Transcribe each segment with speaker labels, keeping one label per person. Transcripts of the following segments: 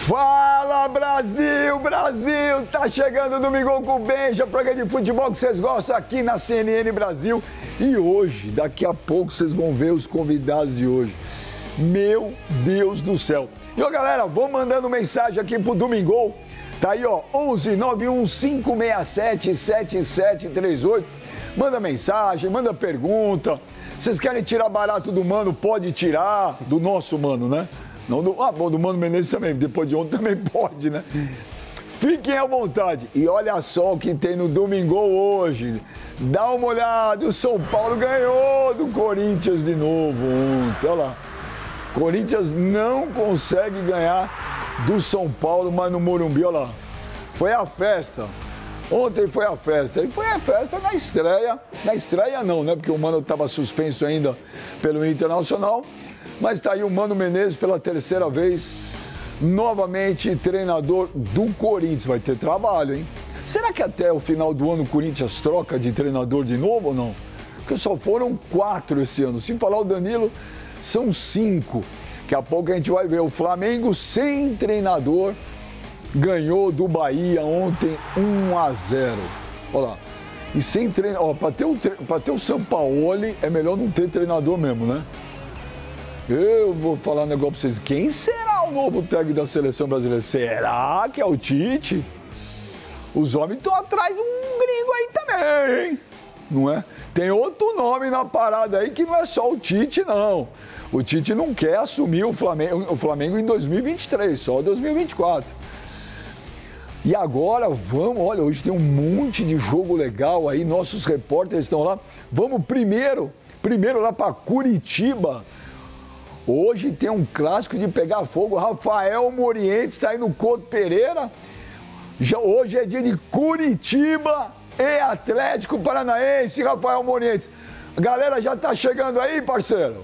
Speaker 1: Fala, Brasil, Brasil! Tá chegando o Domingão com o Benja, programa de futebol que vocês gostam aqui na CNN Brasil. E hoje, daqui a pouco, vocês vão ver os convidados de hoje. Meu Deus do céu! E, ó, galera, vou mandando mensagem aqui pro Domingão. Tá aí, ó, 11 91 567 7738. Manda mensagem, manda pergunta. Vocês querem tirar barato do Mano? Pode tirar. Do nosso Mano, né? Não do, do Mano Menezes também, depois de ontem também pode, né? Fiquem à vontade. E olha só o que tem no Domingão hoje. Dá uma olhada, o São Paulo ganhou do Corinthians de novo ontem. Olha lá. Corinthians não consegue ganhar do São Paulo, mas no Morumbi, olha lá. Foi a festa. Ontem foi a festa. E foi a festa na estreia. Na estreia não, né? Porque o Mano estava suspenso ainda pelo Internacional. Mas está aí o Mano Menezes pela terceira vez, novamente treinador do Corinthians. Vai ter trabalho, hein? Será que até o final do ano o Corinthians troca de treinador de novo ou não? Porque só foram 4 esse ano. Se falar o Danilo, são 5. Daqui a pouco a gente vai ver. O Flamengo sem treinador ganhou do Bahia ontem 1-0. Olha lá. E sem treinador, para ter o Sampaoli é melhor não ter treinador mesmo, né? Eu vou falar um negócio pra vocês. Quem será o novo técnico da seleção brasileira? Será que é o Tite? Os homens estão atrás de um gringo aí também, hein? Não é? Tem outro nome na parada aí que não é só o Tite, não. O Tite não quer assumir o Flamengo em 2023, só 2024. E agora vamos, olha, hoje tem um monte de jogo legal aí, nossos repórteres estão lá. Vamos primeiro lá para Curitiba. Hoje tem um clássico de pegar fogo. Rafael Morientes está aí no Couto Pereira. Hoje é dia de Curitiba e Atlético Paranaense, Rafael Morientes. A galera já está chegando aí, parceiro?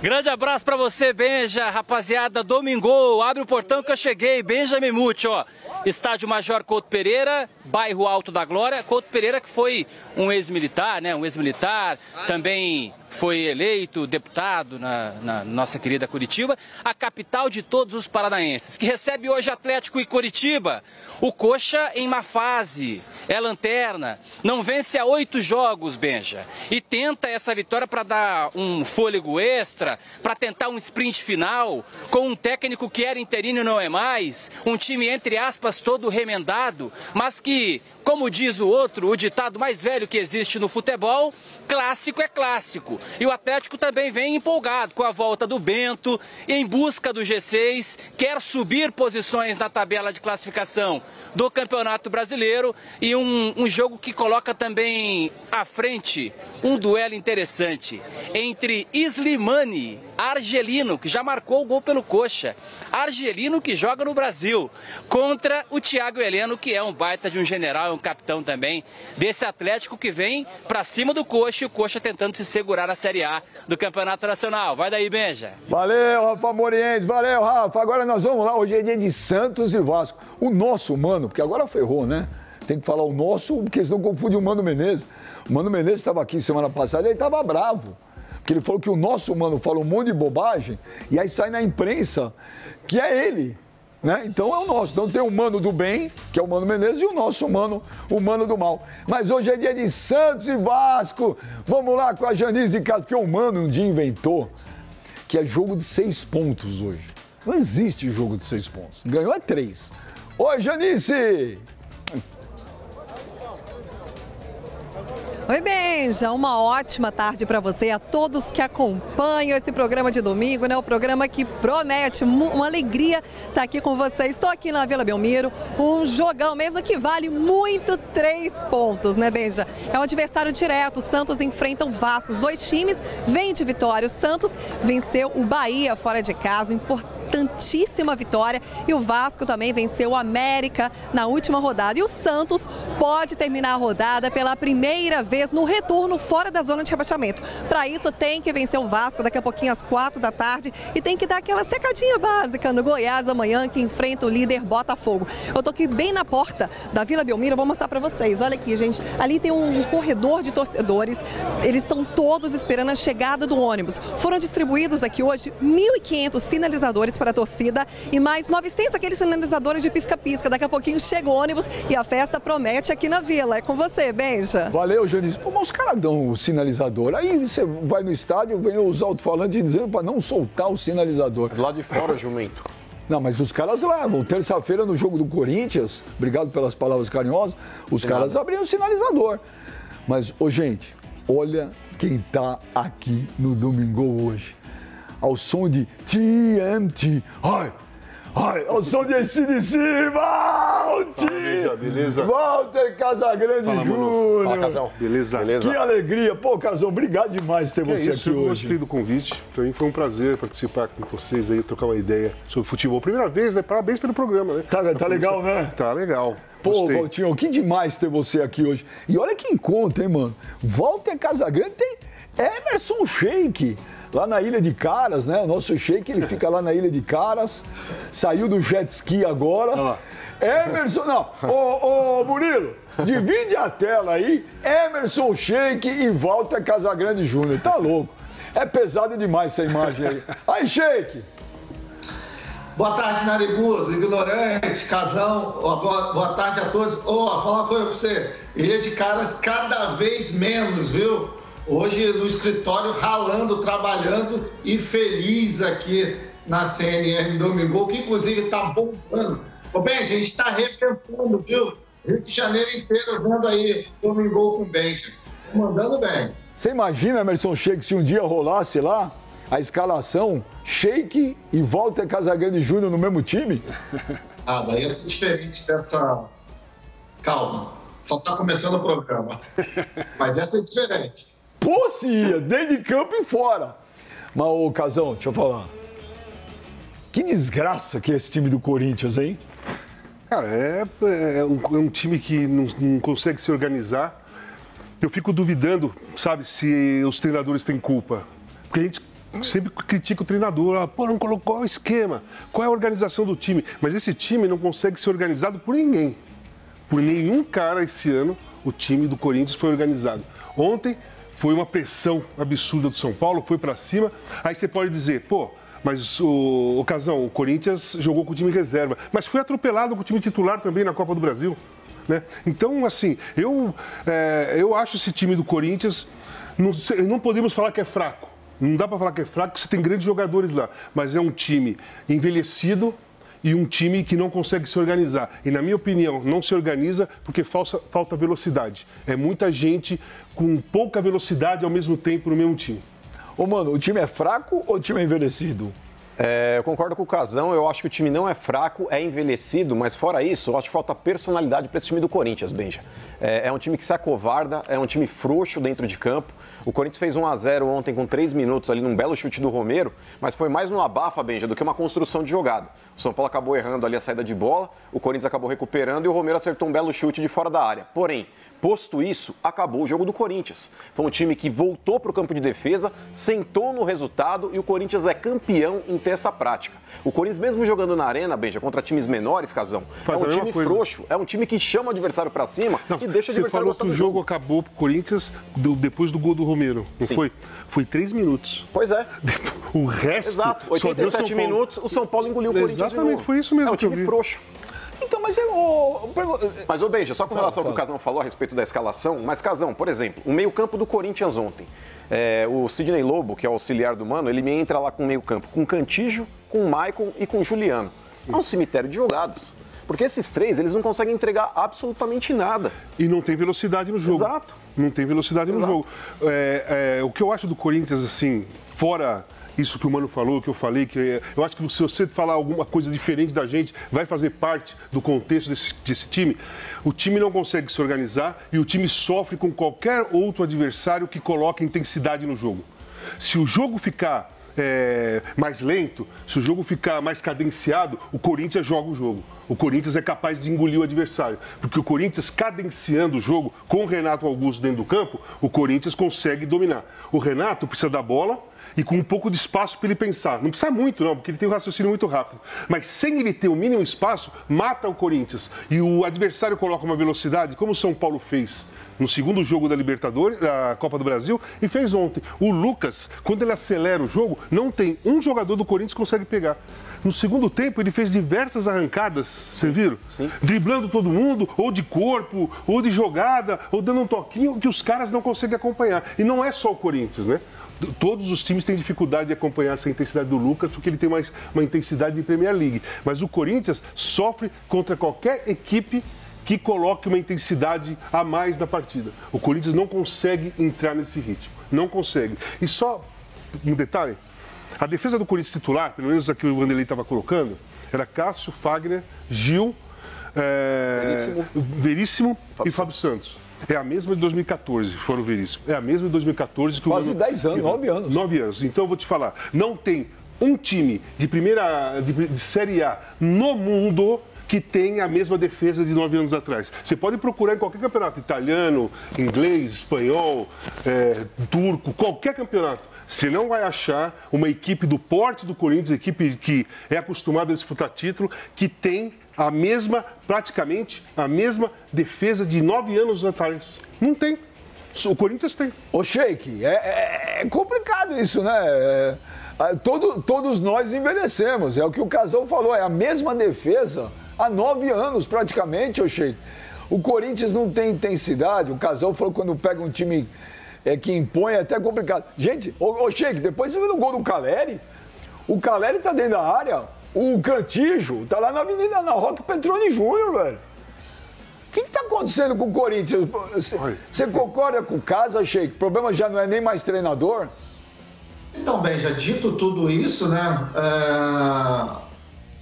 Speaker 2: Grande abraço pra você, Benja, rapaziada. Domingão, abre o portão que eu cheguei. Benjamin Mucci, ó. Estádio Major Couto Pereira, bairro Alto da Glória. Couto Pereira que foi um ex-militar, né? Um ex-militar, também foi eleito deputado na nossa querida Curitiba, a capital de todos os paranaenses, que recebe hoje Atlético e Curitiba. O Coxa em má fase, é lanterna, não vence há 8 jogos, Benja, e tenta essa vitória para dar um fôlego extra, para tentar um sprint final, com um técnico que era interino e não é mais, um time, entre aspas, todo remendado, mas que, como diz o outro, o ditado mais velho que existe no futebol, clássico é clássico. E o Atlético também vem empolgado com a volta do Bento, em busca do G6, quer subir posições na tabela de classificação do Campeonato Brasileiro e um jogo que coloca também à frente um duelo interessante entre Slimani, argelino, que já marcou o gol pelo Coxa, argelino que joga no Brasil, contra o Thiago Heleno, que é um baita de um general, um capitão também desse Atlético que vem pra cima do Coxa, e o Coxa tentando se segurar na Série A do Campeonato Nacional. Vai daí, Benja.
Speaker 1: Valeu, Rafa Morientes, valeu, Rafa. Agora nós vamos lá, hoje é dia de Santos e Vasco. O nosso Mano, porque agora ferrou, né? Tem que falar o nosso, porque senão confunde o Mano Menezes. O Mano Menezes estava aqui semana passada e ele estava bravo. Porque ele falou que o nosso Mano fala um monte de bobagem e aí sai na imprensa que é ele. Né? Então é o nosso. Então tem o Mano do bem, que é o Mano Menezes, e o nosso Mano, o Mano do mal. Mas hoje é dia de Santos e Vasco. Vamos lá com a Janice de Castro, porque o Mano um dia inventou que é jogo de 6 pontos hoje. Não existe jogo de 6 pontos. Ganhou é 3. Oi, Janice!
Speaker 3: Oi, Benja, uma ótima tarde para você e a todos que acompanham esse programa de domingo, né? O programa que promete uma alegria estar aqui com vocês. Estou aqui na Vila Belmiro, um jogão mesmo que vale muito 3 pontos, né, Benja? É um adversário direto, o Santos enfrenta o Vasco, os dois times vêm de vitória. O Santos venceu o Bahia fora de casa, importantíssima vitória, e o Vasco também venceu o América na última rodada. E o Santos pode terminar a rodada pela primeira vez no retorno fora da zona de rebaixamento. Para isso tem que vencer o Vasco daqui a pouquinho às 4 da tarde e tem que dar aquela secadinha básica no Goiás amanhã, que enfrenta o líder Botafogo. Eu tô aqui bem na porta da Vila Belmiro, vou mostrar para vocês. Olha aqui, gente, ali tem um corredor de torcedores, eles estão todos esperando a chegada do ônibus. Foram distribuídos aqui hoje 1.500 sinalizadores para a torcida e mais 900 aqueles sinalizadores de pisca-pisca. Daqui a pouquinho chega o ônibus e a festa promete aqui na Vila. É com você, Benja.
Speaker 1: Valeu, Janice. Pô, mas os caras dão o sinalizador. Aí você vai no estádio, vem os alto-falantes dizendo para não soltar o sinalizador.
Speaker 4: Lá de fora, jumento.
Speaker 1: Não, mas os caras levam. Terça-feira, no jogo do Corinthians, obrigado pelas palavras carinhosas, os caras abriam o sinalizador. Mas, ô, gente, olha quem tá aqui no Domingo hoje. Ao som de TMT. Ai, ao som de AC/DC.
Speaker 4: Beleza.
Speaker 1: Walter Casagrande Júnior.
Speaker 4: Fala, Casão. Beleza.
Speaker 1: Que alegria. Pô, Casão, obrigado demais ter você aqui hoje.
Speaker 5: Eu gostei do convite. Para mim foi um prazer participar com vocês aí, trocar uma ideia sobre futebol. Primeira vez, né? Parabéns pelo programa, né?
Speaker 1: Tá legal, né?
Speaker 5: Tá legal.
Speaker 1: Pô,
Speaker 5: gostei.
Speaker 1: Valtinho, que demais ter você aqui hoje. E olha que encontro, hein, mano? Walter Casagrande tem Emerson Sheik. Lá na Ilha de Caras, né? O nosso Sheik, ele fica lá na Ilha de Caras. Saiu do jet ski agora. Emerson, não. Ô, Murilo, divide a tela aí. Emerson Sheik e Walter Casagrande Júnior. Tá louco. É pesado demais essa imagem aí. Aí, Sheik.
Speaker 6: Boa tarde, Narigudo, ignorante, Casão. Boa tarde a todos. Falar uma coisa pra você. Ilha de Caras cada vez menos, viu? Hoje no escritório, ralando, trabalhando e feliz aqui na CNN Domingo, que inclusive está bombando. Bem, a gente está arrebentando, viu? Rio de Janeiro inteiro vendo aí Domingo com Benja. Mandando bem.
Speaker 1: Você imagina, Emerson Sheik, se um dia rolasse lá a escalação Sheik e Walter Casagrande Júnior no mesmo time?
Speaker 6: Daí ia ser diferente dessa... Calma, só está começando o programa. Mas essa é diferente.
Speaker 1: Pô, se ia, dentro de campo e fora. Mas, ô, Casão, deixa eu falar. Que desgraça que é esse time do Corinthians, hein?
Speaker 5: Cara, é um time que não consegue se organizar. Eu fico duvidando, sabe, se os treinadores têm culpa. Porque a gente sempre critica o treinador. Pô, não colocou o esquema. Qual é a organização do time? Mas esse time não consegue ser organizado por ninguém. Por nenhum cara esse ano, o time do Corinthians foi organizado. Ontem... foi uma pressão absurda do São Paulo, foi pra cima. Aí você pode dizer, pô, mas o Casão, o Corinthians jogou com o time reserva. Mas foi atropelado com o time titular também na Copa do Brasil. Né? Então, assim, eu acho esse time do Corinthians, não podemos falar que é fraco. Não dá pra falar que é fraco, porque você tem grandes jogadores lá. Mas é um time envelhecido, e um time que não consegue se organizar. E, na minha opinião, não se organiza porque falta velocidade. É muita gente com pouca velocidade ao mesmo tempo no mesmo time.
Speaker 1: Ô, mano, o time é fraco ou o time é envelhecido?
Speaker 4: Eu concordo com o Casão, eu acho que o time não é fraco, é envelhecido, mas fora isso, eu acho que falta personalidade para esse time do Corinthians, Benja. É um time que se acovarda, é um time frouxo dentro de campo. O Corinthians fez 1-0 ontem com 3 minutos ali num belo chute do Romero, mas foi mais no abafa, Benja, do que uma construção de jogada. O São Paulo acabou errando ali a saída de bola, o Corinthians acabou recuperando e o Romero acertou um belo chute de fora da área. Porém, posto isso, acabou o jogo do Corinthians. Foi um time que voltou para o campo de defesa, sentou no resultado e o Corinthians é campeão em ter essa prática. O Corinthians, mesmo jogando na arena, Benja, contra times menores, Casão, é um time frouxo, é um time que chama o adversário para cima e deixa o adversário.
Speaker 5: Você falou que o jogo acabou pro Corinthians depois do gol do Romero, não foi? Foi 3 minutos.
Speaker 4: Pois é.
Speaker 5: O resto...
Speaker 4: Exato, 87 minutos, o São Paulo engoliu o Corinthians.
Speaker 5: Exatamente, foi isso mesmo.
Speaker 4: É um time frouxo.
Speaker 1: Então, mas
Speaker 4: Mas, ô Benja, só com relação ao que o Casão falou a respeito da escalação, mas, Casão, por exemplo, o meio-campo do Corinthians ontem, o Sidney Lobo, que é o auxiliar do Mano, ele me entra lá com o meio-campo, com Cantígio, com o Maicon e com o Juliano. É um cemitério de jogadas. Porque esses três, eles não conseguem entregar absolutamente nada.
Speaker 5: E não tem velocidade no jogo.
Speaker 4: Exato.
Speaker 5: Não tem velocidade no jogo. O que eu acho do Corinthians, assim, fora isso que o Mano falou, que eu falei, que eu acho que se você falar alguma coisa diferente da gente, vai fazer parte do contexto desse time. O time não consegue se organizar e o time sofre com qualquer outro adversário que coloque intensidade no jogo. Se o jogo ficar mais lento, se o jogo ficar mais cadenciado, o Corinthians joga o jogo. O Corinthians é capaz de engolir o adversário, porque o Corinthians, cadenciando o jogo com o Renato Augusto dentro do campo, o Corinthians consegue dominar. O Renato precisa da bola e com um pouco de espaço para ele pensar. Não precisa muito, não, porque ele tem um raciocínio muito rápido. Mas sem ele ter o mínimo espaço, mata o Corinthians. E o adversário coloca uma velocidade, como o São Paulo fez no segundo jogo da Libertadores, da Copa do Brasil, e fez ontem. O Lucas, quando ele acelera o jogo, não tem um jogador do Corinthians que consegue pegar. No segundo tempo, ele fez diversas arrancadas, vocês viram? Sim. Driblando todo mundo, ou de corpo, ou de jogada, ou dando um toquinho que os caras não conseguem acompanhar. E não é só o Corinthians, né? Todos os times têm dificuldade de acompanhar essa intensidade do Lucas, porque ele tem uma intensidade de Premier League. Mas o Corinthians sofre contra qualquer equipe que coloque uma intensidade a mais na partida. O Corinthians não consegue entrar nesse ritmo. Não consegue. E só um detalhe, a defesa do Corinthians titular, pelo menos aqui o Vanderlei estava colocando, era Cássio, Fagner, Gil, Veríssimo e Fábio Santos. É a mesma de 2014, foram Veríssimo. É a mesma de 2014 que o...
Speaker 1: Quase 10 anos, 9 anos.
Speaker 5: 9 anos. Então eu vou te falar, não tem um time de Série A no mundo que tem a mesma defesa de 9 anos atrás. Você pode procurar em qualquer campeonato, italiano, inglês, espanhol, turco, qualquer campeonato. Você não vai achar uma equipe do porte do Corinthians, equipe que é acostumada a disputar título, que tem praticamente a mesma defesa de 9 anos atrás. Não tem. O Corinthians tem.
Speaker 1: Ô, Sheik, é complicado isso, né? Todos nós envelhecemos. É o que o Casão falou, é a mesma defesa há 9 anos praticamente, ô Sheik. O Corinthians não tem intensidade. O Casão falou que quando pega um time que impõe é até complicado. Gente, ô Sheik, depois você viu no gol do Caleri? O Caleri tá dentro da área, o Cantijo tá lá na Avenida na Roque Petroni Júnior, velho. O que tá acontecendo com o Corinthians? Você concorda com o Casa, Sheik? O problema já não é nem mais treinador?
Speaker 6: Então, bem, já dito tudo isso, né?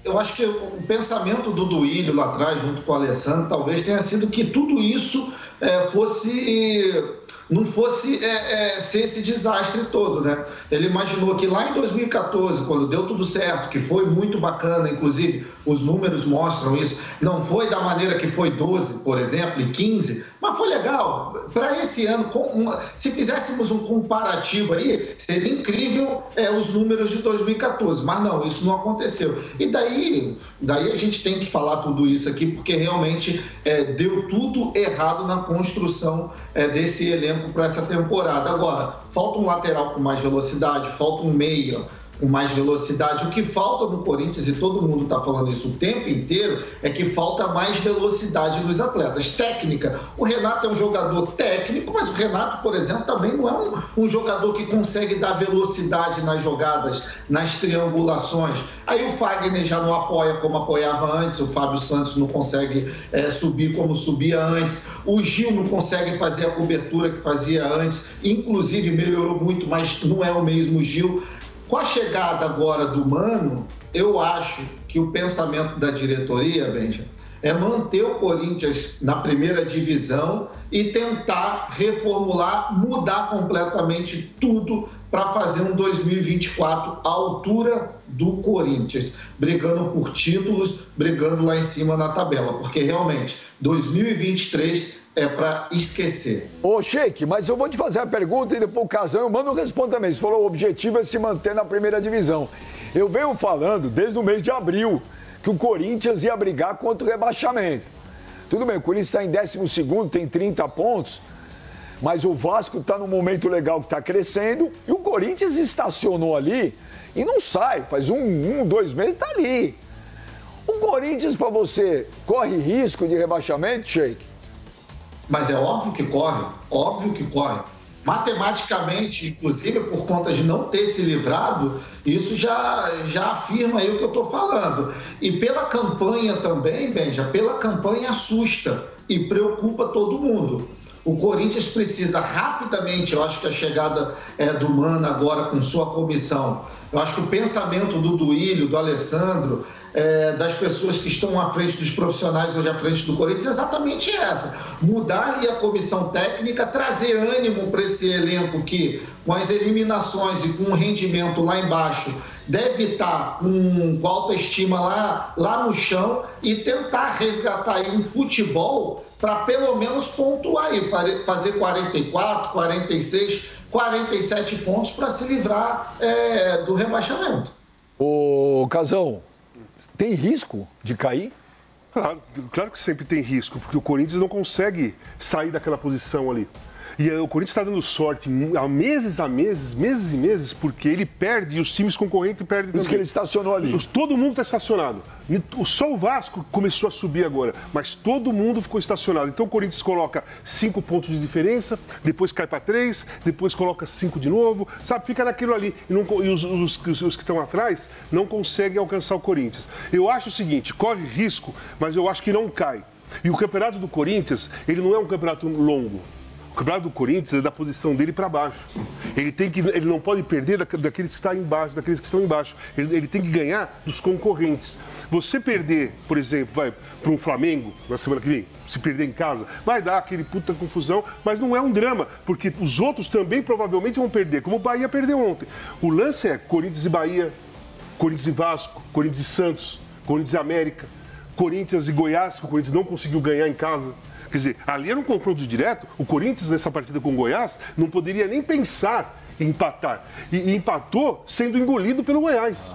Speaker 6: Eu acho que o pensamento do Duílio lá atrás, junto com o Alessandro, talvez tenha sido que tudo isso não fosse ser esse desastre todo, né? Ele imaginou que lá em 2014, quando deu tudo certo, que foi muito bacana, inclusive os números mostram isso, não foi da maneira que foi 12, por exemplo, e 15, mas foi legal. Para esse ano, se fizéssemos um comparativo aí, seria incrível os números de 2014, mas não, isso não aconteceu. E daí a gente tem que falar tudo isso aqui, porque realmente deu tudo errado na construção desse elenco para essa temporada. Agora, falta um lateral com mais velocidade, falta um meia com mais velocidade. O que falta no Corinthians, e todo mundo está falando isso o tempo inteiro, é que falta mais velocidade nos atletas. Técnica. O Renato é um jogador técnico, mas o Renato, por exemplo, também não é um jogador que consegue dar velocidade nas jogadas, nas triangulações. Aí o Fagner já não apoia como apoiava antes, o Fábio Santos não consegue subir como subia antes, o Gil não consegue fazer a cobertura que fazia antes, inclusive melhorou muito, mas não é o mesmo Gil. Com a chegada agora do Mano, eu acho que o pensamento da diretoria, Benja, é manter o Corinthians na primeira divisão e tentar reformular, mudar completamente tudo para fazer um 2024 à altura do Corinthians, brigando por títulos, brigando lá em cima na tabela, porque realmente 2023 é para esquecer.
Speaker 1: Ô, Sheik, mas eu vou te fazer a pergunta e depois o Casão eu mando respondo também. Você falou que o objetivo é se manter na primeira divisão. Eu venho falando desde o mês de abril que o Corinthians ia brigar contra o rebaixamento. Tudo bem, o Corinthians está em 12º, tem 30 pontos, mas o Vasco está num momento legal que está crescendo e o Corinthians estacionou ali e não sai, faz 2 meses está ali. O Corinthians, para você, corre risco de rebaixamento, Sheik?
Speaker 6: Mas é óbvio que corre. Matematicamente, inclusive, por conta de não ter se livrado, isso já afirma aí o que eu estou falando. E pela campanha também, Benja, pela campanha assusta e preocupa todo mundo. O Corinthians precisa rapidamente, eu acho que a chegada do Mano agora com sua comissão, eu acho que o pensamento do Duílio, do Alessandro, das pessoas que estão à frente dos profissionais hoje à frente do Corinthians, exatamente essa. Mudar ali a comissão técnica, trazer ânimo para esse elenco que, com as eliminações e com o rendimento lá embaixo, deve estar com autoestima lá no chão e tentar resgatar aí um futebol para pelo menos pontuar aí, fazer 44, 46, 47 pontos para se livrar do rebaixamento.
Speaker 1: Ô, Casão, tem risco de cair?
Speaker 5: Claro que sempre tem risco, porque o Corinthians não consegue sair daquela posição ali. E o Corinthians está dando sorte há meses e meses, porque ele perde e os times concorrentes perdem também.
Speaker 1: Isso que ele estacionou ali.
Speaker 5: Todo mundo está estacionado. Só o Vasco começou a subir agora, mas todo mundo ficou estacionado. Então o Corinthians coloca 5 pontos de diferença, depois cai para 3, depois coloca 5 de novo, sabe? Fica naquilo ali. E os que estão atrás não conseguem alcançar o Corinthians. Eu acho o seguinte, corre risco, mas eu acho que não cai. E o campeonato do Corinthians, ele não é um campeonato longo. O campeonato do Corinthians é da posição dele para baixo. Ele não pode perder daqueles que estão embaixo, daqueles que estão embaixo. Ele tem que ganhar dos concorrentes. Você perder, por exemplo, vai para um Flamengo na semana que vem, se perder em casa, vai dar aquele puta confusão, mas não é um drama, porque os outros também provavelmente vão perder, como o Bahia perdeu ontem. O lance é Corinthians e Bahia, Corinthians e Vasco, Corinthians e Santos, Corinthians e América, Corinthians e Goiás, que o Corinthians não conseguiu ganhar em casa. Quer dizer, ali era um confronto direto, o Corinthians nessa partida com o Goiás não poderia nem pensar em empatar. E empatou sendo engolido pelo Goiás.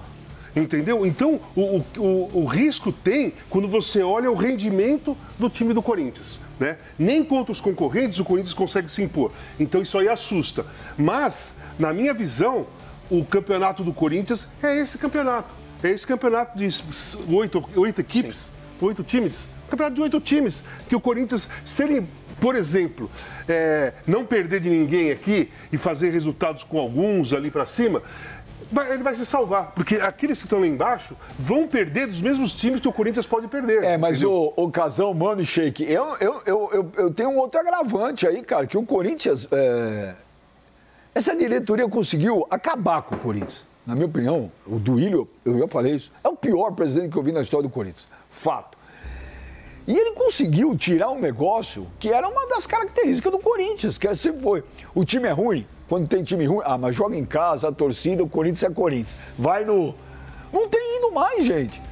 Speaker 5: Entendeu? Então, o risco tem quando você olha o rendimento do time do Corinthians. Né? Nem contra os concorrentes o Corinthians consegue se impor. Então, isso aí assusta. Mas, na minha visão, o campeonato do Corinthians é esse campeonato. É esse campeonato de 8 equipes, 8 times. Campeonato de 8 times, que o Corinthians, se ele, por exemplo, não perder de ninguém aqui e fazer resultados com alguns ali para cima, ele vai se salvar, porque aqueles que estão lá embaixo vão perder dos mesmos times que o Corinthians pode perder.
Speaker 1: Mas o Casão, Mano e Sheik, eu tenho um outro agravante aí, cara, que o Corinthians, essa diretoria conseguiu acabar com o Corinthians. Na minha opinião, o Duílio, eu já falei isso, é o pior presidente que eu vi na história do Corinthians. Fato. E ele conseguiu tirar um negócio que era uma das características do Corinthians, que sempre foi. O time é ruim, quando tem time ruim, mas joga em casa, a torcida, o Corinthians é Corinthians. Vai no... Não tem ido mais, gente.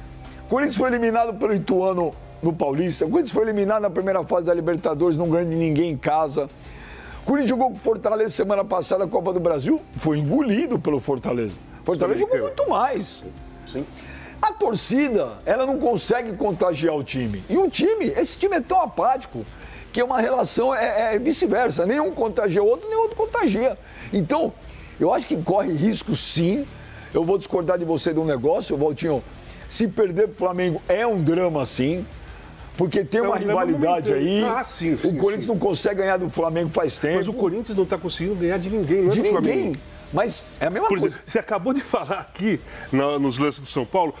Speaker 1: O Corinthians foi eliminado pelo Ituano no Paulista, o Corinthians foi eliminado na primeira fase da Libertadores, não ganha de ninguém em casa. O Corinthians jogou com o Fortaleza semana passada, a Copa do Brasil, foi engolido pelo Fortaleza. O Fortaleza jogou muito mais.
Speaker 4: Sim.
Speaker 1: A torcida, ela não consegue contagiar o time. E o time, esse time é tão apático que é uma relação, vice-versa. Nenhum contagia o outro, nem o outro contagia. Então, eu acho que corre risco sim. Eu vou discordar de você de um negócio, Valtinho. Se perder pro Flamengo é um drama sim. Porque tem uma rivalidade aí.
Speaker 5: Sim,
Speaker 1: o Corinthians não consegue ganhar do Flamengo faz tempo.
Speaker 5: Mas o Corinthians não está conseguindo ganhar de ninguém, não é
Speaker 1: de
Speaker 5: do Flamengo.
Speaker 1: Ninguém. Mas é a mesma coisa.
Speaker 5: Exemplo, você acabou de falar aqui nos lances do São Paulo,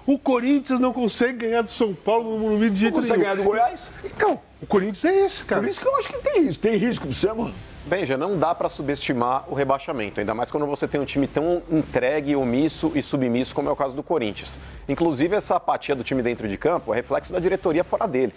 Speaker 5: o Corinthians não consegue ganhar do São Paulo no Morumbi de jeito nenhum.
Speaker 1: Não consegue ganhar do Goiás?
Speaker 5: Então, o Corinthians é esse, cara.
Speaker 1: Por isso que eu acho que tem risco. Tem risco pra você, mano?
Speaker 4: Benja, não dá para subestimar o rebaixamento, ainda mais quando você tem um time tão entregue, omisso e submisso como é o caso do Corinthians. Inclusive, essa apatia do time dentro de campo é reflexo da diretoria fora dele.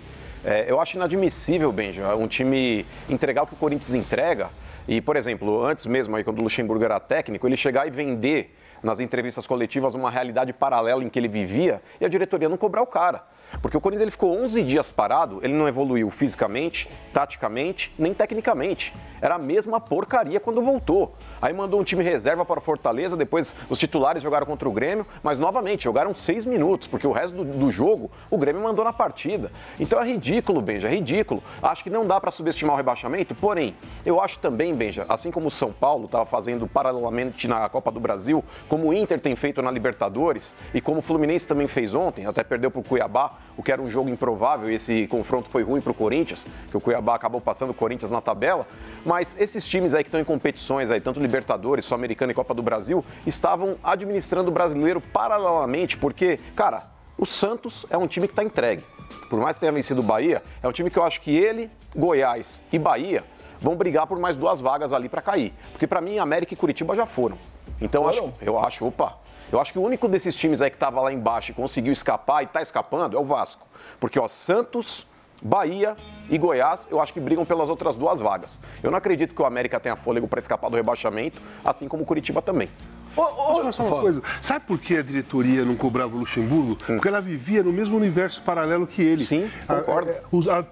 Speaker 4: Eu acho inadmissível, Benja, um time entregar o que o Corinthians entrega. E, por exemplo, antes mesmo, aí, quando o Luxemburgo era técnico, ele chegar e vender nas entrevistas coletivas uma realidade paralela em que ele vivia e a diretoria não cobrar o cara. Porque o Corinthians ele ficou 11 dias parado, ele não evoluiu fisicamente, taticamente, nem tecnicamente. Era a mesma porcaria quando voltou. Aí mandou um time reserva para o Fortaleza, depois os titulares jogaram contra o Grêmio, mas novamente jogaram 6 minutos, porque o resto do jogo o Grêmio mandou na partida. Então é ridículo, Benja, é ridículo. Acho que não dá para subestimar o rebaixamento, porém, eu acho também, Benja, assim como o São Paulo estava fazendo paralelamente na Copa do Brasil, como o Inter tem feito na Libertadores e como o Fluminense também fez ontem, até perdeu para o Cuiabá, o que era um jogo improvável, e esse confronto foi ruim para o Corinthians, que o Cuiabá acabou passando o Corinthians na tabela, mas esses times aí que estão em competições, aí, tanto Libertadores, Sul-Americana e Copa do Brasil, estavam administrando o brasileiro paralelamente, porque, cara, o Santos é um time que está entregue. Por mais que tenha vencido o Bahia, é um time que eu acho que ele, Goiás e Bahia vão brigar por mais 2 vagas ali para cair. Porque para mim, América e Curitiba já foram. Então, eu acho, Eu acho que o único desses times aí que estava lá embaixo e conseguiu escapar e está escapando é o Vasco. Porque, ó, Santos, Bahia e Goiás, eu acho que brigam pelas outras 2 vagas. Eu não acredito que o América tenha fôlego para escapar do rebaixamento, assim como o Curitiba também.
Speaker 5: Só uma coisa. Sabe por que a diretoria não cobrava o Luxemburgo? Porque ela vivia no mesmo universo paralelo que ele.
Speaker 4: Sim, concordo.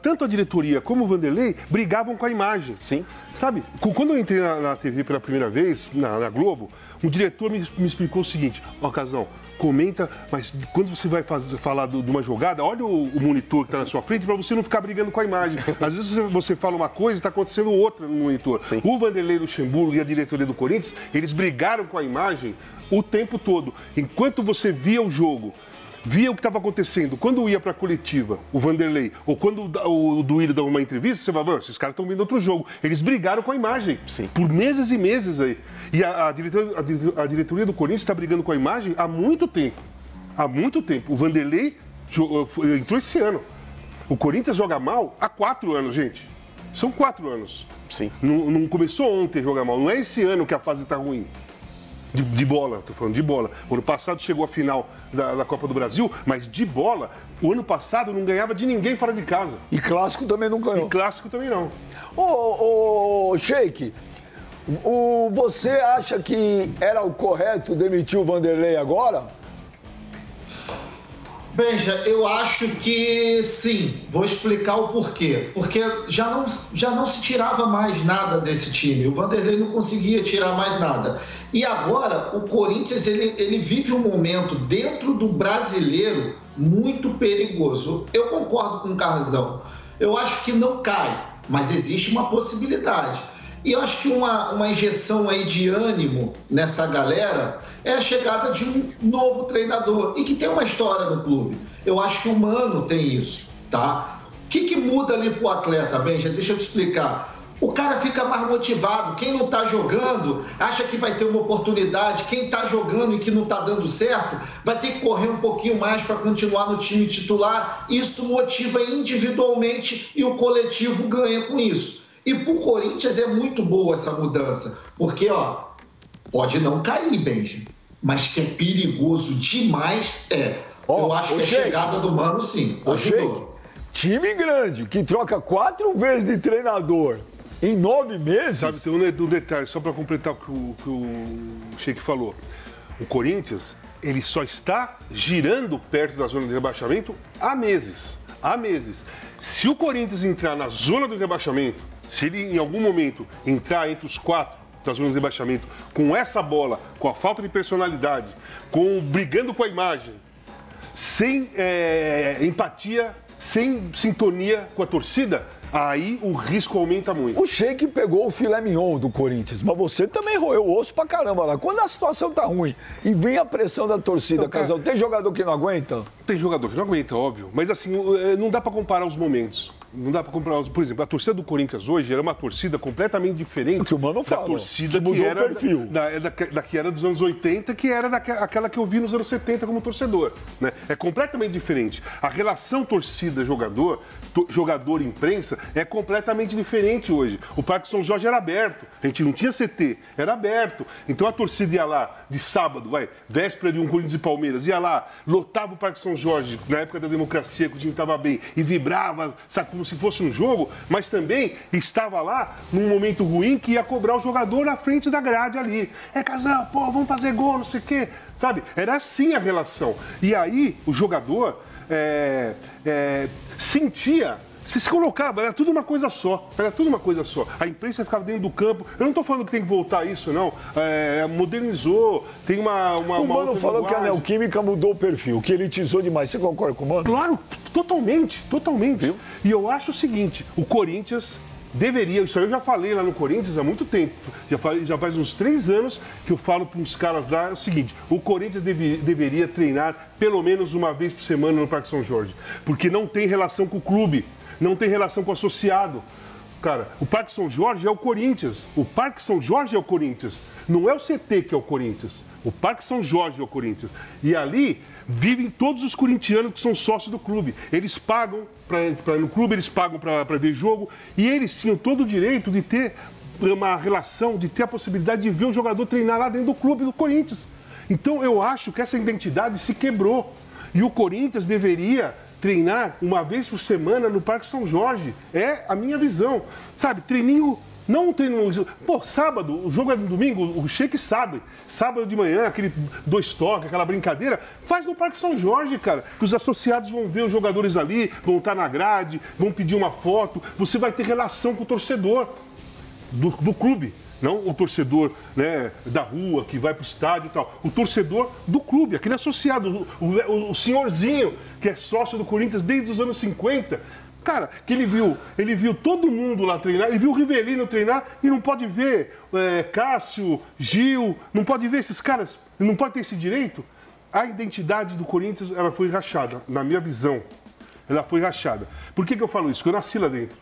Speaker 5: Tanto a diretoria como o Vanderlei brigavam com a imagem.
Speaker 4: Sim.
Speaker 5: Sabe, quando eu entrei na TV pela primeira vez, na Globo, um diretor me explicou o seguinte: ó, Casão, comenta, mas quando você vai falar de uma jogada, olha o monitor que está na sua frente para você não ficar brigando com a imagem. Às vezes você fala uma coisa e está acontecendo outra no monitor.
Speaker 4: Sim.
Speaker 5: O Vanderlei Luxemburgo e a diretoria do Corinthians, eles brigaram com a imagem o tempo todo. Enquanto você via o jogo, via o que estava acontecendo, quando ia para a coletiva, o Vanderlei, ou quando o Duílio dava uma entrevista, você fala, esses caras estão vendo outro jogo. Eles brigaram com a imagem,
Speaker 4: sim,
Speaker 5: por meses e meses aí. E a diretoria do Corinthians está brigando com a imagem há muito tempo. Há muito tempo. O Vanderlei entrou esse ano. O Corinthians joga mal há 4 anos, gente. São 4 anos.
Speaker 4: Sim.
Speaker 5: Não começou ontem a jogar mal. Não é esse ano que a fase está ruim. De bola, tô falando de bola. O ano passado chegou à final da Copa do Brasil, mas de bola, o ano passado não ganhava de ninguém fora de casa.
Speaker 1: E clássico também não ganhou.
Speaker 5: E clássico também não.
Speaker 1: Ô, Sheik, você acha que era o correto demitir o Vanderlei agora?
Speaker 6: Benja, eu acho que sim. Vou explicar o porquê. Porque já não se tirava mais nada desse time. O Vanderlei não conseguia tirar mais nada. E agora o Corinthians ele vive um momento dentro do brasileiro muito perigoso. Eu concordo com o Carlosão. Eu acho que não cai, mas existe uma possibilidade. E eu acho que uma injeção aí de ânimo nessa galera é a chegada de um novo treinador e que tem uma história no clube. Eu acho que o Mano tem isso, tá? O que muda ali pro atleta, Benja? Deixa eu te explicar. O cara fica mais motivado. Quem não tá jogando acha que vai ter uma oportunidade. Quem tá jogando e que não tá dando certo vai ter que correr um pouquinho mais para continuar no time titular. Isso motiva individualmente e o coletivo ganha com isso. E pro Corinthians é muito boa essa mudança, porque, ó, pode não cair, Benja, mas que é perigoso demais, eu acho que a chegada do Mano, sim.
Speaker 1: Time grande, que troca 4 vezes de treinador em 9 meses...
Speaker 5: Sabe, tem um detalhe, só para completar o que o Sheik falou. O Corinthians, ele só está girando perto da zona de rebaixamento há meses. Há meses. Se o Corinthians entrar na zona do rebaixamento, se ele em algum momento entrar entre os 4 da zona de rebaixamento, com essa bola, com a falta de personalidade, brigando com a imagem, sem empatia, sem sintonia com a torcida, aí o risco aumenta muito.
Speaker 1: O Sheik pegou o filé mignon do Corinthians, mas você também roeu o osso pra caramba lá. Quando a situação tá ruim e vem a pressão da torcida, então, Casal, tem jogador que não aguenta?
Speaker 5: Tem jogador que não aguenta, óbvio. Mas assim, não dá pra comparar os momentos. Não dá pra comparar. Por exemplo, a torcida do Corinthians hoje era uma torcida completamente diferente
Speaker 1: que o Mano fala,
Speaker 5: da torcida que era, o perfil. Da que era dos anos 80, que era aquela que eu vi nos anos 70 como torcedor. Né? É completamente diferente. A relação torcida-jogador, jogador-imprensa, é completamente diferente hoje. O Parque São Jorge era aberto, a gente não tinha CT, era aberto. Então a torcida ia lá de sábado, véspera de um Corinthians e Palmeiras, ia lá, lotava o Parque São Jorge, na época da democracia, que o time estava bem, e vibrava, sabe, como se fosse um jogo, mas também estava lá num momento ruim que ia cobrar o jogador na frente da grade ali. Casal, pô, vamos fazer gol, não sei o quê, sabe? Era assim a relação. E aí o jogador sentia, se colocava, era tudo uma coisa só. Era tudo uma coisa só. A imprensa ficava dentro do campo. Eu não estou falando que tem que voltar isso, não. Modernizou, tem uma
Speaker 1: o Mano falou que a Neoquímica mudou o perfil, que elitizou demais. Você concorda com o Mano?
Speaker 5: Claro, totalmente. E eu acho o seguinte, o Corinthians deveria, isso aí eu já falei lá no Corinthians há muito tempo, já faz uns 3 anos que eu falo para uns caras lá, é o seguinte, o Corinthians deveria treinar pelo menos uma vez por semana no Parque São Jorge, porque não tem relação com o clube, não tem relação com o associado. Cara, o Parque São Jorge é o Corinthians, o Parque São Jorge é o Corinthians, não é o CT que é o Corinthians, o Parque São Jorge é o Corinthians. E ali vivem todos os corintianos que são sócios do clube. Eles pagam no clube, eles pagam para ver jogo e eles tinham todo o direito de ter uma relação, de ter a possibilidade de ver o jogador treinar lá dentro do clube do Corinthians. Então eu acho que essa identidade se quebrou. E o Corinthians deveria treinar uma vez por semana no Parque São Jorge. É a minha visão. Sabe, treininho... Não um treino... Pô, sábado, o jogo é no domingo, o Sheik sabe. Sábado de manhã, aquele 2 toques, aquela brincadeira, faz no Parque São Jorge, cara. Que os associados vão ver os jogadores ali, vão estar na grade, vão pedir uma foto. Você vai ter relação com o torcedor do clube. Não o torcedor, né, da rua, que vai pro estádio e tal. O torcedor do clube, aquele associado, o senhorzinho que é sócio do Corinthians desde os anos 50. Cara, que ele viu todo mundo lá treinar, ele viu o Rivelino treinar e não pode ver Cássio, Gil, não pode ver esses caras, não pode ter esse direito. A identidade do Corinthians, ela foi rachada, na minha visão, ela foi rachada. Por que eu falo isso? Porque eu nasci lá dentro.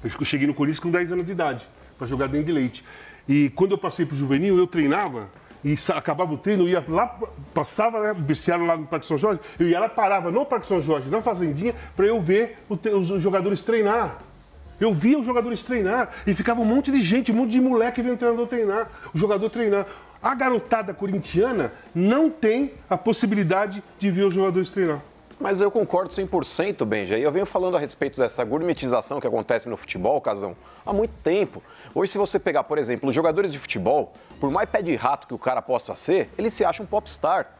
Speaker 5: Eu cheguei no Corinthians com 10 anos de idade, para jogar dentro de Leite. E quando eu passei pro juvenil, eu treinava, e acabava o treino, eu ia lá, passava, né, vestiário lá no Parque São Jorge, eu ia lá, parava no Parque São Jorge, na fazendinha, para eu ver os jogadores treinar. Eu via os jogadores treinar e ficava um monte de gente, um monte de moleque vendo o treinador treinar, o jogador treinar. A garotada corintiana não tem a possibilidade de ver os jogadores treinar.
Speaker 4: Mas eu concordo 100%, Benja. E eu venho falando a respeito dessa gourmetização que acontece no futebol, Casão, há muito tempo. Hoje, se você pegar, por exemplo, os jogadores de futebol, por mais pé de rato que o cara possa ser, ele se acha um popstar.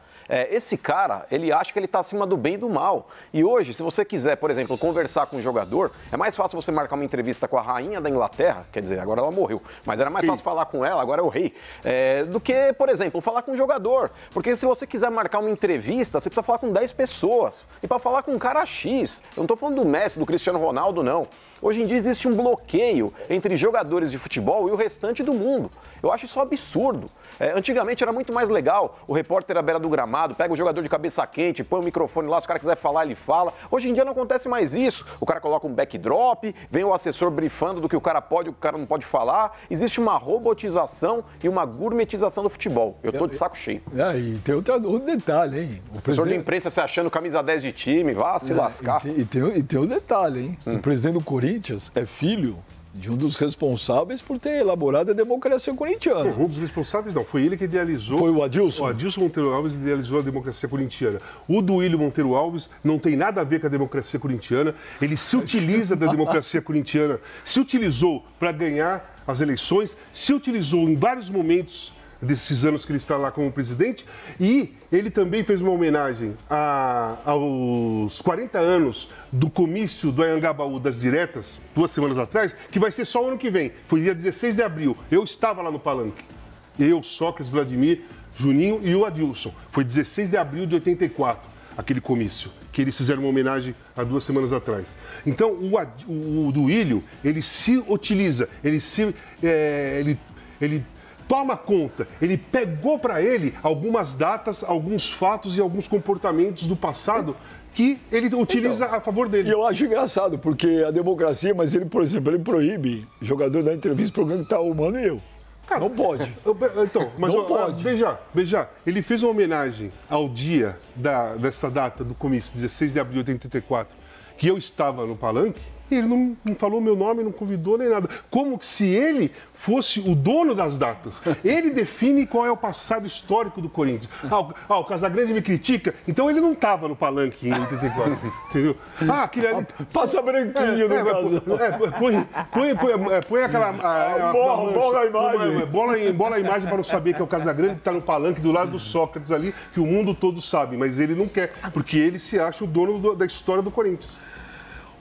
Speaker 4: Esse cara, ele acha que ele está acima do bem e do mal. E hoje, se você quiser, por exemplo, conversar com um jogador, é mais fácil você marcar uma entrevista com a rainha da Inglaterra, quer dizer, agora ela morreu, mas era mais fácil falar com ela, agora é o rei, do que, por exemplo, falar com um jogador. Porque se você quiser marcar uma entrevista, você precisa falar com 10 pessoas. E para falar com um cara X, eu não estou falando do Messi, do Cristiano Ronaldo, não. Hoje em dia existe um bloqueio entre jogadores de futebol e o restante do mundo. Eu acho isso absurdo. Antigamente era muito mais legal, o repórter à beira do gramado, pega o jogador de cabeça quente, põe o microfone lá, se o cara quiser falar, ele fala. Hoje em dia não acontece mais isso. O cara coloca um backdrop, vem o assessor brifando do que o cara pode e o que o cara não pode falar. Existe uma robotização e uma gourmetização do futebol. Eu tô de saco cheio.
Speaker 1: E tem outro detalhe, hein?
Speaker 4: O assessor de imprensa se achando camisa 10 de time, vá se lascar.
Speaker 1: E tem um detalhe, hein? O presidente do Corinthians é filho de um dos responsáveis por ter elaborado a democracia corintiana.
Speaker 5: Um dos responsáveis não, foi ele que idealizou...
Speaker 1: Foi o Adilson?
Speaker 5: O Adilson Monteiro Alves idealizou a democracia corintiana. O Duílio Monteiro Alves não tem nada a ver com a democracia corintiana, ele se utiliza da democracia corintiana, se utilizou para ganhar as eleições, se utilizou em vários momentos desses anos que ele está lá como presidente, e ele também fez uma homenagem aos 40 anos do comício do Anhangabaú das diretas, 2 semanas atrás, que vai ser só o ano que vem. Foi dia 16 de abril. Eu estava lá no palanque. Eu, Sócrates, Vladimir, Juninho e o Adilson. Foi 16 de abril de 84, aquele comício, que eles fizeram uma homenagem há 2 semanas atrás. Então, o Duílio, ele se utiliza, ele toma conta, ele pegou para ele algumas datas, alguns fatos e alguns comportamentos do passado que ele utiliza a favor dele.
Speaker 1: E eu acho engraçado, porque a democracia, mas ele, por exemplo, ele proíbe jogador da entrevista pro programa que tá o Mano e eu. Cara, não pode.
Speaker 5: Então, mas
Speaker 1: não pode.
Speaker 5: Veja, ele fez uma homenagem ao dia dessa data do comício, 16 de abril de 84, que eu estava no palanque. Ele não falou meu nome, não convidou nem nada. Como se ele fosse o dono das datas. Ele define qual é o passado histórico do Corinthians. O Casagrande me critica, então ele não estava no palanque em 84, entendeu? Aquele ali...
Speaker 1: Passa branquinho no caso.
Speaker 5: Põe aquela...
Speaker 1: bola a imagem.
Speaker 5: Bola a imagem para não saber que é o Casagrande que está no palanque do lado do Sócrates ali, que o mundo todo sabe, mas ele não quer, porque ele se acha o dono da história do Corinthians.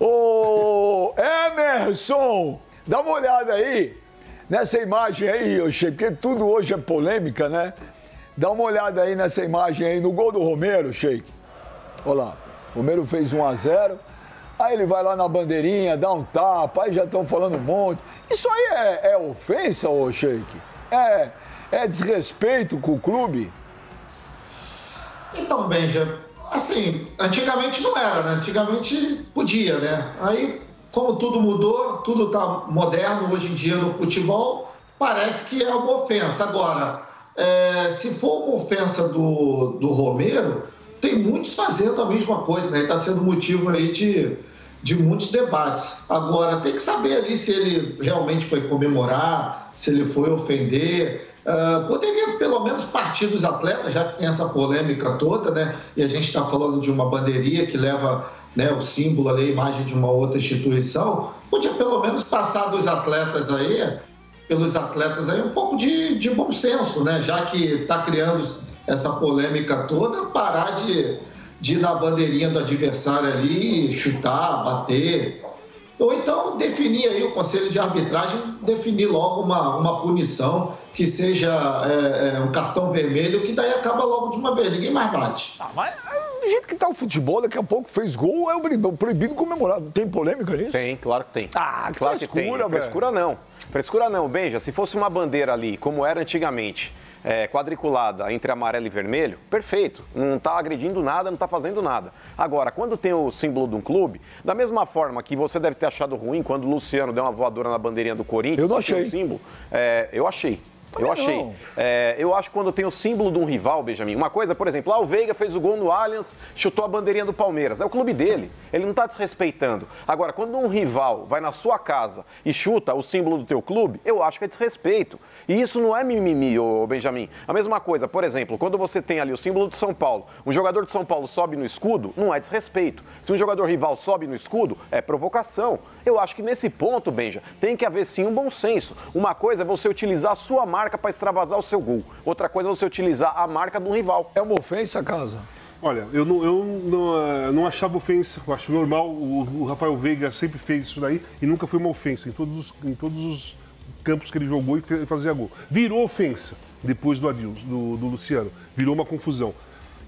Speaker 1: Ô, Emerson, dá uma olhada aí nessa imagem aí, Sheik, porque tudo hoje é polêmica, né? Dá uma olhada aí nessa imagem aí, no gol do Romero, Sheik. Olha lá, o Romero fez 1-0, aí ele vai lá na bandeirinha, dá um tapa, aí já estão falando um monte. Isso aí é ofensa, ô Sheik? É desrespeito com o clube?
Speaker 6: Então, Benja, assim, antigamente não era, né? Antigamente podia, né? Aí, como tudo mudou, tudo tá moderno hoje em dia no futebol, parece que é uma ofensa. Agora, se for uma ofensa do Romero, tem muitos fazendo a mesma coisa, né? Está sendo motivo aí de muitos debates. Agora, tem que saber ali se ele realmente foi comemorar, se ele foi ofender. poderia pelo menos partir dos atletas, já que tem essa polêmica toda, né? E a gente está falando de uma bandeirinha que leva, né, o símbolo ali, a imagem de uma outra instituição, podia pelo menos passar dos atletas aí, pelos atletas aí, um pouco de bom senso, né? Já que está criando essa polêmica toda, parar de ir na bandeirinha do adversário ali, chutar, bater. Ou então definir aí, o conselho de arbitragem, definir logo uma punição que seja um cartão vermelho, que daí acaba logo de uma vez, ninguém mais bate.
Speaker 1: Mas do jeito que tá o futebol, daqui a pouco fez gol, é proibido comemorar. Tem polêmica nisso?
Speaker 4: Tem, claro que tem.
Speaker 1: Ah, que
Speaker 4: claro
Speaker 1: frescura, velho.
Speaker 4: Frescura não, Benja. Se fosse uma bandeira ali, como era antigamente, quadriculada entre amarelo e vermelho, perfeito. Não está agredindo nada, não está fazendo nada. Agora, quando tem o símbolo de um clube, da mesma forma que você deve ter achado ruim quando o Luciano deu uma voadora na bandeirinha do Corinthians,
Speaker 1: eu não achei.
Speaker 4: O símbolo, eu achei. Eu acho que quando tem o símbolo de um rival, Benjamin, uma coisa, por exemplo, o Veiga fez o gol no Allianz, chutou a bandeirinha do Palmeiras. É o clube dele, ele não está desrespeitando. Agora, quando um rival vai na sua casa e chuta o símbolo do teu clube, eu acho que é desrespeito. E isso não é mimimi, Benjamin. A mesma coisa, por exemplo, quando você tem ali o símbolo de São Paulo, um jogador de São Paulo sobe no escudo, não é desrespeito. Se um jogador rival sobe no escudo, é provocação. Eu acho que nesse ponto, Benja, tem que haver sim um bom senso. Uma coisa é você utilizar a sua marca para extravasar o seu gol. Outra coisa é você utilizar a marca de um rival.
Speaker 1: É uma ofensa, Casa?
Speaker 5: Olha, eu não achava ofensa, eu acho normal. O Rafael Veiga sempre fez isso daí e nunca foi uma ofensa em todos os campos que ele jogou e fazia gol. Virou ofensa depois do Luciano, virou uma confusão.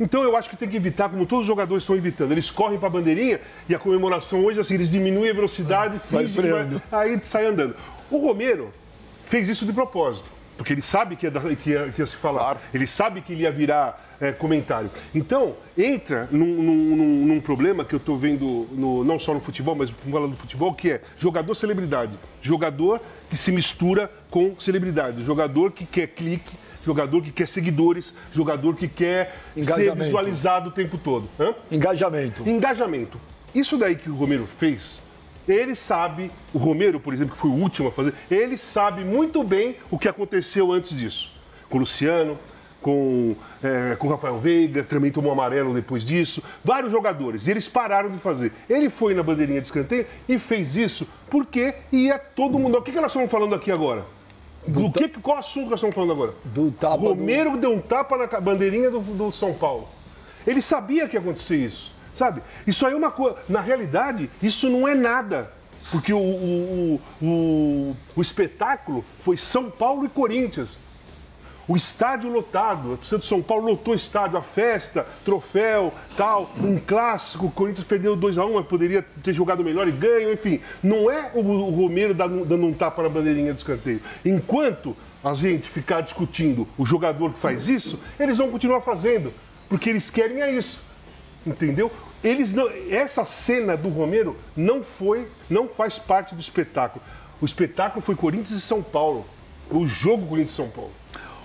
Speaker 5: Então eu acho que tem que evitar, como todos os jogadores estão evitando. Eles correm para a bandeirinha e a comemoração hoje, assim, eles diminuem a velocidade, aí sai andando. O Romero fez isso de propósito, porque ele sabe que ia se falar, claro. Ele sabe que ele ia virar comentário. Então, entra num problema que eu estou vendo, não só no futebol, mas falando do futebol, que é jogador-celebridade. Jogador que se mistura com celebridade. Jogador que quer clique, jogador que quer seguidores, jogador que quer ser visualizado o tempo todo. Engajamento. Isso daí que o Romero fez, ele sabe, o Romero, por exemplo, que foi o último a fazer, ele sabe muito bem o que aconteceu antes disso. Com o Luciano, com o Rafael Veiga, também tomou amarelo depois disso, vários jogadores, e eles pararam de fazer. Ele foi na bandeirinha de escanteio e fez isso porque ia todo mundo... O que nós estamos falando aqui agora? Qual assunto nós estamos falando agora? Romero deu um tapa na bandeirinha do São Paulo. Ele sabia que ia acontecer isso, sabe? Isso aí é uma coisa... Na realidade, isso não é nada. Porque o espetáculo foi São Paulo e Corinthians. O estádio lotado, a torcida do São Paulo lotou o estádio, a festa, troféu, tal, um clássico, o Corinthians perdeu 2-1, mas poderia ter jogado melhor e ganho, enfim. Não é o Romero dando um tapa na bandeirinha do escanteio. Enquanto a gente ficar discutindo o jogador que faz isso, eles vão continuar fazendo, porque eles querem isso, entendeu? Essa cena do Romero não faz parte do espetáculo. O espetáculo foi Corinthians e São Paulo, o jogo Corinthians e São Paulo.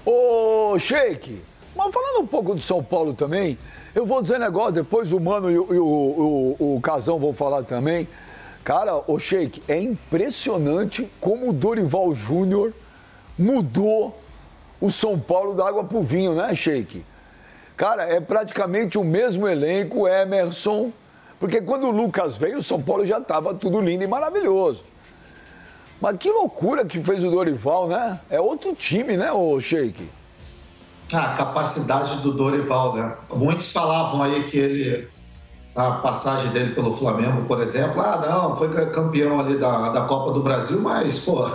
Speaker 1: Ô, Sheik, mas falando um pouco do São Paulo também, eu vou dizer um negócio, depois o Mano e o Casão vão falar também. Cara, ô Sheik, é impressionante como o Dorival Júnior mudou o São Paulo da água pro vinho, né, Sheik? Cara, é praticamente o mesmo elenco, Emerson, porque quando o Lucas veio, o São Paulo já estava tudo lindo e maravilhoso. Mas que loucura que fez o Dorival, né? É outro time, né, ô Sheik?
Speaker 6: A capacidade do Dorival, né? Muitos falavam aí que a passagem dele pelo Flamengo, por exemplo, não, foi campeão ali da Copa do Brasil, mas, pô,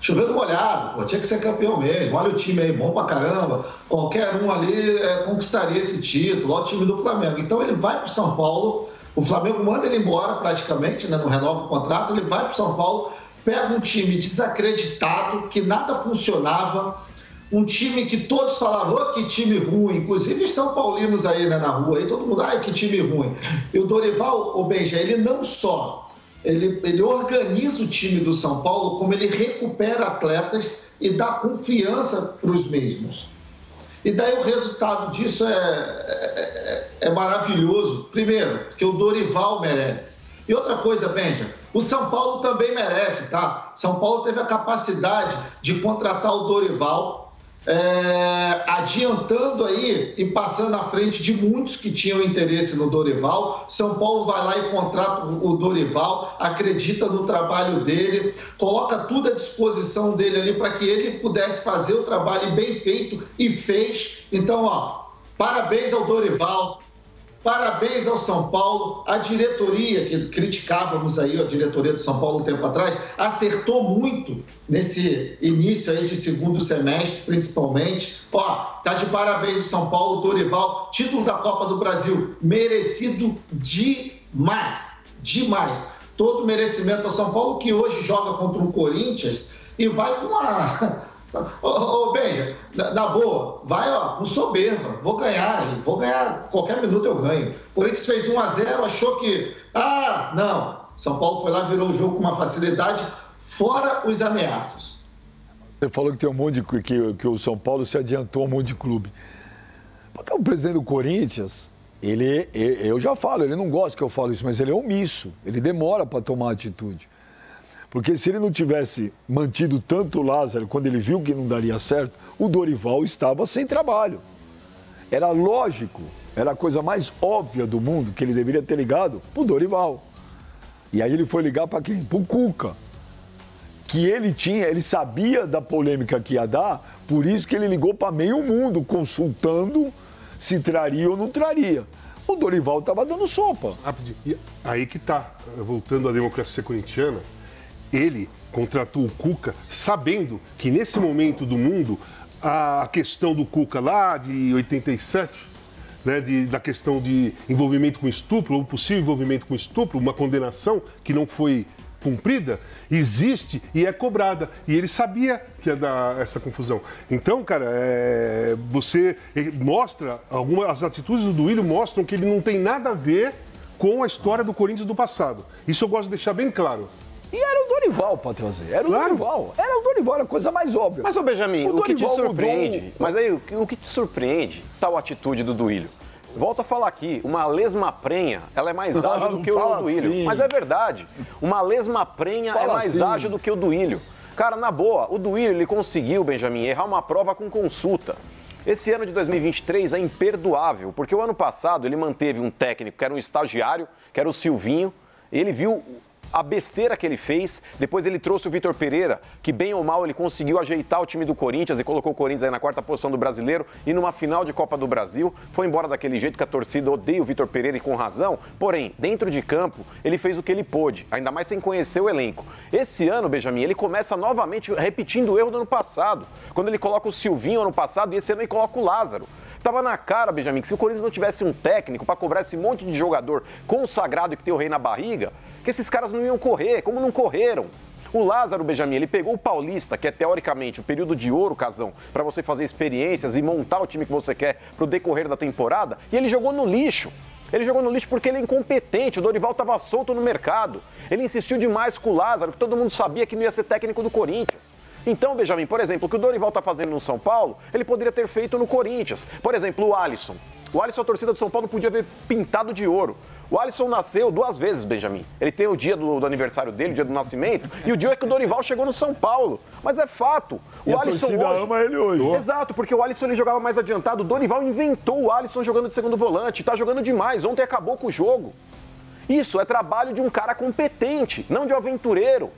Speaker 6: chovendo molhado, pô, tinha que ser campeão mesmo. Olha o time aí, bom pra caramba. Qualquer um ali conquistaria esse título, olha o time do Flamengo. Então ele vai pro São Paulo, o Flamengo manda ele embora praticamente, né? Não renova o contrato, ele vai pro São Paulo, pega um time desacreditado, que nada funcionava, um time que todos falavam, que time ruim, inclusive os São Paulinos aí, né, na rua, aí todo mundo, que time ruim. E o Dorival, Benja, ele não só, ele organiza o time do São Paulo, como ele recupera atletas e dá confiança para os mesmos. E daí o resultado disso é maravilhoso. Primeiro, porque o Dorival merece. E outra coisa, Benja, o São Paulo também merece, tá? São Paulo teve a capacidade de contratar o Dorival, adiantando aí e passando à frente de muitos que tinham interesse no Dorival. São Paulo vai lá e contrata o Dorival, acredita no trabalho dele, coloca tudo à disposição dele ali para que ele pudesse fazer o trabalho bem feito e fez. Então, parabéns ao Dorival. Parabéns ao São Paulo, a diretoria, que criticávamos aí, a diretoria do São Paulo um tempo atrás, acertou muito nesse início aí de segundo semestre, principalmente. Tá de parabéns o São Paulo, Dorival, título da Copa do Brasil, merecido demais, demais. Todo merecimento ao São Paulo, que hoje joga contra o Corinthians e vai com uma... Benja, na boa, vai com soberba, vou ganhar, qualquer minuto eu ganho. O Corinthians fez 1-0, achou que, não, São Paulo foi lá, virou o jogo com uma facilidade, fora os ameaços.
Speaker 1: Você falou que tem um monte de, que o São Paulo se adiantou um monte de clube. Porque o presidente do Corinthians, eu já falo, ele não gosta que eu falo isso, mas ele é omisso, ele demora para tomar atitude. Porque se ele não tivesse mantido tanto o Lázaro, quando ele viu que não daria certo, o Dorival estava sem trabalho. Era lógico, era a coisa mais óbvia do mundo que ele deveria ter ligado para o Dorival. E aí ele foi ligar para quem? Para o Cuca. Que ele sabia da polêmica que ia dar, por isso que ele ligou para meio mundo, consultando se traria ou não traria. O Dorival estava dando sopa.
Speaker 5: E aí que tá, voltando à democracia corintiana, ele contratou o Cuca sabendo que nesse momento do mundo, a questão do Cuca lá de 87, né, da questão de envolvimento com estupro, ou possível envolvimento com estupro, uma condenação que não foi cumprida, existe e é cobrada. E ele sabia que ia dar essa confusão. Então, cara, você mostra, as atitudes do Duílio mostram que ele não tem nada a ver com a história do Corinthians do passado. Isso eu gosto de deixar bem claro.
Speaker 1: E era o Dorival para trazer, era o Dorival, era a coisa mais óbvia.
Speaker 4: Mas, Benjamin, o que te surpreende, o que te surpreende, tal atitude do Duílio? Volto a falar aqui, uma lesma prenha, ela é mais ágil do que o Duílio. Assim. Mas é verdade, uma lesma prenha é mais ágil do que o Duílio. Cara, na boa, o Duílio, ele conseguiu, Benjamin, errar uma prova com consulta. Esse ano de 2023 é imperdoável, porque o ano passado ele manteve um técnico que era um estagiário, que era o Silvinho, ele viu a besteira que ele fez, depois ele trouxe o Vitor Pereira, que bem ou mal ele conseguiu ajeitar o time do Corinthians e colocou o Corinthians aí na 4ª posição do Brasileiro e numa final de Copa do Brasil, foi embora daquele jeito que a torcida odeia o Vitor Pereira e com razão, porém, dentro de campo, ele fez o que ele pôde, ainda mais sem conhecer o elenco. Esse ano, Benjamin, ele começa novamente repetindo o erro do ano passado, quando ele coloca o Silvinho ano passado e esse ano ele coloca o Lázaro. Tava na cara, Benjamin, que se o Corinthians não tivesse um técnico para cobrar esse monte de jogador consagrado e que tem o rei na barriga, que esses caras não iam correr, como não correram. O Lázaro, Benjamin, ele pegou o Paulista, que é teoricamente o período de ouro, Casão, para você fazer experiências e montar o time que você quer pro decorrer da temporada, e ele jogou no lixo. Ele jogou no lixo porque ele é incompetente, o Dorival estava solto no mercado. Ele insistiu demais com o Lázaro, que todo mundo sabia que não ia ser técnico do Corinthians. Então, Benjamin, por exemplo, o que o Dorival está fazendo no São Paulo, ele poderia ter feito no Corinthians. Por exemplo, o Alisson. O Alisson, a torcida do São Paulo podia ver pintado de ouro. O Alisson nasceu 2 vezes, Benjamin. Ele tem o dia do aniversário dele, o dia do nascimento, e o dia que o Dorival chegou no São Paulo. Mas é fato.
Speaker 1: O Alisson a torcida hoje ama ele hoje.
Speaker 4: Exato, porque o Alisson ele jogava mais adiantado. O Dorival inventou o Alisson jogando de segundo volante. Tá jogando demais. Ontem acabou com o jogo. Isso é trabalho de um cara competente, não de um aventureiro.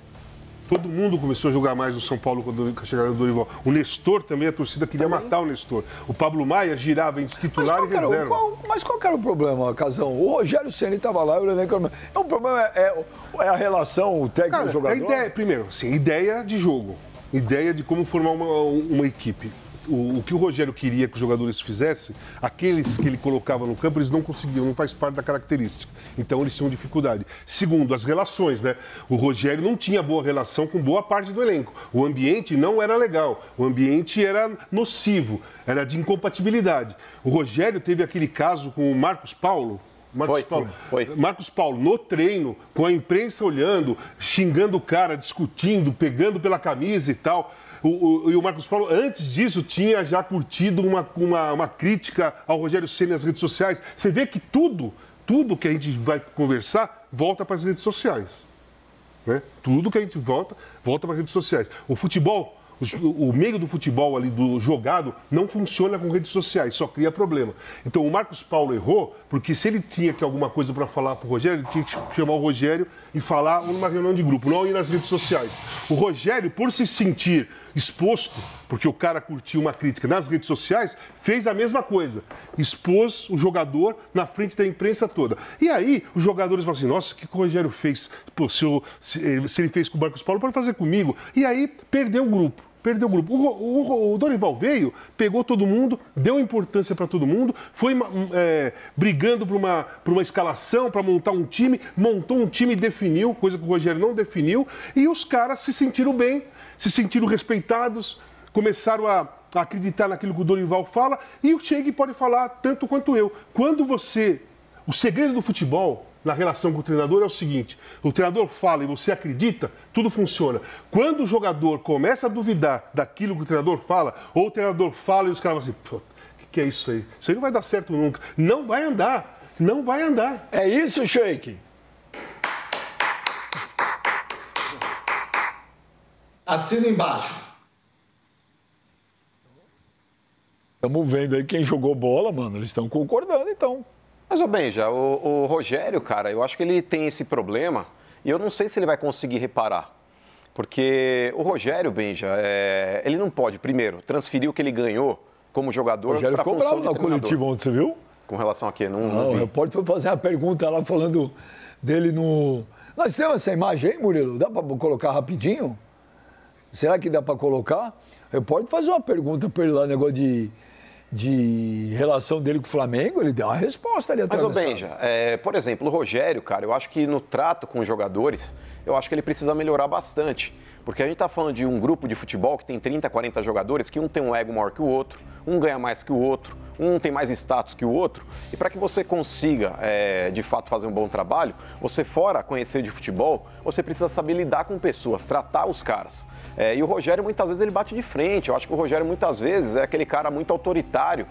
Speaker 5: Todo mundo começou a jogar mais no São Paulo quando chegaram o Dorival. O Nestor também, a torcida queria matar o Nestor. O Pablo Maia girava entre titular e reserva.
Speaker 1: Mas qual que era o problema, Casão? O Rogério Ceni estava lá, o elenco... O problema é a relação técnico-jogador?
Speaker 5: A ideia, primeiro, assim, ideia de jogo. Ideia de como formar uma equipe. O que o Rogério queria que os jogadores fizessem, aqueles que ele colocava no campo, eles não conseguiam, não faz parte da característica. Então, eles tinham dificuldade. Segundo, as relações, né? O Rogério não tinha boa relação com boa parte do elenco. O ambiente não era legal. O ambiente era nocivo, era de incompatibilidade. O Rogério teve aquele caso com o Marcos Paulo. Marcos Paulo, no treino, com a imprensa olhando, xingando o cara, discutindo, pegando pela camisa e tal. E o Marcos Paulo, antes disso, tinha já curtido uma crítica ao Rogério Ceni nas redes sociais. Você vê que tudo que a gente vai conversar, volta para as redes sociais. Né? Tudo que a gente volta para as redes sociais. O futebol O meio do futebol ali, do jogado, não funciona com redes sociais, só cria problema. Então o Marcos Paulo errou, porque se ele tinha que alguma coisa para falar pro Rogério, ele tinha que chamar o Rogério e falar numa reunião de grupo, não ir nas redes sociais. O Rogério, por se sentir exposto, porque o cara curtiu uma crítica nas redes sociais, fez a mesma coisa. Expôs o jogador na frente da imprensa toda. E aí, os jogadores falam assim, nossa, o que o Rogério fez? Pô, se ele fez com o Marcos Paulo, pode fazer comigo. E aí, perdeu o grupo. Perdeu o grupo. O Dorival veio, pegou todo mundo, deu importância para todo mundo, foi brigando por uma escalação, para montar um time, montou um time e definiu, coisa que o Rogério não definiu, e os caras se sentiram bem, se sentiram respeitados, começaram a acreditar naquilo que o Dorival fala, e o Sheik pode falar tanto quanto eu. O segredo do futebol, na relação com o treinador, é o seguinte: o treinador fala e você acredita, tudo funciona. Quando o jogador começa a duvidar daquilo que o treinador fala, ou o treinador fala e os caras falam assim, o que é isso aí? Isso aí não vai dar certo nunca. Não vai andar. Não vai andar.
Speaker 1: É isso, Sheik?
Speaker 6: Assina embaixo.
Speaker 1: Estamos vendo aí quem jogou bola, mano. Eles estão concordando, então.
Speaker 4: Mas, ô Benja, o Rogério, cara, eu acho que ele tem esse problema e eu não sei se ele vai conseguir reparar. Porque o Rogério, Benja, ele não pode, primeiro, transferir o que ele ganhou como jogador para a função de treinador.
Speaker 1: O Rogério ficou bravo na coletiva ontem, você viu?
Speaker 4: Com relação a quê?
Speaker 1: Não, o repórter foi fazer uma pergunta lá falando dele no... Nós temos essa imagem aí, Murilo? Dá para colocar rapidinho? Será que dá para colocar? O repórter faz uma pergunta para ele lá, negócio de relação dele com o Flamengo, ele deu uma resposta ali atrás.
Speaker 4: Mas, ô Benja, por exemplo, o Rogério, cara, eu acho que no trato com os jogadores, eu acho que ele precisa melhorar bastante. Porque a gente tá falando de um grupo de futebol que tem 30, 40 jogadores, que um tem um ego maior que o outro, um ganha mais que o outro, um tem mais status que o outro. E para que você consiga, de fato, fazer um bom trabalho, você fora conhecer de futebol, você precisa saber lidar com pessoas, tratar os caras. E o Rogério, muitas vezes, ele bate de frente. Eu acho que o Rogério, muitas vezes, é aquele cara muito autoritário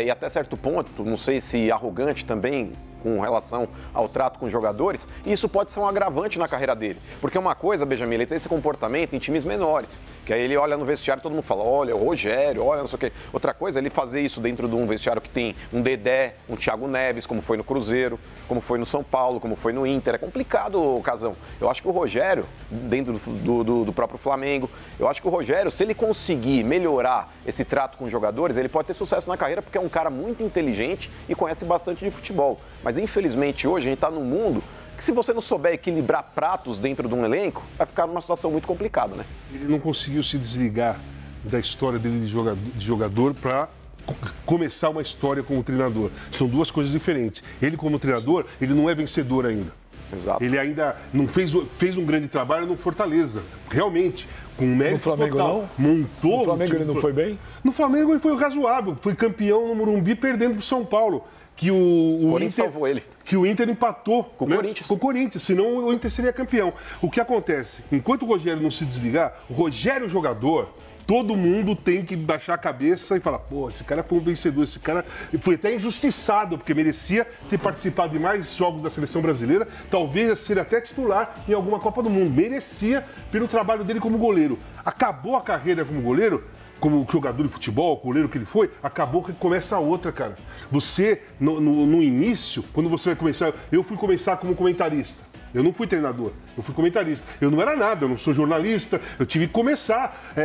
Speaker 4: e até certo ponto, não sei se arrogante também, com relação ao trato com os jogadores, e isso pode ser um agravante na carreira dele. Porque uma coisa, Benjamin, ele tem esse comportamento em times menores, que aí ele olha no vestiário e todo mundo fala, olha, o Rogério, olha, não sei o quê. Outra coisa, ele fazer isso dentro de um vestiário que tem um Dedé, um Thiago Neves, como foi no Cruzeiro, como foi no São Paulo, como foi no Inter. É complicado, Casão. Eu acho que o Rogério, dentro do próprio Flamengo, eu acho que o Rogério, se ele conseguir melhorar esse trato com os jogadores, ele pode ter sucesso na carreira, porque é um cara muito inteligente e conhece bastante de futebol. Mas, infelizmente, hoje a gente está num mundo que, se você não souber equilibrar pratos dentro de um elenco, vai ficar numa situação muito complicada, né?
Speaker 5: Ele não conseguiu se desligar da história dele de jogador para começar uma história como treinador. São duas coisas diferentes. Ele, como treinador, ele não é vencedor ainda.
Speaker 4: Exato.
Speaker 5: Ele ainda não fez um grande trabalho no Fortaleza. Realmente, com mérito
Speaker 1: no Flamengo
Speaker 5: total.
Speaker 1: Não?
Speaker 5: Montou.
Speaker 1: No Flamengo ele não foi bem?
Speaker 5: No Flamengo ele foi razoável. Foi campeão no Morumbi, perdendo para o São Paulo. Que o
Speaker 4: Corinthians salvou ele.
Speaker 5: Que o Inter empatou
Speaker 4: com o Corinthians.
Speaker 5: Com o Corinthians, senão o Inter seria campeão. O que acontece? Enquanto o Rogério não se desligar, o Rogério jogador, todo mundo tem que baixar a cabeça e falar, pô, esse cara foi um vencedor, esse cara foi até injustiçado, porque merecia ter participado de mais jogos da seleção brasileira, talvez ser até titular em alguma Copa do Mundo. Merecia pelo trabalho dele como goleiro. Acabou a carreira como goleiro, como jogador de futebol, goleiro que ele foi, acabou que começa a outra, cara. Você, no início, quando você vai começar... Eu fui começar como comentarista. Eu não fui treinador, eu fui comentarista. Eu não era nada, eu não sou jornalista, eu tive que começar.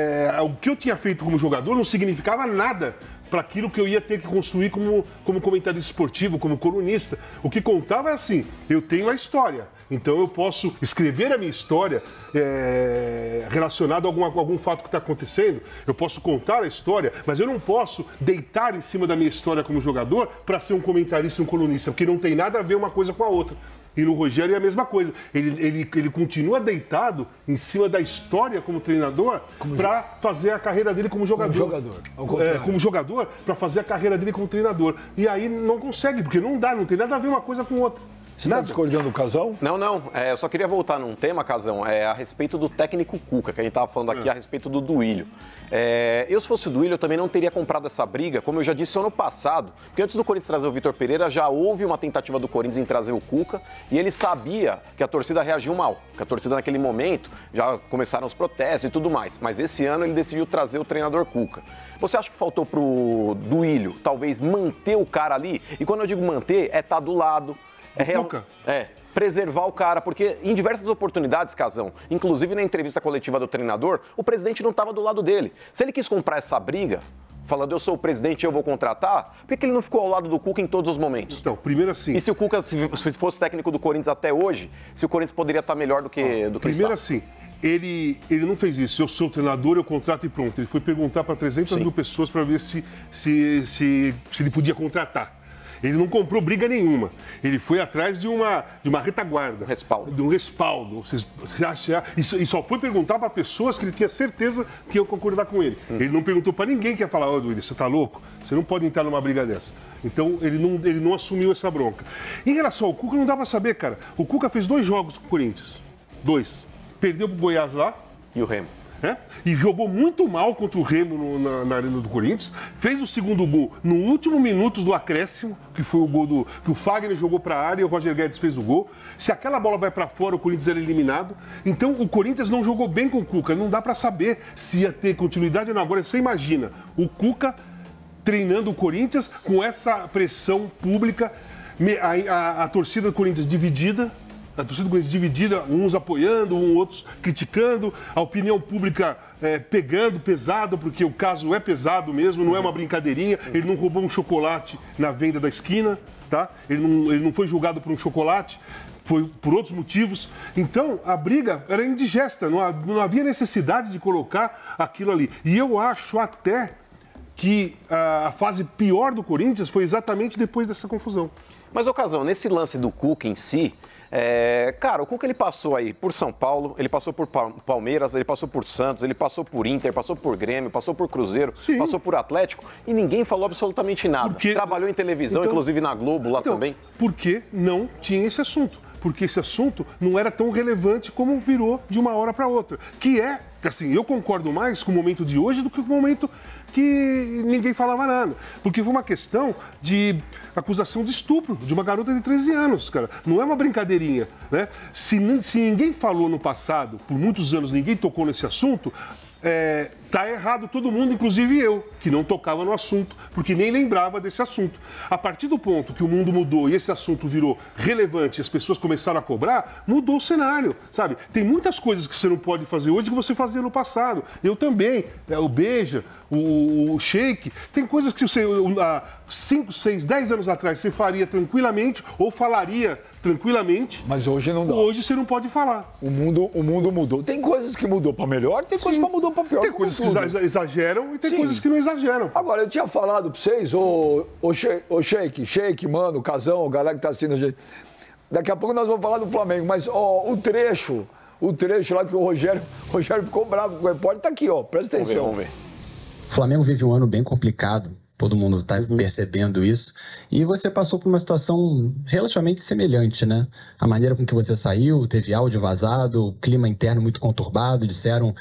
Speaker 5: O que eu tinha feito como jogador não significava nada para aquilo que eu ia ter que construir como comentarista esportivo, como colunista. O que contava é assim, eu tenho a história, então eu posso escrever a minha história relacionada a algum fato que está acontecendo, eu posso contar a história, mas eu não posso deitar em cima da minha história como jogador para ser um comentarista e um colunista, porque não tem nada a ver uma coisa com a outra. E no Rogério é a mesma coisa. Ele continua deitado em cima da história como treinador para fazer a carreira dele como jogador. Como jogador, para fazer a carreira dele como treinador. E aí não consegue, porque não dá, não tem nada a ver uma coisa com outra.
Speaker 1: Você está discordando do Casão?
Speaker 4: Não. Eu só queria voltar num tema, Casão, a respeito do técnico Cuca, que a gente estava falando aqui a respeito do Duílio. Eu, se fosse o Duílio, eu também não teria comprado essa briga, como eu já disse ano passado, porque antes do Corinthians trazer o Vitor Pereira, já houve uma tentativa do Corinthians em trazer o Cuca, e ele sabia que a torcida reagiu mal, que a torcida naquele momento já começaram os protestos e tudo mais, mas esse ano ele decidiu trazer o treinador Cuca. Você acha que faltou pro Duílio, talvez, manter o cara ali? E quando eu digo manter, estar do lado, preservar o cara, porque em diversas oportunidades, Casão, inclusive na entrevista coletiva do treinador, o presidente não estava do lado dele. Se ele quis comprar essa briga, falando eu sou o presidente e eu vou contratar, por que ele não ficou ao lado do Cuca em todos os momentos?
Speaker 5: Então, primeiro assim...
Speaker 4: E se o Cuca se fosse técnico do Corinthians até hoje, se o Corinthians poderia estar melhor do que
Speaker 5: primeiro assim, ele não fez isso. Eu sou o treinador, eu contrato e pronto. Ele foi perguntar para 300 mil pessoas para ver se ele podia contratar. Ele não comprou briga nenhuma. Ele foi atrás de uma retaguarda. De um respaldo. E só foi perguntar para pessoas que ele tinha certeza que iam concordar com ele. Ele não perguntou para ninguém que ia falar, Duílio, você tá louco? Você não pode entrar numa briga dessa. Então, ele não assumiu essa bronca. Em relação ao Cuca, não dá para saber, cara. O Cuca fez 2 jogos com o Corinthians. 2. Perdeu pro Goiás lá.
Speaker 4: E o Remo.
Speaker 5: E jogou muito mal contra o Remo na Arena do Corinthians. Fez o segundo gol no último minutos do acréscimo, que foi o gol que o Fagner jogou para a área e o Roger Guedes fez o gol. Se aquela bola vai para fora, o Corinthians era eliminado. Então, o Corinthians não jogou bem com o Cuca. Não dá para saber se ia ter continuidade ou não. Agora, você imagina o Cuca treinando o Corinthians com essa pressão pública, a torcida do Corinthians dividida. A torcida do Corinthians dividida, uns apoiando, outros criticando, a opinião pública pegando pesado, porque o caso é pesado mesmo, não é uma brincadeirinha. Ele não roubou um chocolate na venda da esquina, tá? Ele não foi julgado por um chocolate, foi por outros motivos. Então, a briga era indigesta, não havia necessidade de colocar aquilo ali. E eu acho até que a fase pior do Corinthians foi exatamente depois dessa confusão.
Speaker 4: Mas, Casão, nesse lance do Cuca em si, cara, o Cuca ele passou aí por São Paulo, ele passou por Palmeiras, ele passou por Santos, ele passou por Inter, passou por Grêmio, passou por Cruzeiro, passou por Atlético e ninguém falou absolutamente nada. Trabalhou em televisão, inclusive na Globo lá também.
Speaker 5: Porque não tinha esse assunto. Porque esse assunto não era tão relevante como virou de uma hora para outra. Que assim, eu concordo mais com o momento de hoje do que com o momento que ninguém falava nada. Porque foi uma questão de acusação de estupro de uma garota de 13 anos, cara. Não é uma brincadeirinha, né? Se ninguém falou no passado, por muitos anos ninguém tocou nesse assunto, tá errado todo mundo, inclusive eu, que não tocava no assunto, porque nem lembrava desse assunto. A partir do ponto que o mundo mudou e esse assunto virou relevante e as pessoas começaram a cobrar, mudou o cenário, sabe? Tem muitas coisas que você não pode fazer hoje que você fazia no passado. Eu também, o Beija, o Sheik, tem coisas que você, há 5, 6, 10 anos atrás, você faria tranquilamente ou falaria tranquilamente.
Speaker 1: Mas hoje não dá.
Speaker 5: Hoje você não pode falar.
Speaker 1: O mundo mudou. Tem coisas que mudou para melhor, tem coisas que mudou para pior.
Speaker 5: Tem coisas que exageram e tem coisas que não exageram.
Speaker 1: Agora, eu tinha falado para vocês, Sheik, mano, Casão, o galera que tá assistindo a gente. Daqui a pouco nós vamos falar do Flamengo, mas o trecho lá que o Rogério ficou bravo com o repórter, tá aqui, presta atenção.
Speaker 4: Vamos ver.
Speaker 7: O Flamengo vive um ano bem complicado. Todo mundo está percebendo isso. E você passou por uma situação relativamente semelhante, né? A maneira com que você saiu, teve áudio vazado, clima interno muito conturbado, disseram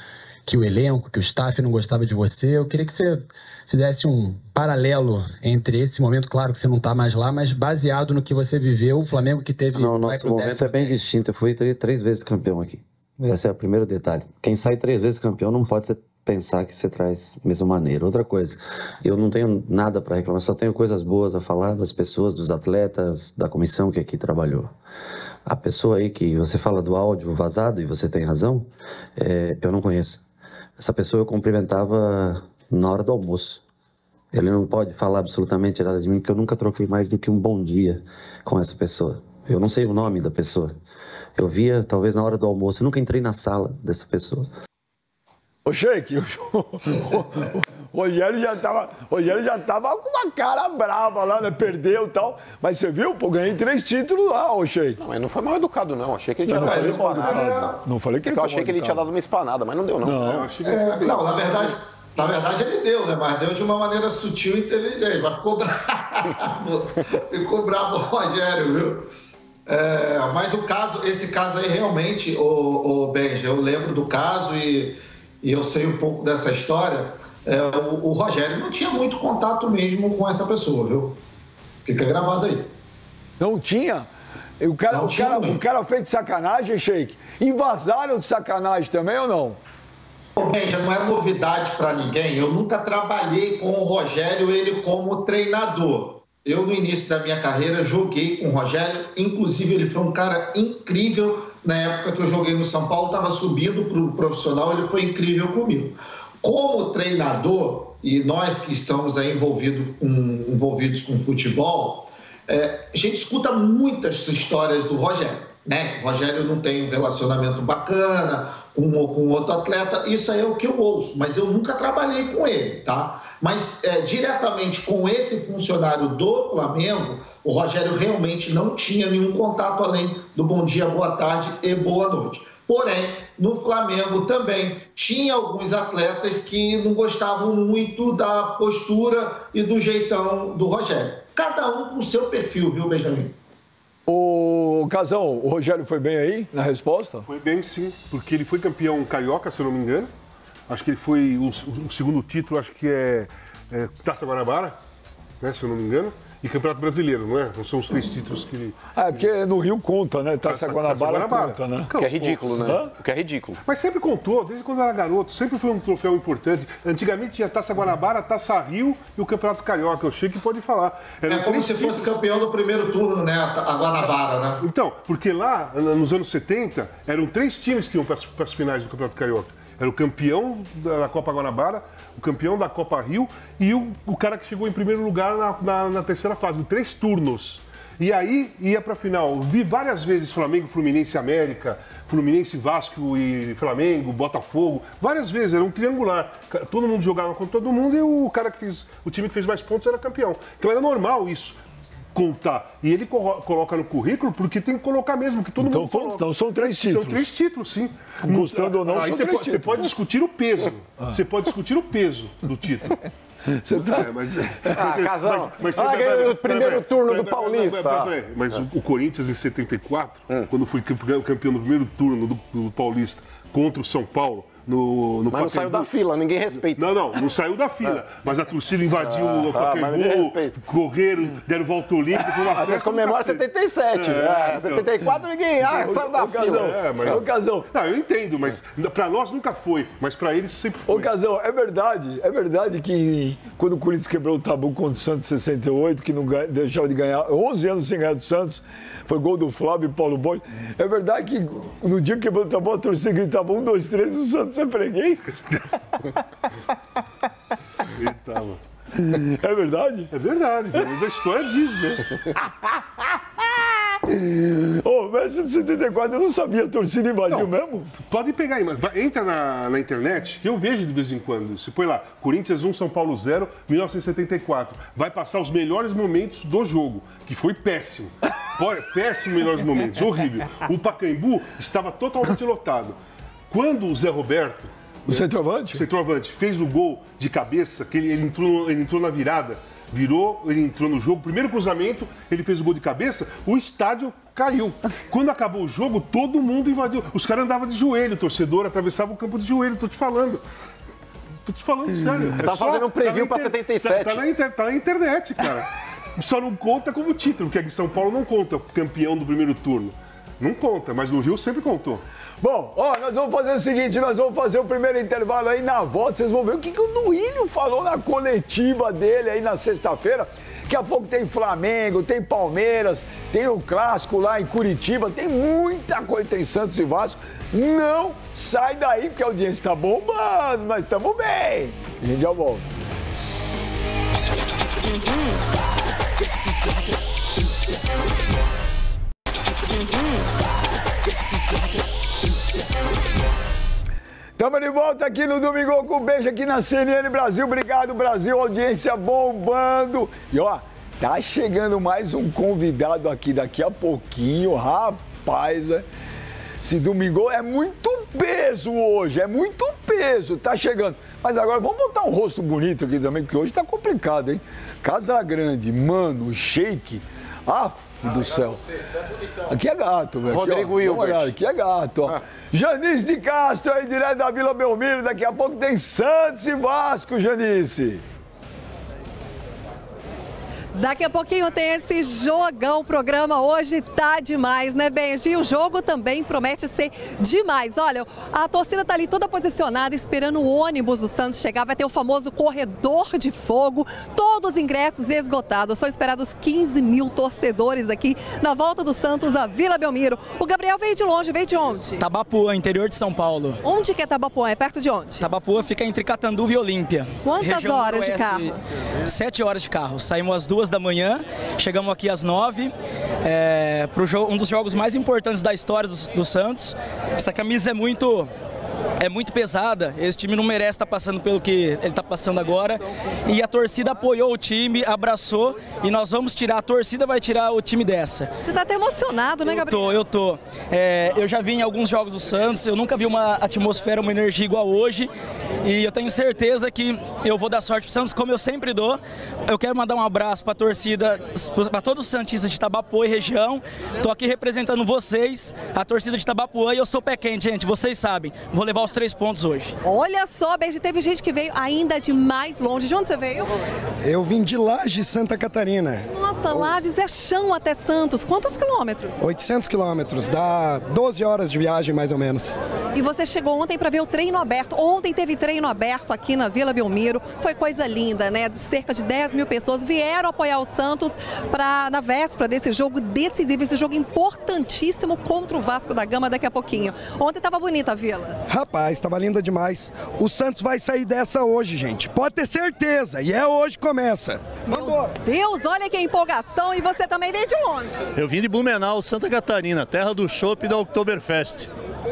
Speaker 7: que o elenco, que o staff não gostava de você. Eu queria que você fizesse um paralelo entre esse momento, claro que você não está mais lá, mas baseado no que você viveu, o Flamengo que teve...
Speaker 8: Não, nosso momento é bem distinto. Eu fui 3 vezes campeão aqui. Esse é o primeiro detalhe. Quem sai 3 vezes campeão não pode pensar que você traz da mesma maneira. Outra coisa, eu não tenho nada para reclamar, só tenho coisas boas a falar das pessoas, dos atletas, da comissão que aqui trabalhou. A pessoa aí que você fala do áudio vazado, e você tem razão, eu não conheço. Essa pessoa eu cumprimentava na hora do almoço. Ele não pode falar absolutamente nada de mim, porque eu nunca troquei mais do que um bom dia com essa pessoa. Eu não sei o nome da pessoa. Eu via, talvez, na hora do almoço. Eu nunca entrei na sala dessa pessoa.
Speaker 1: Ô, Sheik, o Rogério já tava com uma cara brava lá, né? Perdeu e tal. Mas você viu? Pô, ganhei 3 títulos lá, ô Sheik.
Speaker 4: Não, mas não foi mal educado, não. Achei que ele tinha dado uma espanada.
Speaker 1: Não falei que ele
Speaker 4: foi mal educado. Eu achei que ele tinha dado uma espanada, mas não deu, não.
Speaker 5: Não, achei que ele
Speaker 6: não, na verdade ele deu, né? Mas deu de uma maneira sutil e inteligente. Mas ficou bravo. Ficou bravo o Rogério, viu? Mas esse caso aí realmente, o Benja, eu lembro do caso e eu sei um pouco dessa história. O Rogério não tinha muito contato mesmo com essa pessoa, viu? Fica gravado aí.
Speaker 1: Não tinha? O cara fez de sacanagem, Sheik? E vazaram de sacanagem também ou não?
Speaker 6: Benja, não é novidade para ninguém. Eu nunca trabalhei com o Rogério, ele como treinador. Eu, no início da minha carreira, joguei com o Rogério. Inclusive, ele foi um cara incrível. Na época que eu joguei no São Paulo, estava subindo para o profissional, ele foi incrível comigo. Como treinador, e nós que estamos aí envolvidos com futebol, a gente escuta muitas histórias do Rogério, né? O Rogério não tem um relacionamento bacana com outro atleta, isso aí é o que eu ouço, mas eu nunca trabalhei com ele, tá? Mas diretamente com esse funcionário do Flamengo, o Rogério realmente não tinha nenhum contato além do bom dia, boa tarde e boa noite. Porém, no Flamengo também tinha alguns atletas que não gostavam muito da postura e do jeitão do Rogério. Cada um com o seu perfil, viu, Benjamin?
Speaker 1: Ô, Casão, o Rogério foi bem aí na resposta?
Speaker 5: Foi bem, sim, porque ele foi campeão carioca, se eu não me engano. Acho que ele foi o segundo título, acho que é Taça Guanabara, né, se eu não me engano. E Campeonato Brasileiro, não é? Não são os 3 títulos que ele...
Speaker 1: porque no Rio conta, né? Taça Guanabara conta, né?
Speaker 4: O que é ridículo, né? O que é ridículo.
Speaker 5: Mas sempre contou, desde quando era garoto. Sempre foi um troféu importante. Antigamente tinha Taça Guanabara, Taça Rio e o Campeonato Carioca. Eu achei que pode falar.
Speaker 6: Como se fosse campeão do primeiro turno, né? A Guanabara, né?
Speaker 5: Então, porque lá, nos anos 70, eram 3 times que iam para as finais do Campeonato Carioca. Era o campeão da Copa Guanabara, o campeão da Copa Rio e o cara que chegou em primeiro lugar na terceira fase, 3 turnos. E aí ia para a final. Vi várias vezes Flamengo, Fluminense, América, Fluminense, Vasco e Flamengo, Botafogo. Várias vezes, era um triangular. Todo mundo jogava contra todo mundo e o time que fez mais pontos era campeão. Então era normal isso. Contar. E ele coloca no currículo porque tem que colocar mesmo, que todo mundo coloca.
Speaker 1: Então são 3 títulos.
Speaker 5: São 3 títulos, sim.
Speaker 1: Gostando ou não, são 3 títulos.
Speaker 5: Você pode discutir o peso. Você pode discutir o peso do título.
Speaker 1: Você tá...
Speaker 4: Casão, o primeiro turno do Paulista.
Speaker 5: Mas o Corinthians em 74, quando foi campeão do primeiro turno do Paulista contra o São Paulo, no
Speaker 4: mas não saiu da fila, ninguém respeita.
Speaker 5: Não saiu da fila. Mas a torcida invadiu o Pacaembu, correram, deram volta olímpica, foi uma festa.
Speaker 4: Mas comemora 77. 74 ninguém saiu da fila.
Speaker 1: Ô, Casão.
Speaker 5: Não, eu entendo, mas pra nós nunca foi, mas pra eles sempre foi.
Speaker 1: Ô, Casão, é verdade que quando o Corinthians quebrou o tabu contra o Santos em 68, que não deixava de ganhar, 11 anos sem ganhar do Santos, foi gol do Flávio e Paulo Borges. É verdade que no dia que quebrou o tabu, a torcida gritava 1, 2, 3, o Santos é freguês?
Speaker 5: Gritava.
Speaker 1: É verdade?
Speaker 5: É verdade, mas a história diz, né?
Speaker 1: Ô, mas em 74 eu não sabia, a torcida invadiu mesmo?
Speaker 5: Pode pegar aí, mas entra na internet, que eu vejo de vez em quando. Você põe lá, Corinthians 1, São Paulo 0, 1974. Vai passar os melhores momentos do jogo, que foi péssimo. Péssimo melhores momentos, horrível. O Pacaembu estava totalmente lotado. Quando o Zé Roberto,
Speaker 1: o centroavante,
Speaker 5: fez o gol de cabeça, que ele entrou na virada, ele entrou no jogo, primeiro cruzamento, ele fez o gol de cabeça, o estádio caiu. Quando acabou o jogo, todo mundo invadiu. Os caras andavam de joelho, o torcedor atravessava o campo de joelho, tô te falando sério.
Speaker 4: Tá fazendo um preview pra 77.
Speaker 5: Tá na internet, cara. Só não conta como título, porque aqui em São Paulo não conta campeão do primeiro turno. Não conta, mas no Rio sempre contou.
Speaker 1: Bom, nós vamos fazer o seguinte, nós vamos fazer o primeiro intervalo aí, na volta vocês vão ver o que o Duílio falou na coletiva dele aí na sexta-feira. Daqui a pouco tem Flamengo, tem Palmeiras, tem o Clássico lá em Curitiba, tem muita coisa, tem Santos e Vasco. Não sai daí, porque a audiência está bombando, nós estamos bem. A gente já volta. Estamos de volta aqui no Domingo com Beijo aqui na CNN Brasil. Obrigado, Brasil. Audiência bombando. E tá chegando mais um convidado aqui daqui a pouquinho. Rapaz, velho. Esse domingo é muito peso hoje. É muito peso. Tá chegando. Mas agora vamos botar um rosto bonito aqui também, porque hoje tá complicado, hein? Casagrande, Mano, Sheik. Aff, do céu. Aqui é gato, velho.
Speaker 4: Rodrigo Hilbert.
Speaker 1: Aqui é gato, ó. Janice de Castro aí, direto da Vila Belmiro. Daqui a pouco tem Santos e Vasco, Janice.
Speaker 3: Daqui a pouquinho tem esse jogão. O programa hoje tá demais, né, Benji? E o jogo também promete ser demais. Olha, a torcida tá ali toda posicionada, esperando o ônibus do Santos chegar. Vai ter o famoso corredor de fogo. Todos os ingressos esgotados. São esperados 15 mil torcedores aqui na volta do Santos à Vila Belmiro. O Gabriel veio de longe. Veio de onde?
Speaker 9: Tabapuã, interior de São Paulo.
Speaker 3: Onde que é Tabapuã? É perto de onde?
Speaker 9: Tabapuã fica entre Catanduva e Olímpia.
Speaker 3: Quantas horas de carro?
Speaker 9: 7 horas de carro. Saímos às 2 da manhã, chegamos aqui às 9, um dos jogos mais importantes da história do Santos. Essa camisa é muito pesada, esse time não merece estar passando pelo que ele está passando agora, e a torcida apoiou o time, abraçou, e nós vamos tirar, a torcida vai tirar o time dessa.
Speaker 3: Você está até emocionado, né, Gabriel?
Speaker 9: Eu tô. Eu já vi em alguns jogos do Santos, eu nunca vi uma atmosfera, uma energia igual hoje, e eu tenho certeza que eu vou dar sorte pro Santos, como eu sempre dou. Eu quero mandar um abraço para a torcida, para todos os santistas de Tabapuã e região. Tô aqui representando vocês, a torcida de Tabapuã, e eu sou pé quente, gente, vocês sabem. Vou levar os 3 pontos hoje.
Speaker 3: Olha só, Benji, teve gente que veio ainda de mais longe. De onde você veio?
Speaker 10: Eu vim de Lages, Santa Catarina.
Speaker 3: Nossa, Lages é chão até Santos. Quantos quilômetros?
Speaker 10: 800 quilômetros, dá 12 horas de viagem mais ou menos.
Speaker 3: E você chegou ontem para ver o treino aberto. Ontem teve treino aberto aqui na Vila Belmiro. Foi coisa linda, né? Cerca de 10 mil pessoas vieram apoiar o Santos na véspera desse jogo decisivo, esse jogo importantíssimo contra o Vasco da Gama daqui a pouquinho. Ontem estava bonita a Vila.
Speaker 10: Rapaz, estava linda demais. O Santos vai sair dessa hoje, gente. Pode ter certeza. E é hoje que começa.
Speaker 3: Meu Deus, olha que empolgação. E você também veio de longe.
Speaker 11: Eu vim de Blumenau, Santa Catarina, terra do chopp e da Oktoberfest.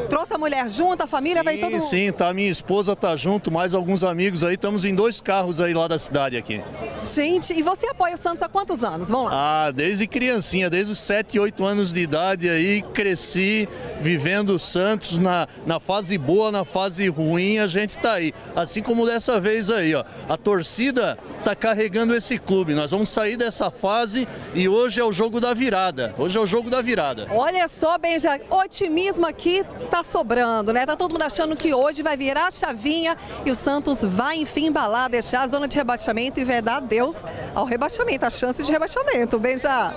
Speaker 3: Trouxe a mulher junto, a família, veio todo mundo?
Speaker 11: Sim, tá, minha esposa tá junto, mais alguns amigos aí, estamos em 2 carros aí lá da cidade aqui.
Speaker 3: Gente, e você apoia o Santos há quantos anos? Vamos lá.
Speaker 11: Ah, desde criancinha, desde os 7, 8 anos de idade aí, cresci vivendo o Santos na fase boa, na fase ruim, a gente tá aí. Assim como dessa vez aí, ó, a torcida tá carregando esse clube, nós vamos sair dessa fase e hoje é o jogo da virada, hoje é o jogo da virada.
Speaker 3: Olha só, Benja, otimismo aqui tá sobrando, né? Tá todo mundo achando que hoje vai virar a chavinha e o Santos vai, enfim, embalar, deixar a zona de rebaixamento e vai dar adeus ao rebaixamento, a chance de rebaixamento, Benja.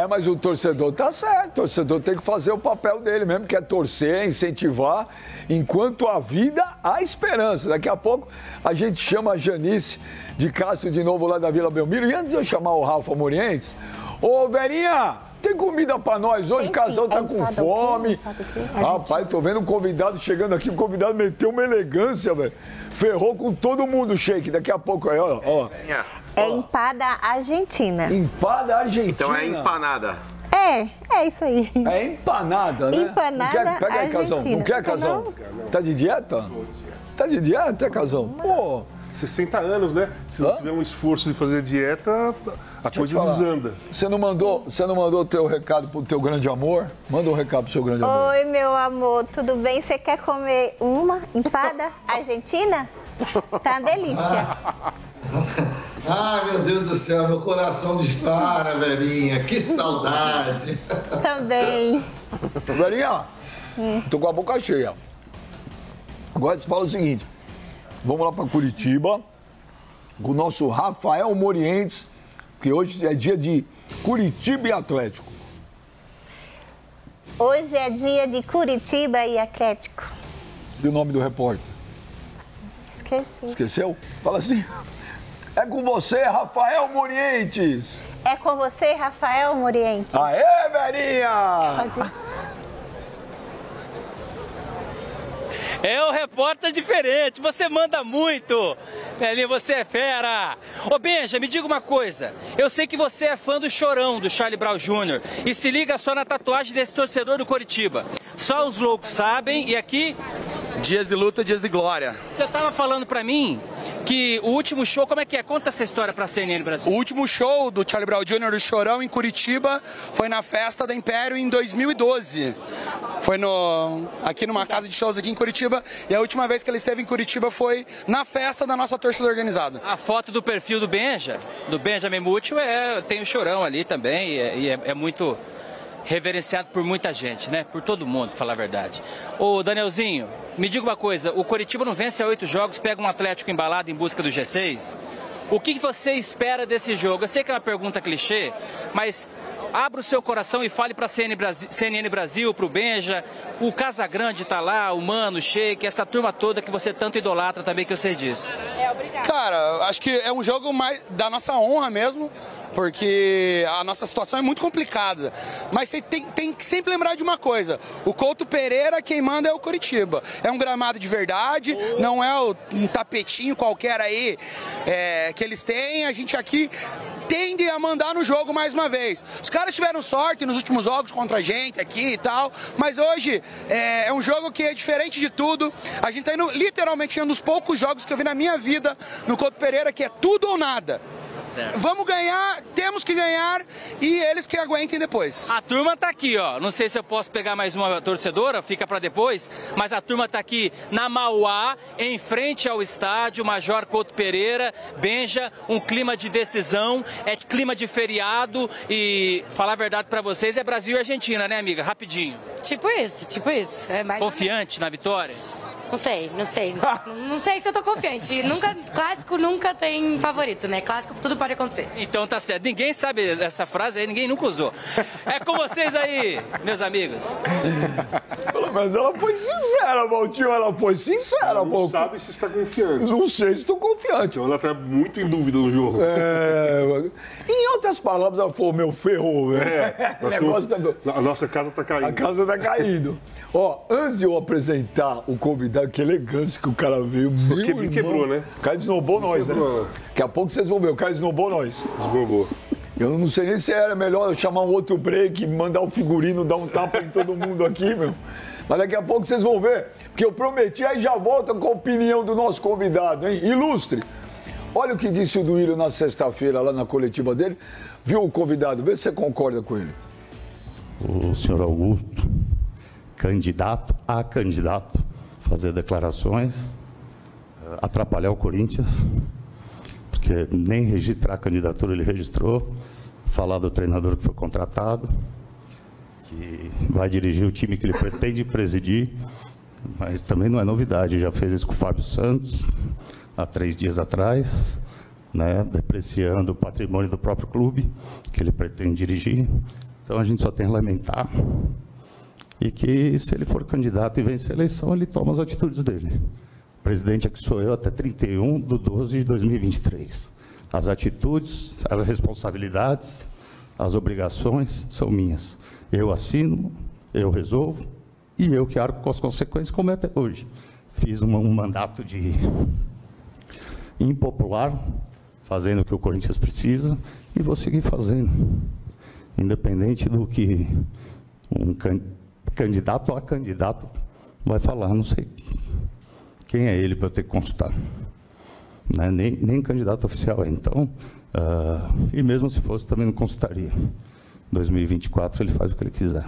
Speaker 1: Mas o torcedor tá certo, o torcedor tem que fazer o papel dele mesmo, que é torcer, incentivar, enquanto há vida, há esperança. Daqui a pouco a gente chama a Janice de Castro de novo lá da Vila Belmiro, e antes de eu chamar o Rafa Morientes, ô Verinha, tem comida pra nós hoje? O casal tá com fome. Rapaz, tô vendo um convidado chegando aqui, o convidado meteu uma elegância, velho. Ferrou com todo mundo o shake. Daqui a pouco aí, ó.
Speaker 12: É empada argentina.
Speaker 1: Empada argentina?
Speaker 4: Então é empanada.
Speaker 12: É isso aí.
Speaker 1: É empanada, né?
Speaker 12: Empanada
Speaker 1: Pega aí, Casão. Não quer, Casão? Tá de dieta? Tá de dieta, Casão? Pô.
Speaker 5: 60 anos, né? Se não tiver um esforço de fazer dieta, a coisa desanda.
Speaker 1: Você não mandou o teu recado pro teu grande amor? Manda um recado pro seu grande amor.
Speaker 12: Oi, meu amor, tudo bem? Você quer comer uma empada argentina? Tá uma delícia.
Speaker 6: Ai, meu Deus do céu, meu coração dispara, velhinha. Que saudade.
Speaker 12: Também.
Speaker 1: Velhinha, tô com a boca cheia. Agora você fala o seguinte. Vamos lá para Curitiba, com o nosso Rafael Morientes, que hoje é dia de Curitiba e Atlético.
Speaker 12: Hoje é dia de Curitiba e Atlético.
Speaker 1: E o nome do repórter?
Speaker 12: Esqueci.
Speaker 1: Esqueceu? Fala assim. É com você, Rafael Morientes.
Speaker 12: É com você, Rafael Morientes.
Speaker 1: Aê, Verinha!
Speaker 12: Pode ir.
Speaker 2: É um repórter diferente, você manda muito. Pelinho, você é fera. Ô Benja, me diga uma coisa. Eu sei que você é fã do Chorão, do Charlie Brown Jr. E se liga só na tatuagem desse torcedor do Coritiba. Só os loucos sabem, e aqui...
Speaker 13: Dias de luta, dias de glória.
Speaker 2: Você tava falando pra mim que o último show, como é que é? Conta essa história pra CNN Brasil.
Speaker 13: O último show do Charlie Brown Jr. do Chorão em Curitiba foi na festa da Império em 2012. Foi aqui numa casa de shows aqui em Curitiba, e a última vez que ele esteve em Curitiba foi na festa da nossa torcida organizada.
Speaker 2: A foto do perfil do Benjamin Múcio, tem o Chorão ali também, e é muito reverenciado por muita gente, né? Por todo mundo, pra falar a verdade. Ô, Danielzinho, me diga uma coisa, o Coritiba não vence há 8 jogos, pega um Atlético embalado em busca do G6. O que você espera desse jogo? Eu sei que é uma pergunta clichê, mas abra o seu coração e fale para a CNN Brasil, para o Benja, o Casagrande tá lá, o Mano, o Sheik, essa turma toda que você tanto idolatra também, que eu sei disso.
Speaker 13: Obrigado. Cara, acho que é um jogo mais da nossa honra mesmo, porque a nossa situação é muito complicada. Mas você tem que sempre lembrar de uma coisa, o Couto Pereira, quem manda é o Coritiba. É um gramado de verdade, não é um tapetinho qualquer aí que eles têm. A gente aqui tende a mandar no jogo mais uma vez. Os caras tiveram sorte nos últimos jogos contra a gente aqui e tal, mas hoje é um jogo que é diferente de tudo. A gente tá indo literalmente um dos poucos jogos que eu vi na minha vida no Couto Pereira, que é tudo ou nada. Certo. Vamos ganhar, temos que ganhar, e eles que aguentem depois.
Speaker 2: A turma tá aqui, ó. Não sei se eu posso pegar mais uma torcedora, fica para depois, mas a turma tá aqui na Mauá, em frente ao estádio Major Couto Pereira. Benja, um clima de decisão, é clima de feriado, e falar a verdade para vocês, é Brasil e Argentina, né, amiga? Rapidinho.
Speaker 14: Tipo isso. É mais
Speaker 2: confiante na vitória?
Speaker 14: Não sei. Não sei se eu tô confiante. Clássico nunca tem favorito, né? Clássico tudo pode acontecer.
Speaker 2: Então tá certo. Ninguém sabe dessa frase aí, ninguém nunca usou. É com vocês aí, meus amigos.
Speaker 1: Pelo menos ela foi sincera, Valtinho. Ela foi sincera.
Speaker 5: Não sabe se está confiante.
Speaker 1: Não sei se estou confiante.
Speaker 5: Então ela tá muito em dúvida no jogo.
Speaker 1: Em outras palavras, ela falou, meu ferrou.
Speaker 5: A nossa casa tá caindo.
Speaker 1: A casa tá caindo. Ó, antes de eu apresentar o convidado, que elegância que o cara veio.
Speaker 5: Porque quebrou, né?
Speaker 1: O cara esnobou nós, né? Daqui a pouco vocês vão ver, o cara esnobou nós.
Speaker 5: Esnobou.
Speaker 1: Eu não sei nem se era melhor eu chamar um outro break, mandar o figurino, dar um tapa em todo mundo aqui, meu. Mas daqui a pouco vocês vão ver, porque eu prometi, aí já volta com a opinião do nosso convidado, hein? Ilustre. Olha o que disse o Duílio na sexta-feira, lá na coletiva dele. Viu o convidado? Vê se você concorda com ele.
Speaker 15: O senhor Augusto, candidato a candidato, fazer declarações, atrapalhar o Corinthians, porque nem registrar a candidatura ele registrou, falar do treinador que foi contratado, que vai dirigir o time que ele pretende presidir, mas também não é novidade, já fez isso com o Fábio Santos, há 3 dias atrás, né, depreciando o patrimônio do próprio clube, que ele pretende dirigir. Então a gente só tem a lamentar, e que se ele for candidato e vencer a eleição, ele toma as atitudes dele. O presidente aqui sou eu até 31/12/2023. As atitudes, as responsabilidades, as obrigações são minhas. Eu assino, eu resolvo e eu que arco com as consequências, como é até hoje. Fiz um mandato de impopular, fazendo o que o Corinthians precisa, e vou seguir fazendo. Independente do que um candidato a candidato vai falar, não sei quem é ele para eu ter que consultar, né? nem candidato oficial é, então, e mesmo se fosse também não consultaria. 2024 ele faz o que ele quiser,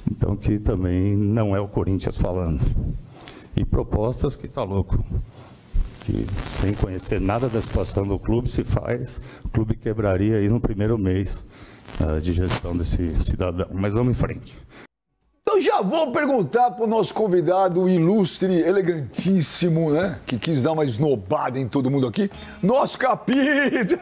Speaker 15: então que também não é o Corinthians falando, e propostas que tá louco, que sem conhecer nada da situação do clube se faz, o clube quebraria aí no primeiro mês de gestão desse cidadão, mas vamos em frente.
Speaker 1: Então já vou perguntar para o nosso convidado ilustre, elegantíssimo, né? Que quis dar uma esnobada em todo mundo aqui. Nosso Capita!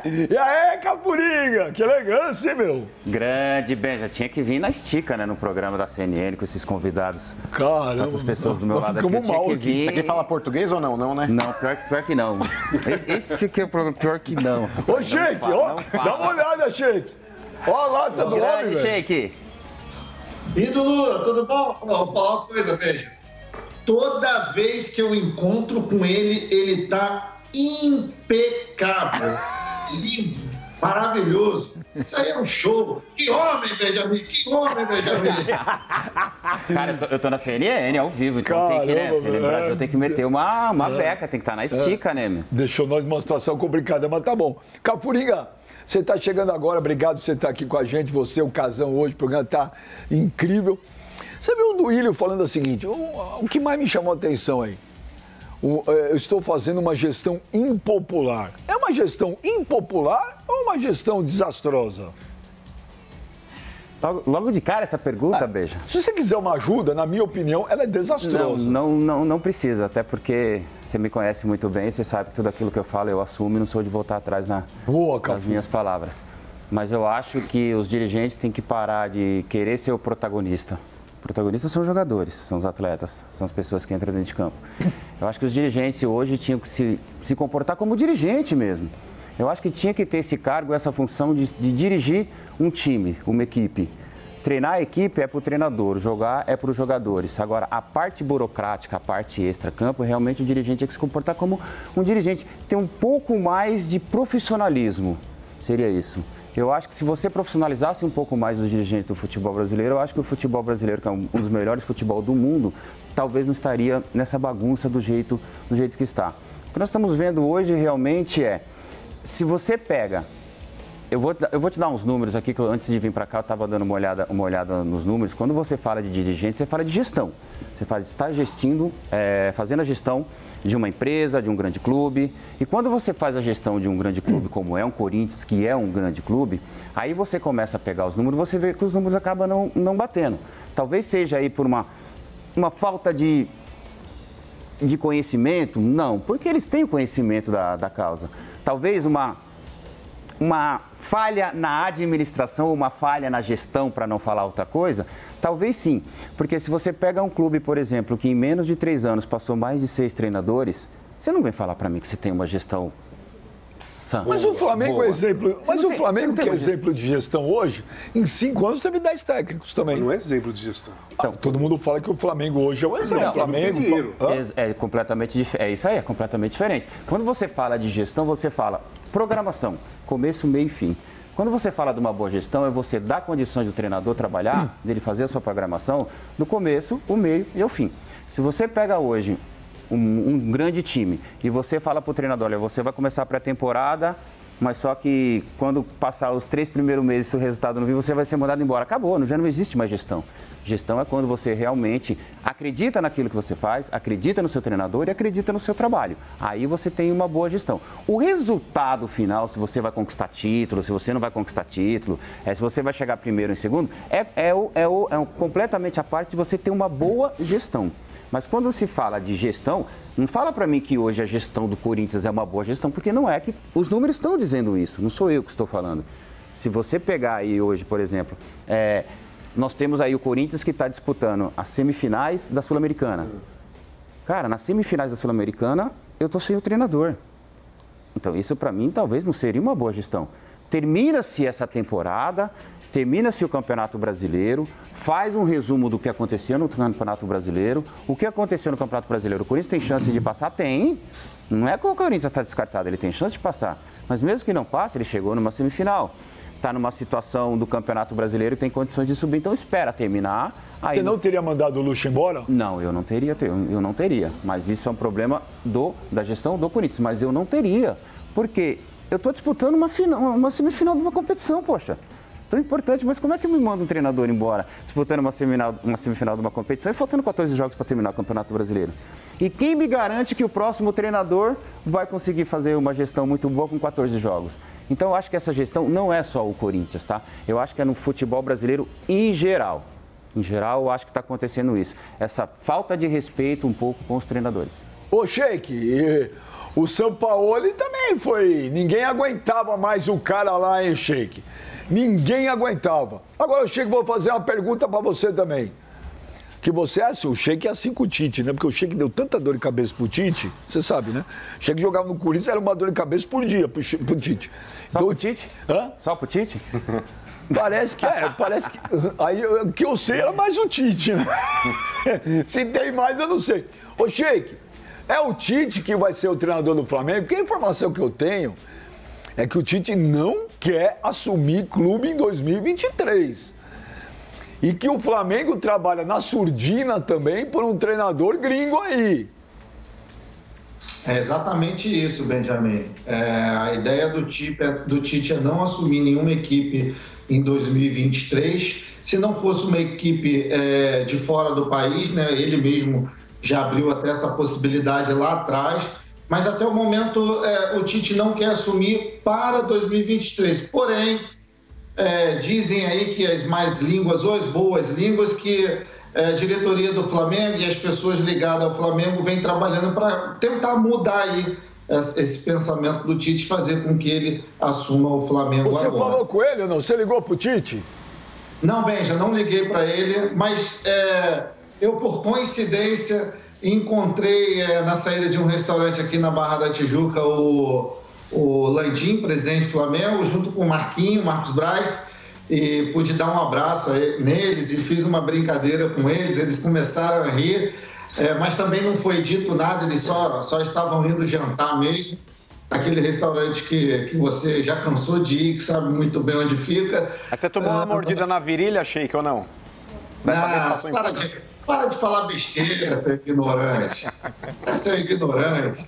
Speaker 1: E aí, Capuriga? Que elegância, hein, meu?
Speaker 16: Grande, Benja. Tinha que vir na estica, né? No programa da CNN, com esses convidados.
Speaker 1: Caramba.
Speaker 16: Essas pessoas do meu lado aqui.
Speaker 4: Mal aqui. Aqui fala português ou não? Não, né?
Speaker 16: Não, pior que não. Esse aqui é o problema, pior que não.
Speaker 1: Ô, Sheik, ó, dá uma olhada, Sheik. Ó a lata do homem, velho.
Speaker 16: Sheik.
Speaker 6: Ídolo, tudo bom? Não, vou falar uma coisa, veja. Toda vez que eu encontro com ele, ele tá impecável. Lindo. Maravilhoso. Isso aí é um show. Que homem, Benjamin. Que homem, Benjamin.
Speaker 16: Cara, eu tô na CNN ao vivo, então caramba, tem que, né? CNN Brasil tem que meter uma beca, tem que estar na estica, né, meu?
Speaker 1: Deixou nós numa situação complicada, mas tá bom. Cafuringa, você está chegando agora, obrigado por você estar aqui com a gente, você, o Casão hoje, o programa tá incrível. Você viu o Duílio falando o seguinte, o que mais me chamou a atenção aí? Eu estou fazendo uma gestão impopular. É uma gestão impopular ou uma gestão desastrosa?
Speaker 16: Logo de cara essa pergunta, Beija.
Speaker 1: Se você quiser uma ajuda, na minha opinião, ela é desastrosa.
Speaker 16: Não precisa, até porque você me conhece muito bem, você sabe que tudo aquilo que eu falo eu assumo e não sou de voltar atrás nas minhas palavras. Mas eu acho que os dirigentes têm que parar de querer ser o protagonista. Protagonistas são os jogadores, são os atletas, são as pessoas que entram dentro de campo. Eu acho que os dirigentes hoje tinham que se comportar como dirigente mesmo. Eu acho que tinha que ter esse cargo, essa função de dirigir um time, uma equipe. Treinar a equipe é para o treinador, jogar é para os jogadores. Agora, a parte burocrática, a parte extra-campo, realmente o dirigente tinha que se comportar como um dirigente. Ter um pouco mais de profissionalismo, seria isso. Eu acho que se você profissionalizasse um pouco mais os dirigentes do futebol brasileiro, eu acho que o futebol brasileiro, que é um dos melhores futebol do mundo, talvez não estaria nessa bagunça do jeito que está. O que nós estamos vendo hoje realmente se você pega... Eu vou te dar uns números aqui, que antes de vir para cá eu estava dando uma olhada nos números. Quando você fala de dirigente, você fala de gestão. Você fala de estar fazendo a gestão de uma empresa, de um grande clube. E quando você faz a gestão de um grande clube, como é um Corinthians, que é um grande clube, aí você começa a pegar os números, você vê que os números acabam não batendo. Talvez seja aí por uma falta de conhecimento, não, porque eles têm o conhecimento da causa. Talvez uma falha na administração, uma falha na gestão, para não falar outra coisa, talvez sim. Porque se você pega um clube, por exemplo, que em menos de 3 anos passou mais de 6 treinadores, você não vem falar para mim que você tem uma gestão sã.
Speaker 1: Mas o Flamengo é exemplo. Mas o Flamengo, que é exemplo de gestão hoje, em 5 anos teve 10 técnicos também.
Speaker 5: Não é exemplo de gestão.
Speaker 1: Então, todo mundo fala que o Flamengo hoje é o exemplo. O Flamengo
Speaker 16: é completamente diferente. É isso aí, é completamente diferente. Quando você fala de gestão, você fala programação, começo, meio e fim. Quando você fala de uma boa gestão, é você dar condições do treinador trabalhar, dele fazer a sua programação, do começo, o meio e o fim. Se você pega hoje um grande time e você fala para o treinador, olha, você vai começar a pré-temporada, mas só que quando passar os 3 primeiros meses, se o resultado não vir, você vai ser mandado embora. Acabou, já não existe mais gestão. Gestão é quando você realmente acredita naquilo que você faz, acredita no seu treinador e acredita no seu trabalho. Aí você tem uma boa gestão. O resultado final, se você vai conquistar título, se você não vai conquistar título, se você vai chegar primeiro ou em segundo, é completamente a parte de você ter uma boa gestão. Mas quando se fala de gestão, não fala para mim que hoje a gestão do Corinthians é uma boa gestão, porque não é que os números estão dizendo isso, não sou eu que estou falando. Se você pegar aí hoje, por exemplo, nós temos aí o Corinthians que está disputando as semifinais da Sul-Americana. Cara, nas semifinais da Sul-Americana, eu estou sem o treinador. Então, isso para mim talvez não seria uma boa gestão. Termina-se essa temporada, termina-se o Campeonato Brasileiro, faz um resumo do que aconteceu no Campeonato Brasileiro. O que aconteceu no Campeonato Brasileiro? O Corinthians tem chance de passar? Tem. Não é que o Corinthians está descartado, ele tem chance de passar. Mas mesmo que não passe, ele chegou numa semifinal. Está numa situação do Campeonato Brasileiro e tem condições de subir, então espera terminar. Aí... Você
Speaker 1: não teria mandado o Luxo embora?
Speaker 16: Não, eu não teria. Mas isso é um problema da gestão do Corinthians, mas eu não teria. Porque eu estou disputando uma semifinal de uma competição, poxa. Tão importante, mas como é que me manda um treinador embora disputando uma semifinal de uma competição e faltando 14 jogos para terminar o Campeonato Brasileiro? E quem me garante que o próximo treinador vai conseguir fazer uma gestão muito boa com 14 jogos? Então, eu acho que essa gestão não é só o Corinthians, tá? Eu acho que é no futebol brasileiro em geral. Em geral, eu acho que está acontecendo isso. Essa falta de respeito um pouco com os treinadores.
Speaker 1: Ô, Sheik, o Sampaoli também foi... Ninguém aguentava mais o cara lá, hein, Sheik? Ninguém aguentava. Agora, Sheik, vou fazer uma pergunta para você também. Que você é assim, o Sheik é assim com o Tite, né? Porque o Sheik deu tanta dor de cabeça pro Tite, você sabe, né? O Sheik jogava no Corinthians, era uma dor de cabeça por dia pro Tite.
Speaker 16: Só pro Tite?
Speaker 1: Hã?
Speaker 16: Só pro Tite?
Speaker 1: Parece que parece que... Aí, o que eu sei era mais o Tite, né? Se tem mais, eu não sei. Ô, Sheik, é o Tite que vai ser o treinador do Flamengo? Porque a informação que eu tenho é que o Tite não quer assumir clube em 2023. E que o Flamengo trabalha na surdina também por um treinador gringo aí.
Speaker 6: É exatamente isso, Benjamin. A ideia do Tite é não assumir nenhuma equipe em 2023. Se não fosse uma equipe de fora do país, né, ele mesmo já abriu até essa possibilidade lá atrás, mas até o momento o Tite não quer assumir para 2023. Porém, dizem aí que as más línguas ou as boas línguas que a diretoria do Flamengo e as pessoas ligadas ao Flamengo vêm trabalhando para tentar mudar aí esse pensamento do Tite, fazer com que ele assuma o Flamengo agora.
Speaker 1: Você falou com ele ou não? Você ligou para o Tite?
Speaker 6: Não, Benja, não liguei para ele, mas eu, por coincidência, encontrei na saída de um restaurante aqui na Barra da Tijuca o Landim, presidente do Flamengo, junto com o Marcos Braz, e pude dar um abraço neles e fiz uma brincadeira com eles começaram a rir, mas também não foi dito nada, eles só estavam indo jantar mesmo, aquele restaurante que você já cansou de ir, que sabe muito bem onde fica.
Speaker 4: Aí você tomou uma mordida na virilha, Sheik, ou não?
Speaker 6: Para de falar besteira, seu ignorante. Seu ignorante.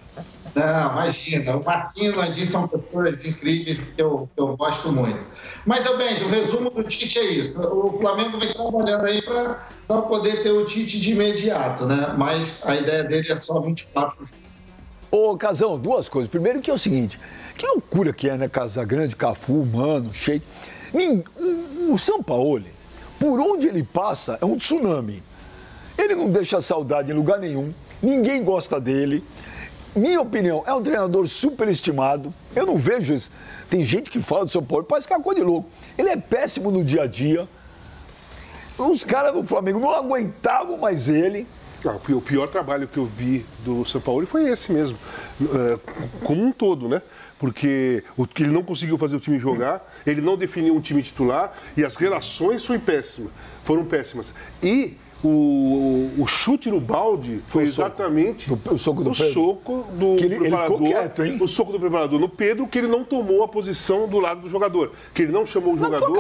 Speaker 6: Não, imagina, o Marquinhos e o Landim são pessoas incríveis que eu gosto muito. Mas, Benja, o resumo do Tite é isso. O Flamengo vem trabalhando aí para poder ter o Tite de imediato, né? Mas a ideia dele é só 24.
Speaker 1: Ô, Casão, duas coisas. Primeiro que é o seguinte, que loucura que é, né? Casagrande, Cafu, Mano, Sheik. O Sampaoli, por onde ele passa, é um tsunami. Ele não deixa saudade em lugar nenhum. Ninguém gosta dele. Minha opinião, é um treinador superestimado. Eu não vejo isso. Tem gente que fala do São Paulo, parece que é uma coisa de louco. Ele é péssimo no dia a dia. Os caras do Flamengo não aguentavam mais ele.
Speaker 5: O pior trabalho que eu vi do São Paulo foi esse mesmo. Como um todo, né? Porque ele não conseguiu fazer o time jogar, ele não definiu um time titular e as relações foram péssimas. E o chute no balde foi exatamente
Speaker 1: o soco do
Speaker 5: preparador.
Speaker 1: Ele ficou quieto, hein?
Speaker 5: O soco do preparador no Pedro, que ele não tomou a posição do lado do jogador. Que ele não chamou o jogador.
Speaker 1: Na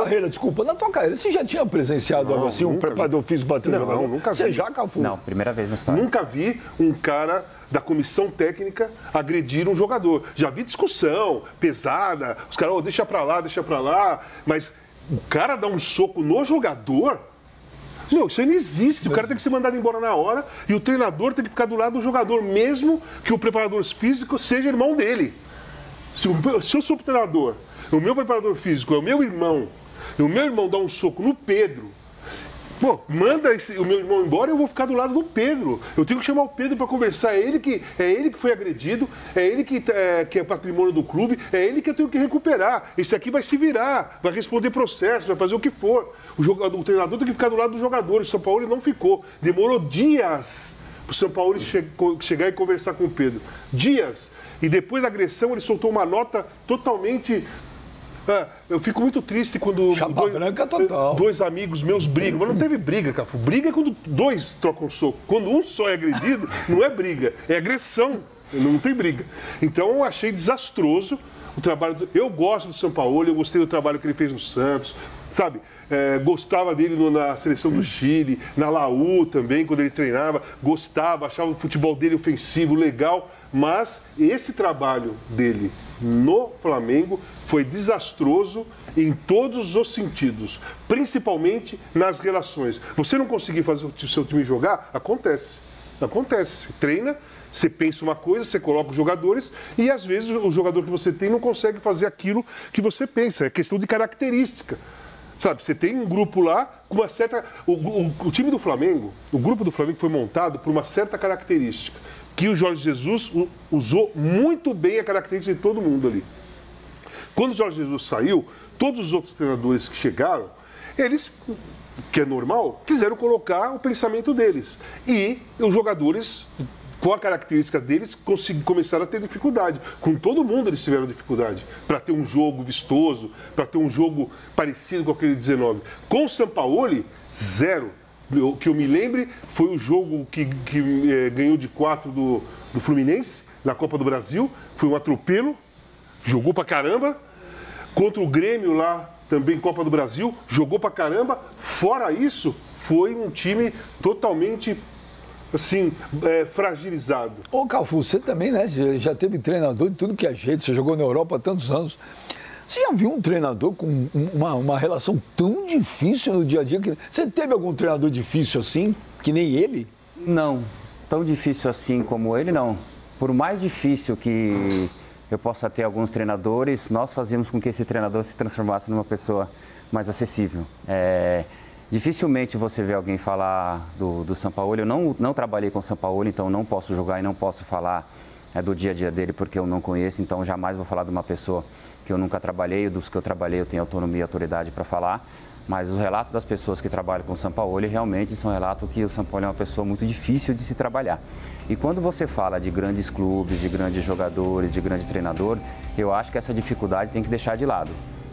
Speaker 1: tua carreira, você já tinha presenciado algo assim, um preparador físico batendo jogador?
Speaker 5: Não, nunca vi.
Speaker 1: Você já, Cafu?
Speaker 16: Não, primeira vez na história.
Speaker 5: Nunca vi um cara da comissão técnica agredir um jogador. Já vi discussão pesada, os caras, deixa pra lá, mas o cara dá um soco no jogador. Não, isso aí não existe. O cara tem que ser mandado embora na hora e o treinador tem que ficar do lado do jogador, mesmo que o preparador físico seja irmão dele. Se eu sou o treinador, o meu preparador físico é o meu irmão, e o meu irmão dá um soco no Pedro, manda o meu irmão embora e eu vou ficar do lado do Pedro. Eu tenho que chamar o Pedro para conversar. É ele que foi agredido, é ele que é patrimônio do clube, é ele que eu tenho que recuperar. Esse aqui vai se virar, vai responder processo, vai fazer o que for. O treinador tem que ficar do lado do jogador. O São Paulo não ficou. Demorou dias para o São Paulo chegar e conversar com o Pedro. Dias. E depois da agressão ele soltou uma nota totalmente... eu fico muito triste quando dois amigos meus brigam. Mas não teve briga, Cafu. Briga é quando dois trocam soco. Quando um só é agredido, não é briga, é agressão. Não tem briga. Então eu achei desastroso o trabalho. Eu gosto do São Paulo, eu gostei do trabalho que ele fez no Santos. Sabe, gostava dele na seleção do Chile, na Laú também, quando ele treinava. Gostava, achava o futebol dele ofensivo, legal. Mas esse trabalho dele no Flamengo foi desastroso em todos os sentidos, principalmente nas relações. Você não conseguir fazer o seu time jogar, acontece. Treina, você pensa uma coisa, você coloca os jogadores e às vezes o jogador que você tem não consegue fazer aquilo que você pensa. É questão de característica. Sabe, você tem um grupo lá com uma certa... O time do Flamengo, o grupo do Flamengo foi montado por uma certa característica, que o Jorge Jesus usou muito bem a característica de todo mundo ali. Quando o Jorge Jesus saiu, todos os outros treinadores que chegaram, eles, que é normal, quiseram colocar o pensamento deles. E os jogadores, com a característica deles, começaram a ter dificuldade. Com todo mundo eles tiveram dificuldade para ter um jogo vistoso, para ter um jogo parecido com aquele 19. Com o Sampaoli, zero. O que eu me lembre foi o jogo que ganhou de 4 do Fluminense, na Copa do Brasil. Foi um atropelo. jogou pra caramba. Contra o Grêmio lá, também Copa do Brasil, jogou pra caramba. Fora isso, foi um time totalmente, assim, fragilizado.
Speaker 1: Ô, Cafu, você também, né? Você já teve treinador de tudo que é jeito, você jogou na Europa há tantos anos. Você já viu um treinador com uma relação tão difícil no dia a dia? Você teve algum treinador difícil assim, que nem ele?
Speaker 16: Não, tão difícil assim como ele, não. Por mais difícil que eu possa ter alguns treinadores, nós fazíamos com que esse treinador se transformasse numa pessoa mais acessível. Dificilmente você vê alguém falar do Sampaoli. Eu não trabalhei com o Sampaoli, então não posso jogar e não posso falar do dia a dia dele porque eu não conheço, então jamais vou falar de uma pessoa que eu nunca trabalhei, dos que eu trabalhei eu tenho autonomia e autoridade para falar, mas os relatos das pessoas que trabalham com o Sampaoli realmente são relatos que o Sampaoli é uma pessoa muito difícil de se trabalhar. E quando você fala de grandes clubes, de grandes jogadores, de grande treinador, eu acho que essa dificuldade tem que deixar de lado,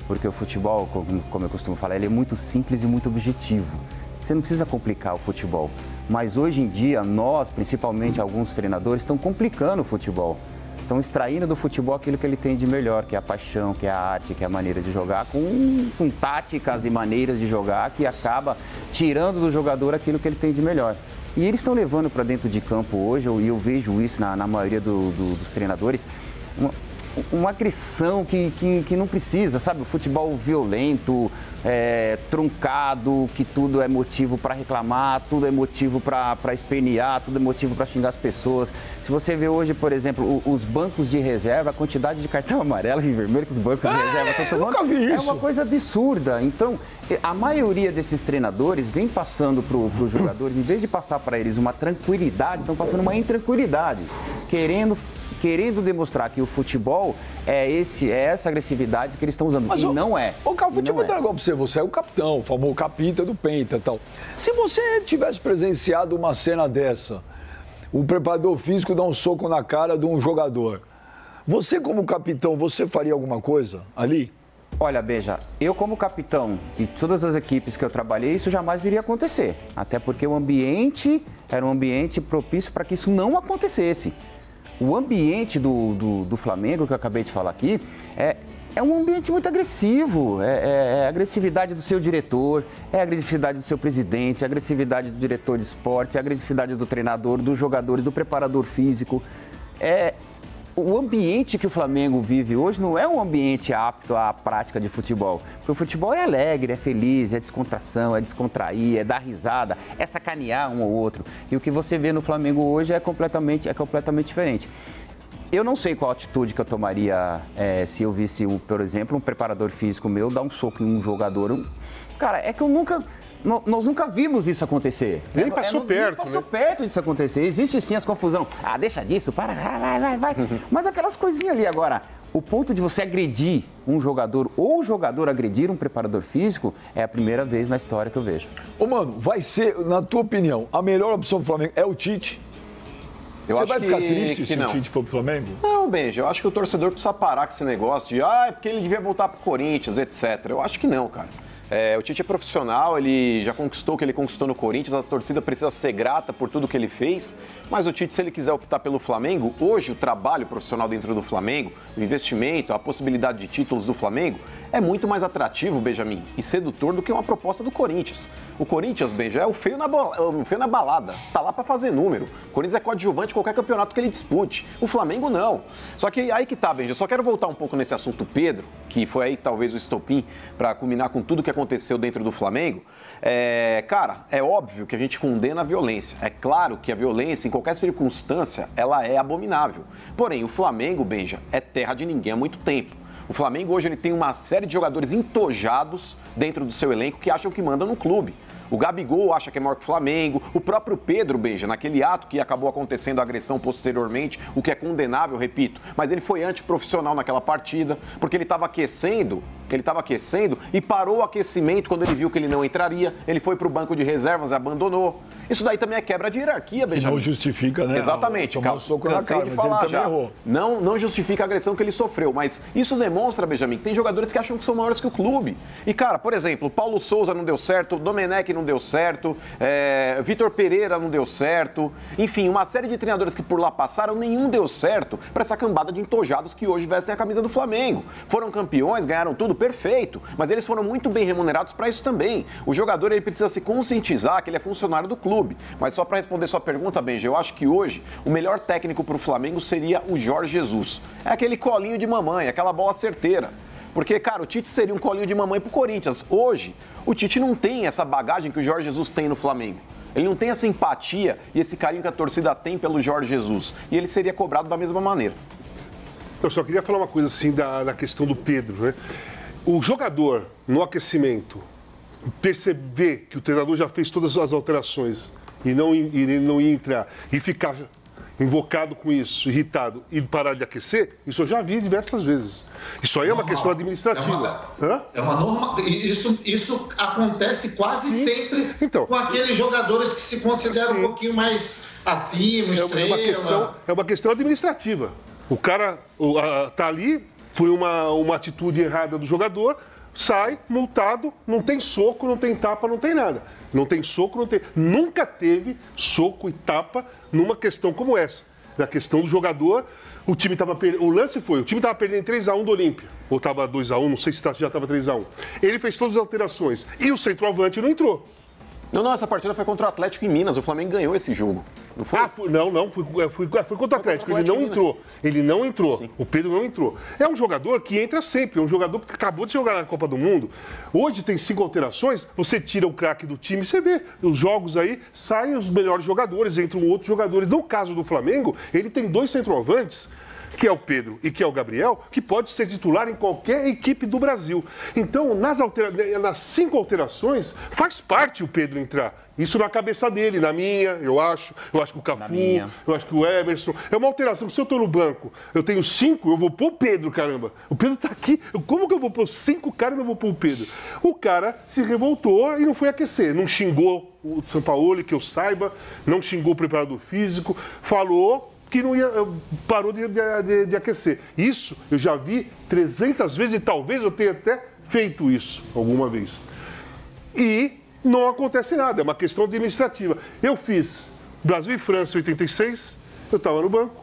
Speaker 16: porque o futebol, como eu costumo falar, ele é muito simples e muito objetivo. Você não precisa complicar o futebol, mas hoje em dia nós, principalmente alguns treinadores, estão complicando o futebol. Estão extraindo do futebol aquilo que ele tem de melhor, que é a paixão, que é a arte, que é a maneira de jogar, com táticas e maneiras de jogar que acaba tirando do jogador aquilo que ele tem de melhor. E eles estão levando para dentro de campo hoje, e eu vejo isso na maioria dos treinadores, uma agressão que não precisa, sabe? O futebol violento, truncado, que tudo é motivo para reclamar, tudo é motivo para espernear, tudo é motivo para xingar as pessoas. Se você vê hoje, por exemplo, os bancos de reserva, a quantidade de cartão amarelo e vermelho que os bancos de reserva estão tomando é uma coisa absurda. Então, a maioria desses treinadores vem passando para os jogadores, em vez de passar para eles uma tranquilidade, estão passando uma intranquilidade, querendo demonstrar que o futebol é essa agressividade que eles estão usando. Mas não é.
Speaker 1: O Cafu, deixa eu botar um negócio pra você é o capitão, o famoso capita do Penta e tal. Se você tivesse presenciado uma cena dessa, o preparador físico dá um soco na cara de um jogador, você como capitão, você faria alguma coisa ali?
Speaker 16: Olha, Beija, eu como capitão e todas as equipes que eu trabalhei, isso jamais iria acontecer. Até porque o ambiente era um ambiente propício para que isso não acontecesse. O ambiente do Flamengo, que eu acabei de falar aqui, é um ambiente muito agressivo. É a agressividade do seu diretor, é a agressividade do seu presidente, é a agressividade do diretor de esporte, é a agressividade do treinador, dos jogadores, do preparador físico. O ambiente que o Flamengo vive hoje não é um ambiente apto à prática de futebol. Porque o futebol é alegre, é feliz, é descontração, é descontrair, é dar risada, é sacanear um ou outro. E o que você vê no Flamengo hoje é completamente diferente. Eu não sei qual atitude que eu tomaria se eu visse, por exemplo, um preparador físico meu dar um soco em um jogador. Cara, é que nós nunca vimos isso acontecer.
Speaker 5: Nem passou perto,
Speaker 16: nem passou perto disso acontecer. Existe sim as confusões. Deixa disso, para, vai. Mas aquelas coisinhas ali agora, o ponto de você agredir um jogador ou o jogador agredir um preparador físico é a primeira vez na história que eu vejo.
Speaker 1: Ô, mano, vai ser, na tua opinião, a melhor opção do Flamengo é o Tite? Você vai ficar triste se o Tite for pro Flamengo?
Speaker 4: Não, Benja, eu acho que o torcedor precisa parar com esse negócio de é porque ele devia voltar pro Corinthians, etc. Eu acho que não, cara. O Tite é profissional, ele já conquistou o que ele conquistou no Corinthians, a torcida precisa ser grata por tudo que ele fez, mas o Tite, se ele quiser optar pelo Flamengo, hoje o trabalho profissional dentro do Flamengo, o investimento, a possibilidade de títulos do Flamengo, é muito mais atrativo, Benjamin, e sedutor do que uma proposta do Corinthians. O Corinthians, Benja, é o feio na balada, tá lá pra fazer número. O Corinthians é coadjuvante de qualquer campeonato que ele dispute. O Flamengo não. Só que aí que tá, Benja, eu só quero voltar um pouco nesse assunto Pedro, que foi aí talvez o estopim pra culminar com tudo que aconteceu dentro do Flamengo. Cara, é óbvio que a gente condena a violência. É claro que a violência, em qualquer circunstância, ela é abominável. Porém, o Flamengo, Benja, é terra de ninguém há muito tempo. O Flamengo hoje ele tem uma série de jogadores entojados dentro do seu elenco que acham que mandam no clube. O Gabigol acha que é maior que o Flamengo, o próprio Pedro, Benja, naquele ato que acabou acontecendo a agressão posteriormente, o que é condenável, repito, mas ele foi antiprofissional naquela partida, porque ele estava aquecendo Ele estava aquecendo e parou o aquecimento quando ele viu que ele não entraria. Ele foi para o banco de reservas e abandonou. Isso daí também é quebra de hierarquia, Benjamin.
Speaker 1: E não justifica, né?
Speaker 4: Exatamente.
Speaker 1: Tomar um soco na cara, mas ele também errou.
Speaker 4: Não justifica a agressão que ele sofreu, mas isso demonstra, Benjamin, que tem jogadores que acham que são maiores que o clube. E, cara, por exemplo, Paulo Souza não deu certo, Domenech não deu certo, Vitor Pereira não deu certo. Enfim, uma série de treinadores que por lá passaram, nenhum deu certo para essa cambada de entojados que hoje vestem a camisa do Flamengo. Foram campeões, ganharam tudo, perfeito, mas eles foram muito bem remunerados para isso também. O jogador ele precisa se conscientizar que ele é funcionário do clube. Mas só para responder sua pergunta, Benja, eu acho que hoje o melhor técnico para o Flamengo seria o Jorge Jesus. É aquele colinho de mamãe, aquela bola certeira. Porque, cara, o Tite seria um colinho de mamãe pro Corinthians. Hoje, o Tite não tem essa bagagem que o Jorge Jesus tem no Flamengo. Ele não tem essa empatia e esse carinho que a torcida tem pelo Jorge Jesus. E ele seria cobrado da mesma maneira.
Speaker 5: Eu só queria falar uma coisa assim da questão do Pedro, né? O jogador, no aquecimento, perceber que o treinador já fez todas as alterações e não ia entrar e ficar invocado com isso, irritado e parar de aquecer, isso eu já vi diversas vezes. Isso aí é uma questão administrativa.
Speaker 6: É uma norma. Isso acontece quase sempre com aqueles jogadores que se consideram um pouquinho mais acima, estrela.
Speaker 5: É uma questão administrativa. O cara tá ali, foi uma atitude errada do jogador, sai multado, não tem soco, não tem tapa, não tem nada. Não tem soco, não tem... Nunca teve soco e tapa numa questão como essa. Na questão do jogador, o time estava perdendo... O lance foi, o time estava perdendo 3-1 do Olímpia. Ou estava 2-1, não sei se já estava 3-1. Ele fez todas as alterações. E o centroavante não entrou.
Speaker 4: Não, essa partida foi contra o Atlético em Minas. O Flamengo ganhou esse jogo. Não foi?
Speaker 5: Foi contra o Atlético. Ele não entrou. Ele não entrou. Sim. O Pedro não entrou. É um jogador que entra sempre. É um jogador que acabou de jogar na Copa do Mundo. Hoje tem 5 alterações. Você tira o craque do time, você vê os jogos aí, saem os melhores jogadores, entram outros jogadores. No caso do Flamengo, ele tem 2 centroavantes, que é o Pedro e que é o Gabriel, que pode ser titular em qualquer equipe do Brasil. Então, nas 5 alterações, faz parte o Pedro entrar. Isso na cabeça dele, na minha, eu acho que o Cafu, eu acho que o Emerson. É uma alteração. Se eu estou no banco, eu tenho 5, eu vou pôr o Pedro, caramba. O Pedro está aqui. Como que eu vou pôr 5 caras e não vou pôr o Pedro? O cara se revoltou e não foi aquecer. Não xingou o Sampaoli, que eu saiba, não xingou o preparador físico, falou que não ia, parou de aquecer. Isso eu já vi 300 vezes e talvez eu tenha até feito isso alguma vez. E não acontece nada, é uma questão administrativa. Eu fiz Brasil e França em 86, eu estava no banco,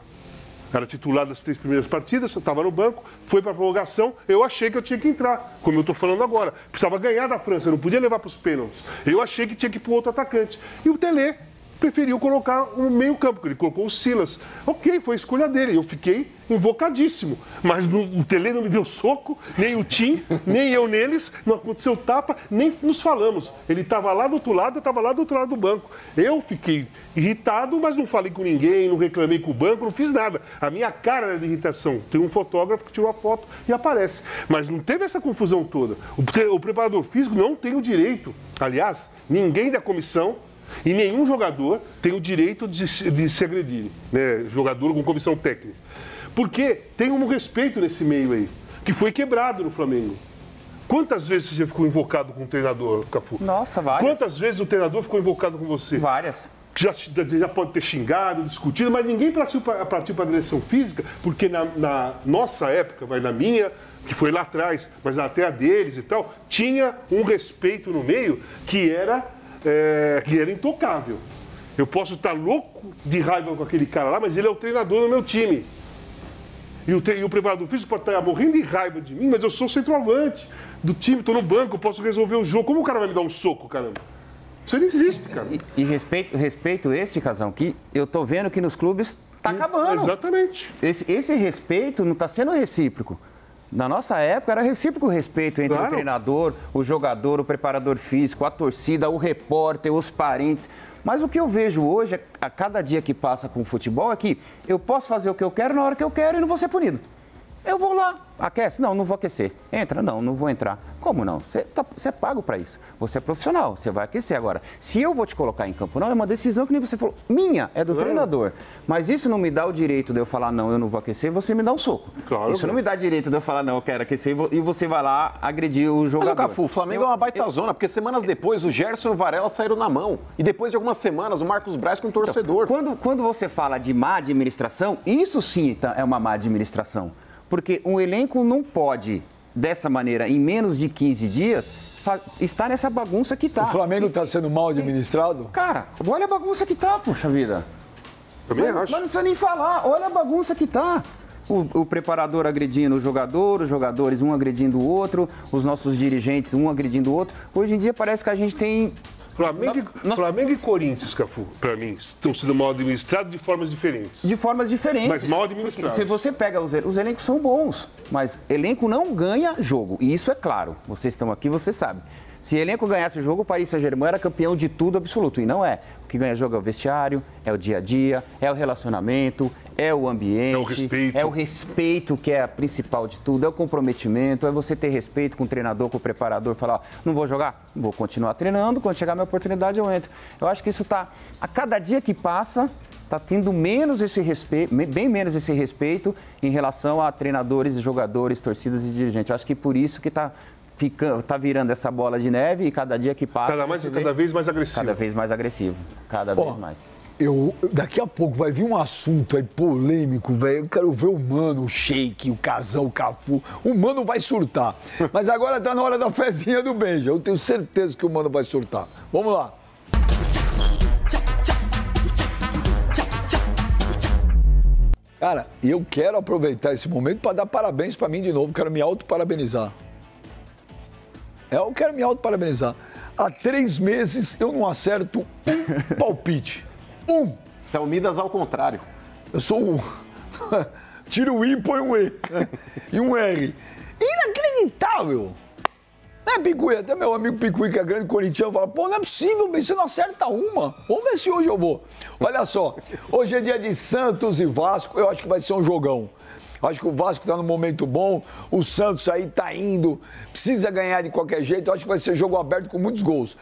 Speaker 5: era titular das 3 primeiras partidas, eu estava no banco, foi para a prorrogação, eu achei que eu tinha que entrar, como eu estou falando agora. Precisava ganhar da França, eu não podia levar para os pênaltis. Eu achei que tinha que ir para o outro atacante. E o Tele preferiu colocar um meio campo, ele colocou o Silas. Ok, foi a escolha dele, eu fiquei invocadíssimo. Mas o Tele não me deu soco, nem o Tim, nem eu neles, não aconteceu tapa, nem nos falamos. Ele estava lá do outro lado, eu estava lá do outro lado do banco. Eu fiquei irritado, mas não falei com ninguém, não reclamei com o banco, não fiz nada. A minha cara era de irritação. Tem um fotógrafo que tirou a foto e aparece. Mas não teve essa confusão toda. O preparador físico não tem o direito, aliás, ninguém da comissão e nenhum jogador tem o direito de se agredir, né? Jogador com comissão técnica. Porque tem um respeito nesse meio aí, que foi quebrado no Flamengo. Quantas vezes você já ficou invocado com o treinador, Cafu?
Speaker 16: Nossa, várias.
Speaker 5: Quantas vezes o treinador ficou invocado com você?
Speaker 16: Várias.
Speaker 5: Já pode ter xingado, discutido, mas ninguém partiu para agressão física, porque na nossa época, na minha, que foi lá atrás, mas até a deles e tal, tinha um respeito no meio que era intocável. Eu posso estar louco de raiva com aquele cara lá, mas ele é o treinador do meu time. E o preparador físico pode estar morrendo de raiva de mim, mas eu sou o centroavante do time, estou no banco, eu posso resolver o jogo. Como o cara vai me dar um soco, caramba? Isso não existe, cara.
Speaker 16: E respeito esse, Casão, que eu tô vendo que nos clubes tá acabando.
Speaker 5: Exatamente.
Speaker 16: Esse respeito não está sendo recíproco. Na nossa época era recíproco o respeito entre o treinador, o jogador, o preparador físico, a torcida, o repórter, os parentes. Mas o que eu vejo hoje, a cada dia que passa com o futebol, é que eu posso fazer o que eu quero na hora que eu quero e não vou ser punido. Eu vou lá. Aquece? Não, não vou aquecer. Entra? Não, não vou entrar. Como não? Você é pago para isso. Você é profissional, você vai aquecer. Agora, se eu vou te colocar em campo, não, é uma decisão que nem você falou. Minha, é do treinador. Mas isso não me dá o direito de eu falar, não, eu não vou aquecer, você me dá um soco. Claro, isso não me dá direito de eu falar, não, eu quero aquecer, e você vai lá agredir o jogador.
Speaker 4: Mas, Cafu, o Flamengo é uma baita zona, porque semanas depois o Gerson e o Varela saíram na mão. E depois de algumas semanas o Marcos Braz com o torcedor.
Speaker 16: Quando você fala de má administração, isso sim é uma má administração. Porque um elenco não pode, dessa maneira, em menos de 15 dias, estar nessa bagunça que está.
Speaker 1: O Flamengo está sendo mal administrado?
Speaker 16: Cara, olha a bagunça que está, poxa vida.
Speaker 5: Também acho.
Speaker 16: Mas não precisa nem falar, olha a bagunça que está. O preparador agredindo o jogador, os jogadores um agredindo o outro, os nossos dirigentes um agredindo o outro. Hoje em dia parece que a gente tem...
Speaker 5: Flamengo e Corinthians, Cafu, para mim, estão sendo mal administrados de formas diferentes.
Speaker 16: De formas diferentes.
Speaker 5: Mas mal administrados.
Speaker 16: Se você pega os elencos são bons, mas elenco não ganha jogo. E isso é claro. Vocês estão aqui, você sabe. Se elenco ganhasse o jogo, o Paris Saint-Germain era campeão de tudo absoluto. E não é. O que ganha jogo é o vestiário, é o dia a dia, é o relacionamento, é o ambiente. É o respeito que é a principal de tudo, é o comprometimento, é você ter respeito com o treinador, com o preparador, falar, ó, não vou jogar, vou continuar treinando, quando chegar a minha oportunidade eu entro. Eu acho que isso está, a cada dia que passa, está tendo menos esse respeito, bem menos esse respeito em relação a treinadores, jogadores, torcidas e dirigentes. Eu acho que por isso que está virando essa bola de neve e cada dia que passa...
Speaker 5: Cada vez mais agressivo.
Speaker 16: Cada vez mais agressivo. Cada vez mais.
Speaker 1: Daqui a pouco vai vir um assunto aí polêmico, velho. Eu quero ver o Mano, o Sheik, o Casão, o Cafu. O Mano vai surtar. Mas agora tá na hora da fezinha do Benja. Eu tenho certeza que o Mano vai surtar. Vamos lá. Cara, eu quero aproveitar esse momento para dar parabéns para mim de novo. Quero me auto-parabenizar. Eu quero me auto-parabenizar. Há 3 meses eu não acerto um palpite.
Speaker 4: São Midas ao contrário.
Speaker 1: Eu sou um... Tira o I e põe um E. E um R. Inacreditável. Né, Picuí? Até meu amigo Picuí, que é grande corintiano, fala, pô, não é possível, você não acerta uma. Vamos ver se hoje eu vou. Olha só, hoje é dia de Santos e Vasco, eu acho que vai ser um jogão. Acho que o Vasco está num momento bom, o Santos aí tá indo, precisa ganhar de qualquer jeito, eu acho que vai ser jogo aberto com muitos gols.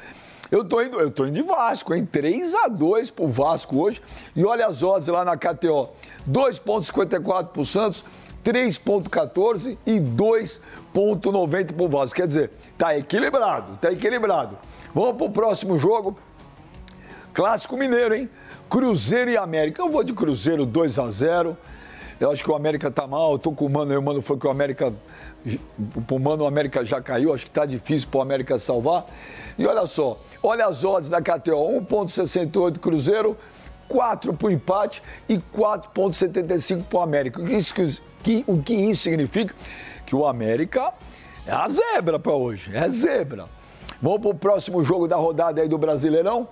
Speaker 1: Eu tô indo de Vasco, hein? 3-2 pro Vasco hoje. E olha as odds lá na KTO. 2,54 pro Santos, 3,14 e 2,90 pro Vasco. Quer dizer, tá equilibrado. Vamos pro próximo jogo. Clássico Mineiro, hein? Cruzeiro e América. Eu vou de Cruzeiro 2-0. Eu acho que o América tá mal, eu tô com o Mano, e o Mano foi que o América... Pro Mano, o América já caiu, acho que tá difícil pro América salvar. E olha só, olha as odds da KTO, 1,68 Cruzeiro, 4 pro empate e 4,75 pro América. O que isso significa? Que o América é a zebra pra hoje, é zebra. Vamos pro próximo jogo da rodada aí do Brasileirão.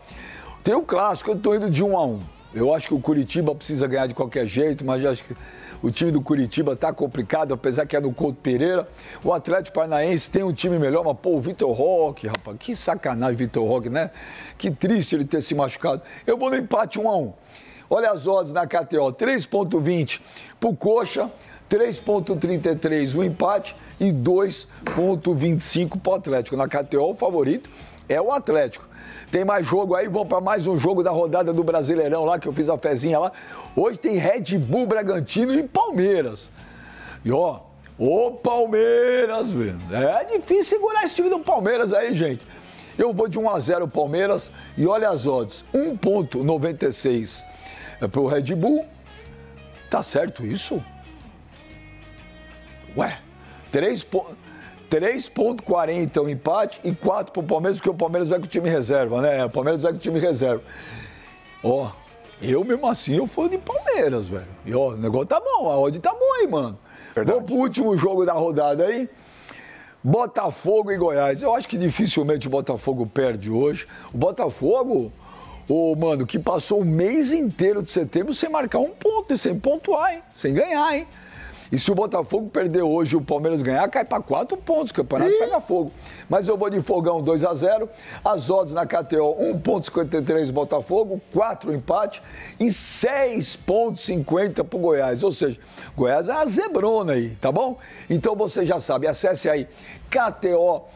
Speaker 1: Tem o clássico, eu tô indo de 1-1. Eu acho que o Curitiba precisa ganhar de qualquer jeito, mas acho que o time do Curitiba tá complicado, apesar que é no Couto Pereira. O Atlético Paranaense tem um time melhor, mas, pô, o Vitor Roque, rapaz, que sacanagem, Vitor Roque, né? Que triste ele ter se machucado. Eu vou no empate 1-1. Olha as odds na KTO, 3,20 pro Coxa, 3,33 o empate e 2,25 pro Atlético. Na KTO, o favorito é o Atlético. Tem mais jogo aí, vamos para mais um jogo da rodada do Brasileirão lá, que eu fiz a fezinha lá. Hoje tem Red Bull, Bragantino e Palmeiras. E ó, ô Palmeiras, velho. É difícil segurar esse time do Palmeiras aí, gente. Eu vou de 1-0 Palmeiras e olha as odds. 1,96 é pro Red Bull. Tá certo isso? Ué, 3,40 o empate e 4 pro Palmeiras, porque o Palmeiras vai com o time reserva, né? O Palmeiras vai com o time reserva. Ó, eu mesmo assim, eu fui de Palmeiras, velho. E ó, o negócio tá bom, a odd tá boa aí, mano. Vamos pro último jogo da rodada aí. Botafogo e Goiás. Eu acho que dificilmente o Botafogo perde hoje. O Botafogo, mano, que passou o mês inteiro de setembro sem marcar um ponto e sem pontuar, hein? Sem ganhar, hein? E se o Botafogo perder hoje e o Palmeiras ganhar, cai para 4 pontos. O campeonato pega fogo. Mas eu vou de Fogão 2-0. As odds na KTO 1,53 Botafogo, 4 empate e 6,50 pro Goiás. Ou seja, Goiás é uma zebrona aí, tá bom? Então você já sabe, acesse aí KTO.com,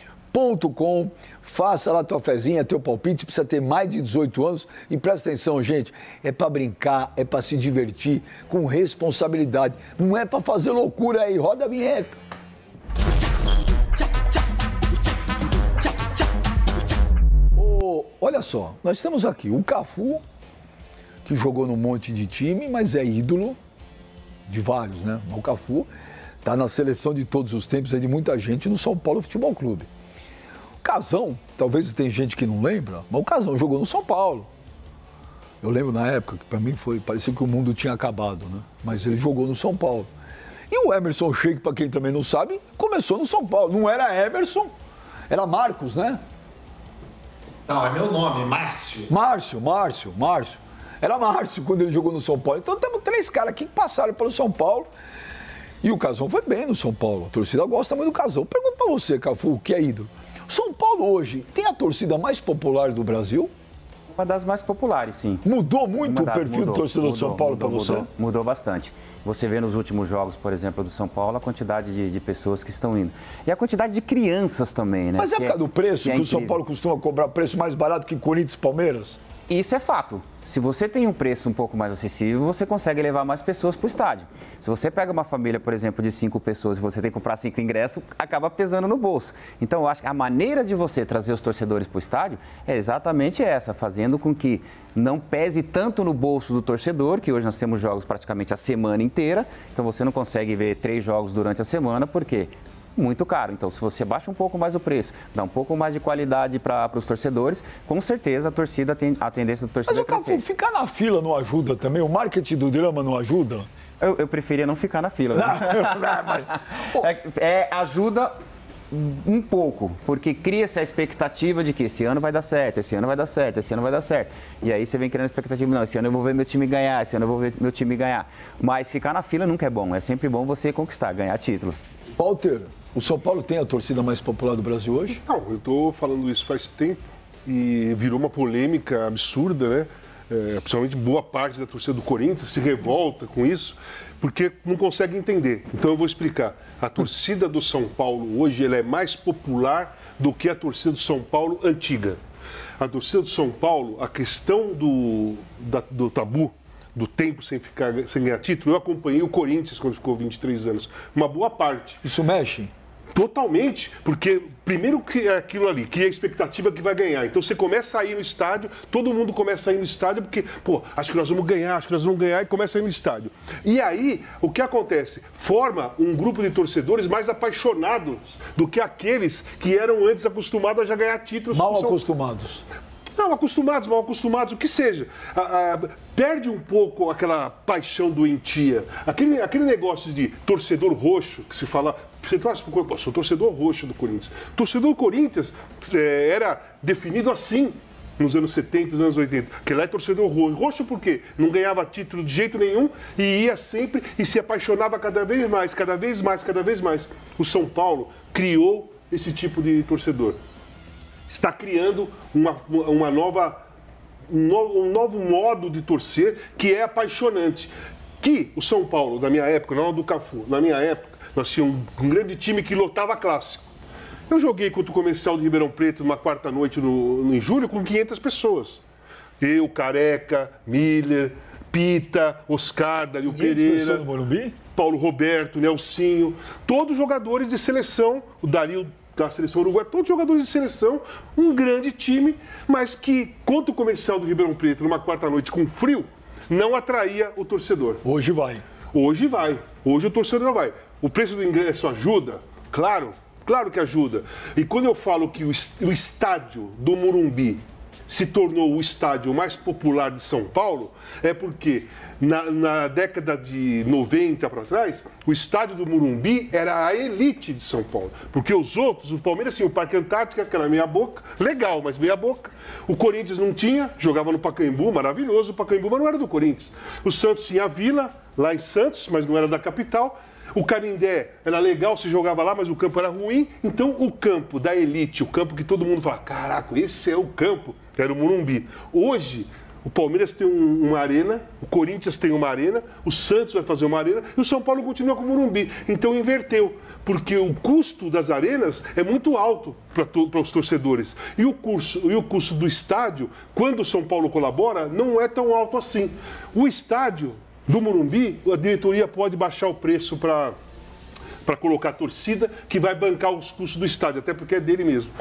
Speaker 1: faça lá tua fezinha, teu palpite, precisa ter mais de 18 anos e presta atenção, gente, é para brincar, é para se divertir com responsabilidade, não é para fazer loucura aí, roda a vinheta. Olha só, nós temos aqui o Cafu, que jogou num monte de time, mas é ídolo de vários, né? O Cafu tá na seleção de todos os tempos, é de muita gente no São Paulo Futebol Clube. O Casão, talvez tem gente que não lembra, mas o Casão jogou no São Paulo. Eu lembro na época que para mim parecia que o mundo tinha acabado, né? Mas ele jogou no São Paulo. E o Emerson Sheik, para quem também não sabe, começou no São Paulo. Não era Emerson, era Marcos, né?
Speaker 6: Não, é meu nome, Márcio.
Speaker 1: Márcio. Era Márcio quando ele jogou no São Paulo. Então temos 3 caras aqui que passaram pelo São Paulo. E o Casão foi bem no São Paulo. A torcida gosta muito do Casão. Pergunto pra você, Cafu, que é ídolo. São Paulo hoje tem a torcida mais popular do Brasil?
Speaker 16: Uma das mais populares, sim.
Speaker 1: Mudou muito o perfil do torcedor do São Paulo para você?
Speaker 16: Mudou bastante. Você vê nos últimos jogos, por exemplo, do São Paulo, a quantidade de pessoas que estão indo. E a quantidade de crianças também, né?
Speaker 1: Mas é por causa do preço, que o São Paulo costuma cobrar preço mais barato que Corinthians e Palmeiras?
Speaker 16: Isso é fato. Se você tem um preço um pouco mais acessível, você consegue levar mais pessoas para o estádio. Se você pega uma família, por exemplo, de 5 pessoas e você tem que comprar 5 ingressos, acaba pesando no bolso. Então, eu acho que a maneira de você trazer os torcedores para o estádio é exatamente essa, fazendo com que não pese tanto no bolso do torcedor, que hoje nós temos jogos praticamente a semana inteira, então você não consegue ver 3 jogos durante a semana, por quê? Muito caro. Então, se você baixa um pouco mais o preço, dá um pouco mais de qualidade para os torcedores, com certeza a tendência da torcida é crescer.
Speaker 1: Mas o ficar na fila não ajuda também? O marketing do drama não ajuda?
Speaker 16: Eu preferia não ficar na fila. Ajuda um pouco, porque cria-se a expectativa de que esse ano vai dar certo, esse ano vai dar certo, esse ano vai dar certo. E aí você vem criando a expectativa, não, esse ano eu vou ver meu time ganhar, esse ano eu vou ver meu time ganhar. Mas ficar na fila nunca é bom, é sempre bom você conquistar, ganhar título.
Speaker 1: Walter, o São Paulo tem a torcida mais popular do Brasil hoje?
Speaker 5: Não, eu estou falando isso faz tempo e virou uma polêmica absurda, né? Principalmente boa parte da torcida do Corinthians se revolta com isso, porque não consegue entender. Então eu vou explicar. A torcida do São Paulo hoje ela é mais popular do que a torcida do São Paulo antiga. A torcida do São Paulo, a questão do tabu, do tempo sem ganhar título, eu acompanhei o Corinthians quando ficou 23 anos. Uma boa parte.
Speaker 1: Isso mexe?
Speaker 5: Totalmente, porque primeiro que é aquilo ali, que é a expectativa que vai ganhar. Então você começa a ir no estádio, todo mundo começa a ir no estádio porque, acho que nós vamos ganhar e começa a ir no estádio. E aí, o que acontece? Forma um grupo de torcedores mais apaixonados do que aqueles que eram antes acostumados a já ganhar títulos.
Speaker 1: Mal acostumados.
Speaker 5: Não, mal acostumados, o que seja. Perde um pouco aquela paixão doentia. Aquele negócio de torcedor roxo, que se fala... Você torce pro Corinthians? Sou torcedor roxo do Corinthians. Torcedor do Corinthians era definido assim nos anos 70, nos anos 80. Que lá é torcedor roxo. Roxo por quê? Não ganhava título de jeito nenhum e ia sempre e se apaixonava cada vez mais, cada vez mais, cada vez mais. O São Paulo criou esse tipo de torcedor. Está criando um novo modo de torcer que é apaixonante. Que o São Paulo, na minha época, não do Cafu, na minha época, nós tínhamos um grande time que lotava clássico. Eu joguei contra o Comercial de Ribeirão Preto numa quarta-noite em julho com 500 pessoas. Eu, Careca, Miller, Pita, Oscar, Dario Pereira,
Speaker 1: no Morumbi?
Speaker 5: Paulo Roberto, Nelsinho, todos jogadores de seleção, o Dario da seleção uruguaia, todos jogadores de seleção, um grande time, mas que, contra o Comercial do Ribeirão Preto, numa quarta-noite com frio, não atraía o torcedor.
Speaker 1: Hoje vai.
Speaker 5: Hoje vai. Hoje o torcedor não vai. O preço do ingresso ajuda? Claro que ajuda. E quando eu falo que o estádio do Morumbi se tornou o estádio mais popular de São Paulo, é porque na década de 90 para trás, o estádio do Morumbi era a elite de São Paulo. Porque os outros, o Palmeiras tinha o Parque Antártica, que era meia boca, legal, mas meia boca. O Corinthians não tinha, jogava no Pacaembu, maravilhoso, o Pacaembu, mas não era do Corinthians. O Santos tinha a Vila, lá em Santos, mas não era da capital. O Canindé era legal, se jogava lá, mas o campo era ruim. Então, o campo da elite, o campo que todo mundo fala, caraca, esse é o campo, era o Morumbi. Hoje, o Palmeiras tem uma arena, o Corinthians tem uma arena, o Santos vai fazer uma arena e o São Paulo continua com o Morumbi. Então, inverteu, porque o custo das arenas é muito alto para os torcedores. E o custo do estádio, quando o São Paulo colabora, não é tão alto assim. O estádio do Morumbi, a diretoria pode baixar o preço para colocar a torcida, que vai bancar os custos do estádio, até porque é dele mesmo.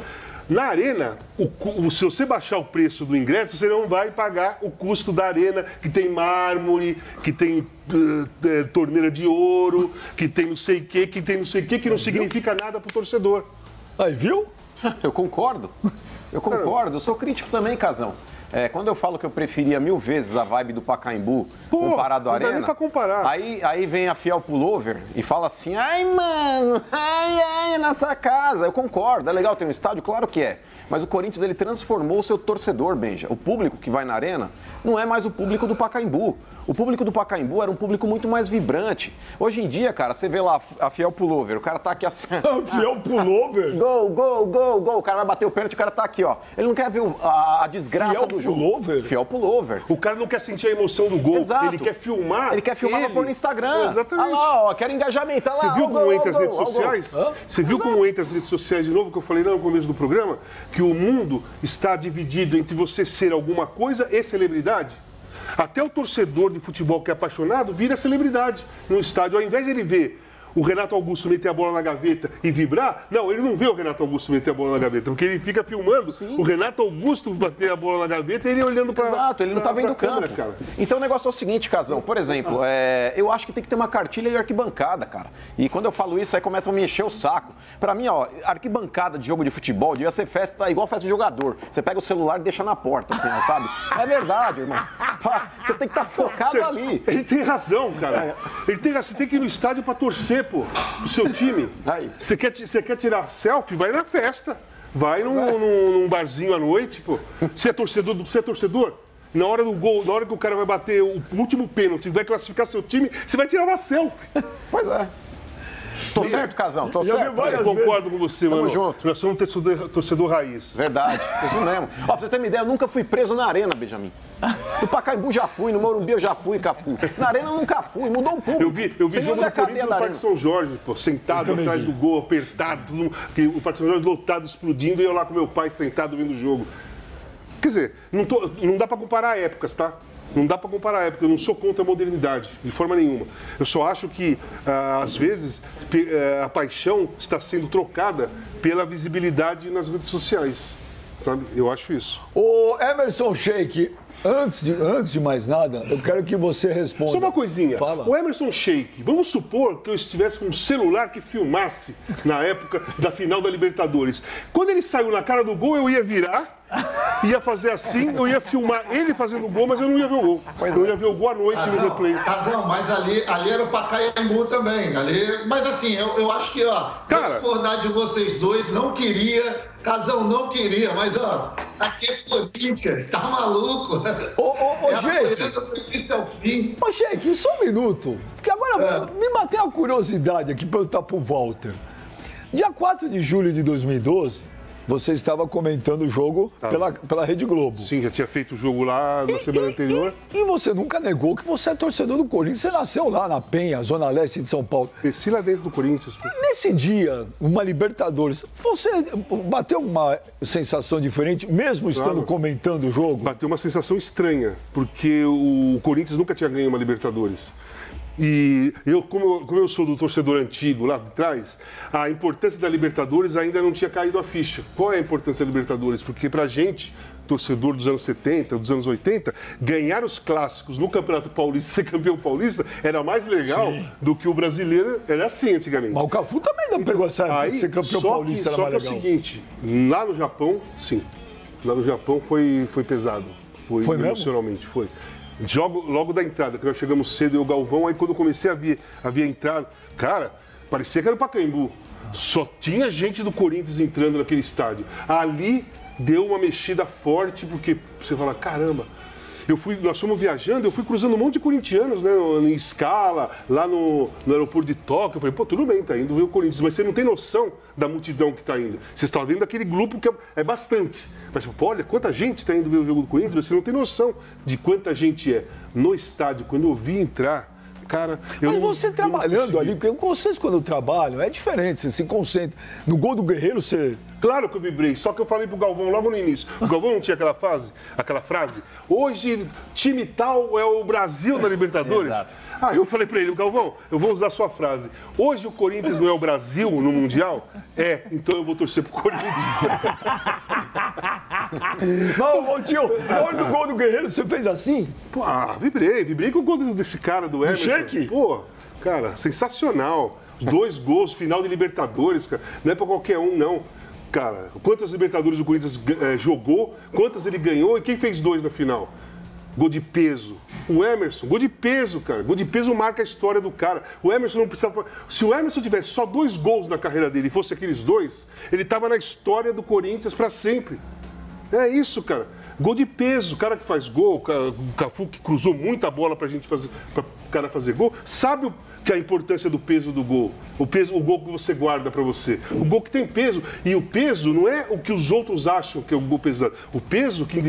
Speaker 5: Na arena, se você baixar o preço do ingresso, você não vai pagar o custo da arena, que tem mármore, que tem torneira de ouro, que tem não sei o quê, que não significa nada para o torcedor.
Speaker 1: Aí, viu?
Speaker 4: Eu concordo. Eu sou crítico também, Casão. Quando eu falo que eu preferia 1000 vezes a vibe do Pacaembu comparado à Arena,
Speaker 5: não dá nem pra comparar.
Speaker 4: Aí vem a Fiel Pullover e fala assim, ai, mano, ai, é nossa casa. Eu concordo, é legal ter um estádio? Claro que é. Mas o Corinthians, ele transformou o seu torcedor, Benja. O público que vai na Arena não é mais o público do Pacaembu. O público do Pacaembu era um público muito mais vibrante. Hoje em dia, cara, você vê lá a Fiel Pullover, o cara tá aqui assim...
Speaker 1: A Fiel Pullover?
Speaker 4: Gol, gol, gol, gol. O cara vai bater o pênalti, o cara tá aqui, ó. Ele não quer ver a desgraça do jogo.
Speaker 1: Fiel Pullover?
Speaker 4: Fiel Pullover.
Speaker 5: O cara não quer sentir a emoção do gol.
Speaker 4: Exato.
Speaker 5: Ele quer filmar.
Speaker 4: Ele quer filmar pra pôr no Instagram.
Speaker 5: Exatamente.
Speaker 4: Ah lá, ó, quero engajamento. Ah lá,
Speaker 5: você viu como entra as redes
Speaker 4: gol,
Speaker 5: sociais? Você viu como entra as redes sociais de novo, que eu falei lá no começo do programa? Que o mundo está dividido entre você ser alguma coisa e celebridade. Até o torcedor de futebol que é apaixonado vira celebridade no estádio. Ao invés de ele ver o Renato Augusto meter a bola na gaveta e vibrar, não, ele não vê o Renato Augusto meter a bola na gaveta, porque ele fica filmando o Renato Augusto bater a bola na gaveta e ele olhando para
Speaker 4: Exato, ele não tá vendo o campo.
Speaker 5: Câmera, cara.
Speaker 4: Então o negócio é o seguinte, Casão, por exemplo, eu acho que tem que ter uma cartilha de arquibancada, cara. E quando eu falo isso, aí começam a me encher o saco. Pra mim, ó, arquibancada de jogo de futebol devia ser festa, igual festa de jogador. Você pega o celular e deixa na porta, assim, sabe? É verdade, irmão. Você tem que estar focado ali.
Speaker 5: Ele tem razão, cara. Você tem que ir no estádio pra torcer, pô, pro seu time. Você quer tirar selfie? Vai na festa. Vai num barzinho à noite, pô. Você é torcedor? Na hora do gol, na hora que o cara vai bater o último pênalti, vai classificar seu time, você vai tirar uma selfie.
Speaker 4: Pois é. Tô certo, Casão? Tô certo.
Speaker 5: Eu concordo com você, mano.
Speaker 4: Tamo junto.
Speaker 5: Nós somos um torcedor raiz.
Speaker 4: Verdade, isso mesmo. Ó, pra você ter uma ideia, eu nunca fui preso na Arena, Benjamin. No Pacaembu já fui, no Morumbi eu já fui, Cafu. Na Arena eu nunca fui, mudou um pouco.
Speaker 5: Eu vi jogo do Corinthians no Parque São Jorge, pô, sentado atrás do gol, apertado, o Parque São Jorge lotado, explodindo, e eu lá com meu pai sentado vendo o jogo. Quer dizer, não dá pra comparar épocas, tá? Não dá para comparar a época, eu não sou contra a modernidade, de forma nenhuma. Eu só acho que, às vezes, a paixão está sendo trocada pela visibilidade nas redes sociais, sabe? Eu acho isso.
Speaker 1: Ô, Emerson Sheik, antes de mais nada, eu quero que você responda.
Speaker 5: Só uma coisinha.
Speaker 1: Fala.
Speaker 5: O Emerson Sheik, vamos supor que eu estivesse com um celular que filmasse na época da final da Libertadores. Quando ele saiu na cara do gol, eu ia virar, ia fazer assim, eu ia filmar ele fazendo o gol, mas eu não ia ver o gol. Eu ia ver o gol à noite no replay.
Speaker 6: Casão, mas ali era o Pacaembu também. Mas assim, eu acho que, ó, vou discordar de vocês dois, não queria, Casão não queria, mas, ó, aqui é Corinthians, tá maluco?
Speaker 1: Ô, Sheik. Ô, Sheik, só um minuto. Porque agora me bateu a curiosidade aqui para eu estar pro Walter. Dia 4 de julho de 2012, você estava comentando o jogo pela Rede Globo.
Speaker 5: Sim, já tinha feito o jogo lá na semana anterior.
Speaker 1: E você nunca negou que você é torcedor do Corinthians. Você nasceu lá na Penha, Zona Leste de São Paulo.
Speaker 5: Desci lá dentro do Corinthians. Pô.
Speaker 1: Nesse dia, uma Libertadores, você bateu uma sensação diferente, mesmo estando comentando o jogo?
Speaker 5: Bateu uma sensação estranha, porque o Corinthians nunca tinha ganho uma Libertadores. E eu, como eu sou do torcedor antigo lá de trás, a importância da Libertadores ainda não tinha caído a ficha. Qual é a importância da Libertadores? Porque pra gente, torcedor dos anos 70, dos anos 80, ganhar os clássicos no Campeonato Paulista, ser campeão paulista, era mais legal do que o brasileiro. Era assim antigamente.
Speaker 1: Mas o Cafu também não pegou essa época de ser campeão paulista.
Speaker 5: Só que é o seguinte, lá no Japão, sim. Lá no Japão foi pesado. Foi emocionalmente, mesmo? Foi. Logo da entrada, que nós chegamos cedo e o Galvão, aí quando eu comecei a ver entrada, cara, parecia que era o Pacaembu. Só tinha gente do Corinthians entrando naquele estádio. Ali deu uma mexida forte, porque você fala, caramba. Nós fomos viajando, eu fui cruzando um monte de corintianos, né, em escala, lá no aeroporto de Tóquio. Eu falei, pô, tudo bem, tá indo ver o Corinthians, mas você não tem noção da multidão que tá indo. Você está dentro daquele grupo que é bastante. Mas, pô, olha, quanta gente tá indo ver o jogo do Corinthians, você não tem noção de quanta gente é. No estádio, quando eu vi entrar, cara...
Speaker 1: Mas você trabalhando ali, porque vocês quando trabalham, é diferente, você se concentra. No gol do Guerreiro, você...
Speaker 5: Claro que eu vibrei, só que eu falei pro Galvão logo no início. O Galvão não tinha aquela frase? Hoje, time tal é o Brasil da Libertadores.
Speaker 16: Exato.
Speaker 5: Ah, eu falei pra ele, Galvão, eu vou usar a sua frase. Hoje o Corinthians não é o Brasil no Mundial? É, então eu vou torcer pro Corinthians.
Speaker 1: Não, tio, na hora do gol do Guerreiro, você fez assim?
Speaker 5: Pô, vibrei com o gol desse cara do Emerson.
Speaker 1: Sheik?
Speaker 5: Pô, cara, sensacional. 2 gols, final de Libertadores, cara. Não é pra qualquer um, não. Cara, quantas Libertadores o Corinthians jogou, quantas ele ganhou e quem fez 2 na final? Gol de peso. O Emerson, gol de peso, cara. Gol de peso marca a história do cara. O Emerson não precisava... Se o Emerson tivesse só 2 gols na carreira dele e fosse aqueles 2, ele tava na história do Corinthians pra sempre. É isso, cara. Gol de peso. O cara que faz gol, o Cafu que cruzou muita bola pra o cara fazer gol, sabe que a importância do peso do gol. O gol que você guarda pra você. O gol que tem peso. E o peso não é o que os outros acham que é o gol pesado. O peso, quem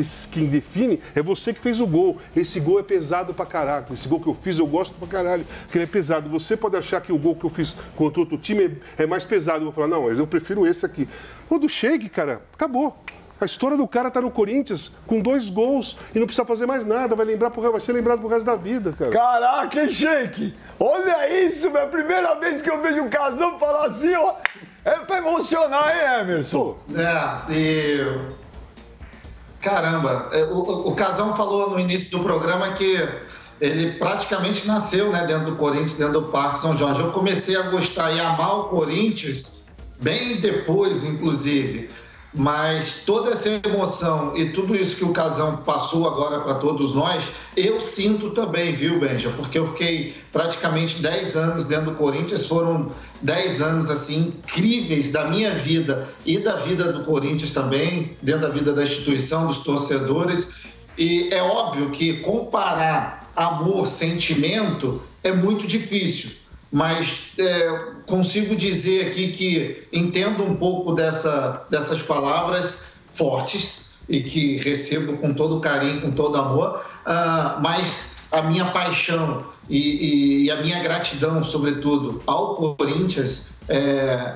Speaker 5: define, é você que fez o gol. Esse gol é pesado pra caraca. Esse gol que eu fiz, eu gosto pra caralho. Porque ele é pesado. Você pode achar que o gol que eu fiz contra outro time é mais pesado. Eu vou falar, não, mas eu prefiro esse aqui. O do Sheik, cara, acabou. A história do cara tá no Corinthians com 2 gols e não precisa fazer mais nada. Vai ser lembrado pro resto da vida, cara.
Speaker 1: Caraca, hein, Sheik? Olha isso, meu. Primeira vez que eu vejo um casão falar assim, ó. É pra emocionar, hein, Emerson?
Speaker 6: Caramba, o Casão falou no início do programa que ele praticamente nasceu, né, dentro do Corinthians, dentro do Parque São Jorge. Eu comecei a gostar e amar o Corinthians bem depois, inclusive. Mas toda essa emoção e tudo isso que o Casão passou agora para todos nós, eu sinto também, viu, Benja? Porque eu fiquei praticamente 10 anos dentro do Corinthians, foram 10 anos assim incríveis da minha vida e da vida do Corinthians também, dentro da vida da instituição, dos torcedores. E é óbvio que comparar amor, sentimento, é muito difícil. Mas consigo dizer aqui que entendo um pouco dessas palavras fortes e que recebo com todo carinho, com todo amor, mas a minha paixão e a minha gratidão, sobretudo, ao Corinthians,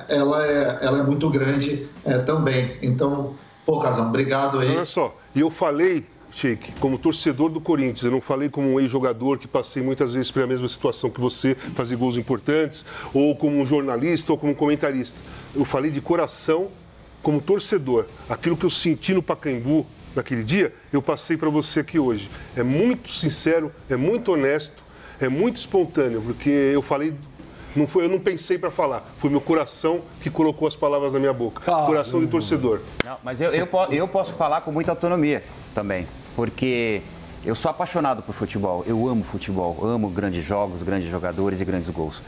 Speaker 6: ela é muito grande também. Então, pô, Casão, obrigado aí.
Speaker 5: Olha só, e eu falei... Sheik, como torcedor do Corinthians, eu não falei como um ex-jogador que passei muitas vezes pela mesma situação que você, fazer gols importantes, ou como um jornalista, ou como um comentarista. Eu falei de coração como torcedor. Aquilo que eu senti no Pacaembu naquele dia, eu passei para você aqui hoje. É muito sincero, é muito honesto, é muito espontâneo, porque eu falei... eu não pensei para falar, foi meu coração que colocou as palavras na minha boca. Coração de torcedor.
Speaker 16: Não, mas eu posso falar com muita autonomia também, porque eu sou apaixonado por futebol, eu amo grandes jogos, grandes jogadores e grandes gols.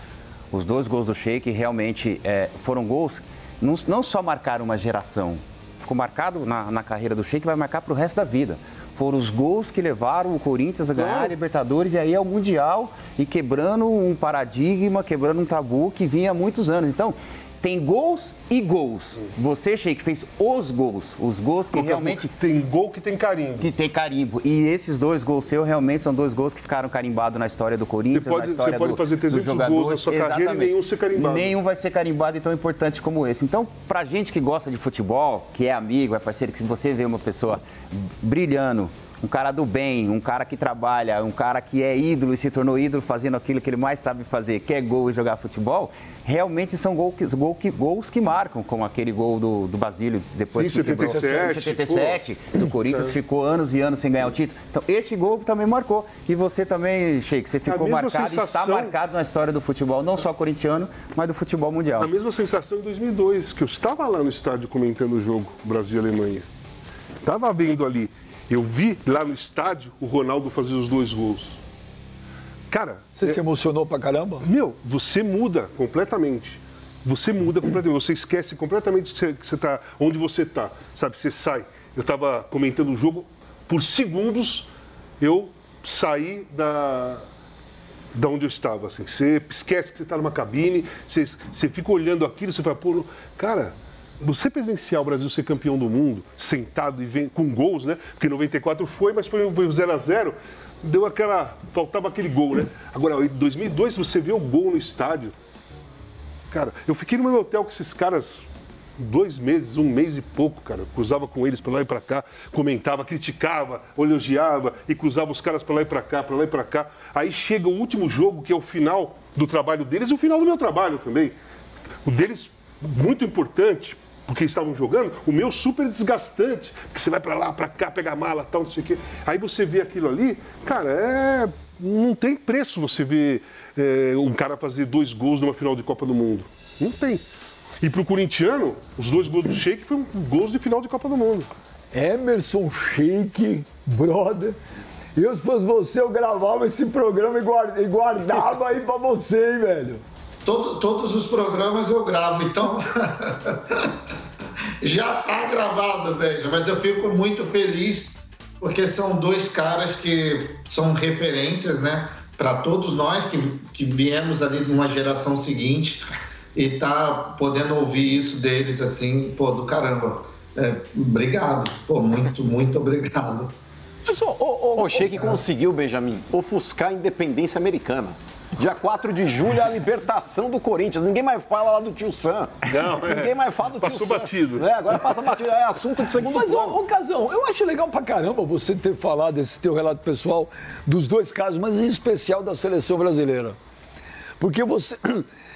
Speaker 16: Os 2 gols do Sheik realmente foram gols, não só marcaram uma geração, ficou marcado na carreira do Sheik e vai marcar para o resto da vida. Foram os gols que levaram o Corinthians a ganhar a Libertadores e aí ao Mundial e quebrando um paradigma, quebrando um tabu que vinha há muitos anos. Então, tem gols e gols. Você, Sheik, fez os gols que realmente...
Speaker 5: Tem gol que tem carimbo.
Speaker 16: Que tem carimbo. E esses 2 gols seus realmente são 2 gols que ficaram carimbados na história do Corinthians, na história
Speaker 5: Você pode fazer 300 gols na sua carreira e nenhum ser carimbado.
Speaker 16: Nenhum vai ser carimbado e tão importante como esse. Então, pra gente que gosta de futebol, que é amigo, é parceiro, que se você vê uma pessoa brilhando, um cara do bem, um cara que trabalha, um cara que é ídolo e se tornou ídolo fazendo aquilo que ele mais sabe fazer, que é gol e jogar futebol, realmente são gols que marcam, como aquele gol do Basílio, depois
Speaker 5: que
Speaker 16: quebrou, 77, do Corinthians ficou anos e anos sem ganhar o título. Então, esse gol também marcou. E você também, Sheik, você ficou marcado e está marcado na história do futebol, não só corintiano, mas do futebol mundial.
Speaker 5: A mesma sensação em 2002, que eu estava lá no estádio comentando o jogo Brasil-Alemanha. Estava vendo ali. Eu vi lá no estádio o Ronaldo fazer os 2 gols. Cara...
Speaker 1: Você se emocionou pra caramba?
Speaker 5: Você muda completamente. Você muda completamente. Você esquece completamente que você tá, onde você está. Sabe, você sai. Eu estava comentando o jogo, por segundos, eu saí da onde eu estava. Assim. Você esquece que você está numa cabine, você fica olhando aquilo, você fala, pô, cara, você presenciar o Brasil ser campeão do mundo, sentado e com gols, né? Porque 94 foi, mas foi 0-0, faltava aquele gol, né? Agora, em 2002, você vê o gol no estádio. Cara, eu fiquei no meu hotel com esses caras 2 meses, 1 mês e pouco, cara. Eu cruzava com eles pra lá e pra cá, comentava, criticava, elogiava e cruzava os caras pra lá e pra cá, pra lá e pra cá. Aí chega o último jogo, que é o final do trabalho deles e o final do meu trabalho também. O deles, muito importante, porque eles estavam jogando, o meu super desgastante, porque você vai pra lá, pra cá, pega a mala, tal, não sei o quê. Aí você vê aquilo ali, cara, não tem preço você ver um cara fazer 2 gols numa final de Copa do Mundo. Não tem. E pro corintiano, os 2 gols do Sheik foram gols de final de Copa do Mundo.
Speaker 1: Emerson Sheik, brother. Eu, se fosse você, eu gravava esse programa e guardava aí pra você, hein, velho?
Speaker 6: Todos os programas eu gravo, então já tá gravado, velho. Mas eu fico muito feliz porque são 2 caras que são referências, né? Para todos nós que viemos ali de uma geração seguinte. E tá podendo ouvir isso deles, assim, pô, do caramba. Obrigado. Pô, muito obrigado.
Speaker 4: O Sheik conseguiu, Benjamin, ofuscar a independência americana. Dia 4 de julho, a libertação do Corinthians. Ninguém mais fala lá do tio Sam.
Speaker 5: Não,
Speaker 4: Ninguém mais fala do
Speaker 5: Passou
Speaker 4: tio Sam.
Speaker 5: batido.
Speaker 4: Agora passa batido. É assunto de segundo plano.
Speaker 1: Mas, Casão, eu acho legal pra caramba você ter falado esse teu relato pessoal dos 2 casos, mas em especial da seleção brasileira. Porque você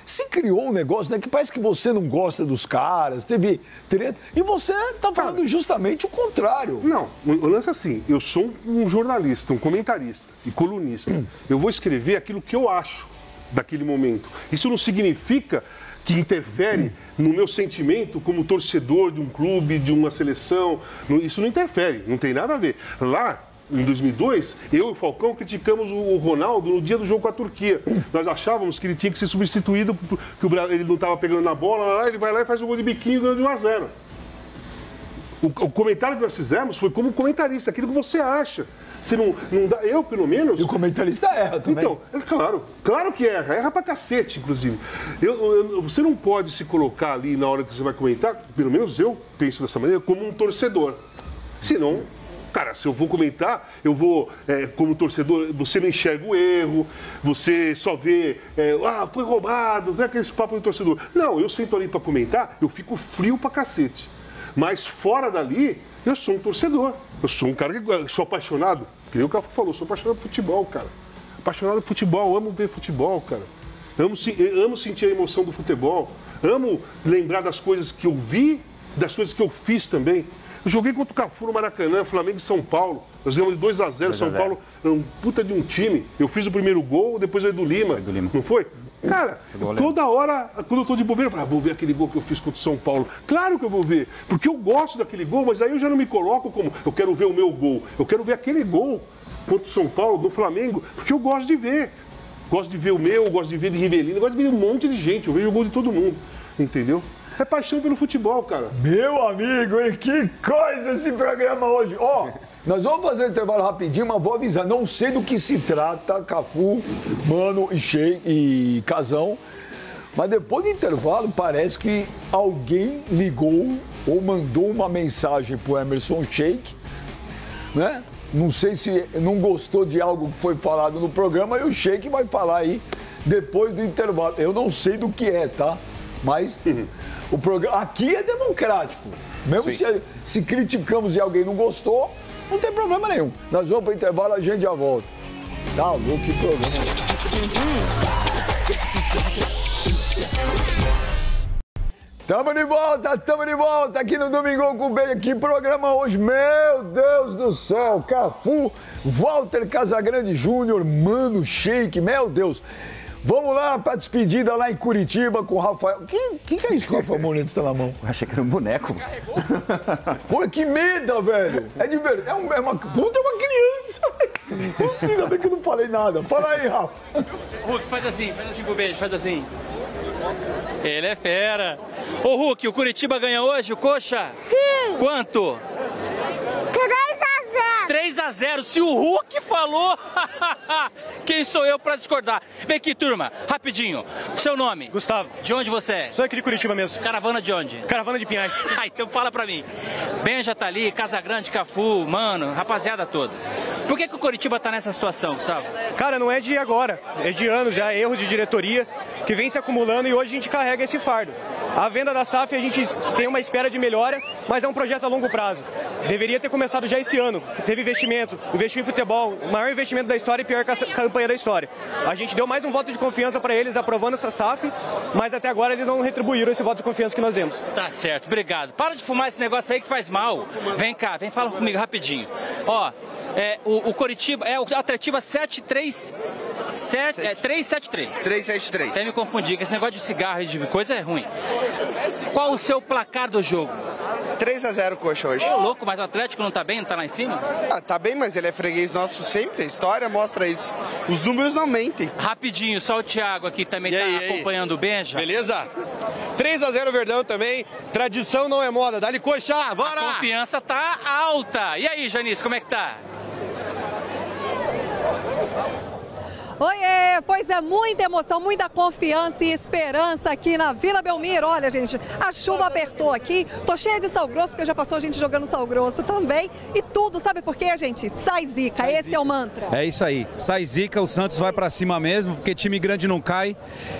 Speaker 1: se criou um negócio, né, que parece que você não gosta dos caras, teve treta, e você tá falando justamente o contrário.
Speaker 5: Não, o lance é assim, eu sou um jornalista, um comentarista e colunista. Eu vou escrever aquilo que eu acho daquele momento. Isso não significa que interfere no meu sentimento como torcedor de um clube, de uma seleção. Isso não interfere, não tem nada a ver. Lá, em 2002, eu e o Falcão criticamos o Ronaldo no dia do jogo com a Turquia. Nós achávamos que ele tinha que ser substituído, que ele não estava pegando na bola, ele vai lá e faz o gol de biquinho e ganha de 1-0. O comentário que nós fizemos foi como comentarista, aquilo que você acha. Você não dá, eu, pelo menos...
Speaker 1: E o comentarista erra também.
Speaker 5: Então, claro que erra pra cacete, inclusive. Você não pode se colocar ali na hora que você vai comentar, pelo menos eu penso dessa maneira, como um torcedor. Senão... Cara, se eu vou comentar, eu vou, como torcedor, você não enxerga o erro, você só vê, foi roubado, não é aquele papo do torcedor. Não, eu sento ali pra comentar, eu fico frio pra cacete. Mas fora dali, eu sou um torcedor. Eu sou um cara que sou apaixonado, que nem o Cafu falou, sou apaixonado por futebol, cara. Apaixonado por futebol, amo ver futebol, cara. Amo sentir a emoção do futebol, amo lembrar das coisas que eu vi, das coisas que eu fiz também. Eu joguei contra o Cafu no Maracanã, Flamengo e São Paulo. Nós ganhamos de 2-0, São Paulo era um puta de um time. Eu fiz o primeiro gol, depois o Edu Lima. Não foi? Cara, toda hora, quando eu tô de bobeira, eu falo, vou ver aquele gol que eu fiz contra o São Paulo. Claro que eu vou ver, porque eu gosto daquele gol, mas aí eu já não me coloco como, eu quero ver o meu gol. Eu quero ver aquele gol contra o São Paulo, do Flamengo, porque eu gosto de ver. Gosto de ver o meu, gosto de ver de Rivelino, gosto de ver um monte de gente, eu vejo o gol de todo mundo, entendeu? É paixão pelo futebol, cara.
Speaker 1: Meu amigo, e que coisa esse programa hoje. Nós vamos fazer um intervalo rapidinho, mas vou avisar. Não sei do que se trata, Cafu, Mano e Sheik e Casão. Mas depois do intervalo, parece que alguém ligou ou mandou uma mensagem pro Emerson Sheik, né? Não sei se não gostou de algo que foi falado no programa e o Sheik vai falar aí depois do intervalo. Eu não sei do que é, tá? Mas... O programa aqui é democrático. Mesmo se criticamos e alguém não gostou, não tem problema nenhum. Nós vamos para o intervalo, a gente já volta. Tá louco, que programa. Tamo de volta aqui no Domingão com o Beijo. Que programa hoje, meu Deus do céu. Cafu, Walter Casagrande Júnior, Mano Sheik, meu Deus. Vamos lá para a despedida lá em Curitiba com o Rafael. Que é isso que o Rafael Moreira está na mão?
Speaker 16: Eu achei que era um boneco.
Speaker 1: Pô, que medo, velho. É de verdade. É uma criança. Ainda bem que eu não falei nada. Fala aí, Rafa.
Speaker 2: Hulk, faz assim com o Beijo, faz assim. Ele é fera. Ô, Hulk, o Curitiba ganha hoje, o Coxa?
Speaker 12: Sim.
Speaker 2: Quanto?
Speaker 12: 3-0.
Speaker 2: 3-0. Se o Hulk falou, quem sou eu pra discordar? Vem aqui, turma, rapidinho. Seu nome?
Speaker 17: Gustavo.
Speaker 2: De onde você é?
Speaker 17: Sou aqui de Curitiba mesmo.
Speaker 2: Caravana de onde?
Speaker 17: Caravana de Pinhais.
Speaker 2: Ah, então fala pra mim. Benja tá ali, Casagrande, Cafu, mano, rapaziada toda. Por que o Coritiba tá nessa situação, Gustavo?
Speaker 17: Cara, não é de agora, é de anos já, erros de diretoria que vem se acumulando e hoje a gente carrega esse fardo. A venda da SAF a gente tem uma espera de melhora, mas é um projeto a longo prazo. Deveria ter começado já esse ano. Teve investimento, investiu em futebol, o maior investimento da história e pior campanha da história. A gente deu mais um voto de confiança para eles aprovando essa SAF, mas até agora eles não retribuíram esse voto de confiança que nós demos.
Speaker 2: Tá certo, obrigado. Para de fumar esse negócio aí que faz mal. Vem cá, vem falar comigo rapidinho. Ó, o Coritiba, o Atletiba 373.
Speaker 18: 373.
Speaker 2: Até me confundi, que esse negócio de cigarro e de coisa é ruim. Qual o seu placar do jogo?
Speaker 18: 3-0 Coxa hoje.
Speaker 2: Ô, louco, mas o Atlético não tá bem? Não tá lá em cima?
Speaker 18: Ah, tá bem, mas ele é freguês nosso sempre. A história mostra isso. Os números não mentem.
Speaker 2: Rapidinho, só o Thiago aqui também tá acompanhando o Benja.
Speaker 19: Beleza? 3-0 Verdão também. Tradição não é moda. Dá-lhe Coxa, bora!
Speaker 2: A confiança tá alta. E aí, Janice, como é que tá?
Speaker 3: Oiê, pois é, muita emoção, muita confiança e esperança aqui na Vila Belmiro. Olha, gente, a chuva apertou aqui, tô cheia de sal grosso, porque já passou a gente jogando sal grosso também. E tudo, sabe por quê, gente? Sai zica, esse é o mantra.
Speaker 20: É isso aí, sai zica, o Santos vai pra cima mesmo, porque time grande não cai.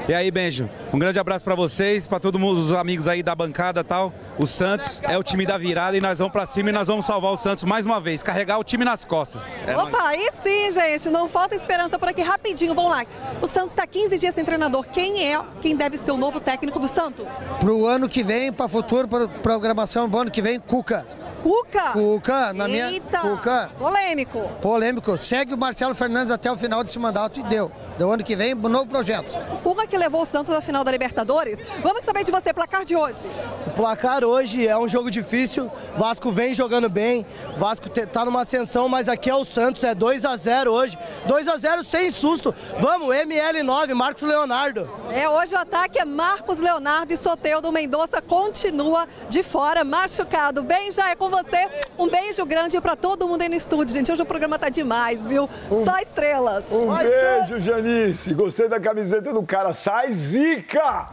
Speaker 20: E aí, Benjo, um grande abraço pra vocês, pra todo mundo, os amigos aí da bancada e tal. O Santos é o time da virada e nós vamos pra cima e nós vamos salvar o Santos mais uma vez, carregar o time nas costas.
Speaker 3: Opa, aí sim, gente, não falta esperança por aqui. Rapidinho, vamos lá. O Santos está 15 dias sem treinador. Quem deve ser o novo técnico do Santos?
Speaker 21: Para o ano que vem, para futuro, para programação do ano que vem, Cuca.
Speaker 3: Cuca?
Speaker 21: Cuca, na minha...
Speaker 3: Eita,
Speaker 21: Cuca.
Speaker 3: polêmico.
Speaker 21: Polêmico. Segue o Marcelo Fernandes até o final desse mandato e deu. Do ano que vem, um novo projeto.
Speaker 3: O Cuca que levou o Santos à final da Libertadores. Vamos saber de você, placar de hoje.
Speaker 22: O placar hoje é um jogo difícil. Vasco vem jogando bem. Vasco tá numa ascensão, mas aqui é o Santos. É 2-0 hoje. 2-0 sem susto. Vamos, ML9, Marcos Leonardo.
Speaker 3: Hoje o ataque é Marcos Leonardo e Soteldo Mendonça continua de fora, machucado. Bem, já é com você. Um beijo grande pra todo mundo aí no estúdio, gente. Hoje o programa tá demais, viu? Só estrelas.
Speaker 1: Beijo, Janice. Gostei da camiseta do cara. Sai zica!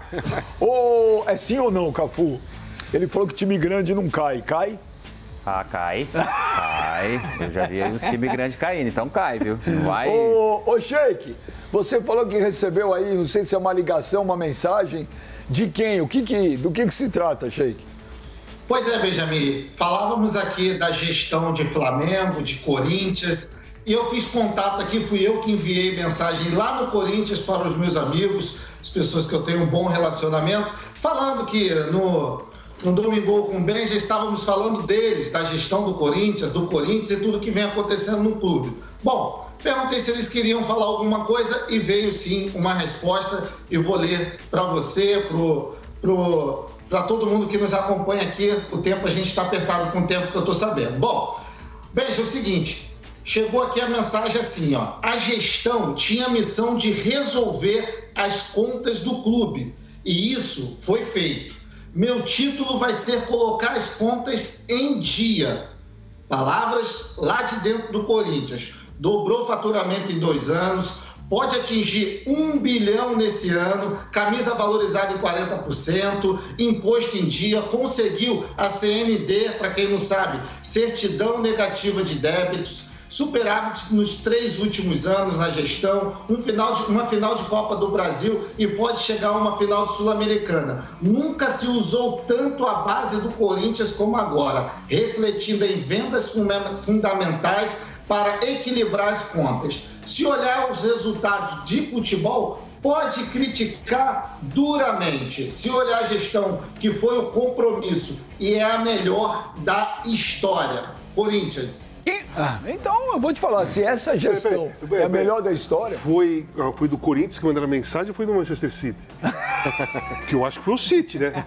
Speaker 1: É sim ou não, Cafu? Ele falou que time grande não cai. Cai?
Speaker 16: Ah, cai. Cai. Eu já vi os times grandes caindo, então cai, viu? Não vai...
Speaker 1: Ô, Sheik, você falou que recebeu aí, não sei se é uma ligação, uma mensagem. De quem? Do que se trata, Sheik?
Speaker 6: Pois é, Benjamin. Falávamos aqui da gestão de Flamengo, de Corinthians... E eu fiz contato aqui, fui eu que enviei mensagem lá no Corinthians para os meus amigos, as pessoas que eu tenho um bom relacionamento, falando que no Domingo com o Ben já estávamos falando deles, da gestão do Corinthians e tudo que vem acontecendo no clube. Bom, perguntei se eles queriam falar alguma coisa e veio sim uma resposta e vou ler para você, para todo mundo que nos acompanha aqui. O tempo, a gente está apertado com o tempo que eu estou sabendo. Bom, Ben, é o seguinte... Chegou aqui a mensagem assim, ó. A gestão tinha a missão de resolver as contas do clube. E isso foi feito. Meu título vai ser colocar as contas em dia. Palavras lá de dentro do Corinthians. Dobrou o faturamento em 2 anos. Pode atingir 1 bilhão nesse ano, camisa valorizada em 40%, imposto em dia, conseguiu a CND, para quem não sabe, certidão negativa de débitos, superávit nos 3 últimos anos na gestão, uma final de Copa do Brasil e pode chegar a uma final de Sul-Americana. Nunca se usou tanto a base do Corinthians como agora, refletindo em vendas fundamentais para equilibrar as contas. Se olhar os resultados de futebol, pode criticar duramente. Se olhar a gestão, que foi o compromisso e é a melhor da história. Corinthians.
Speaker 1: Então, eu vou te falar, se essa gestão é a melhor da história...
Speaker 5: Foi do Corinthians que mandaram a mensagem ou foi do Manchester City? Que eu acho que foi o City, né?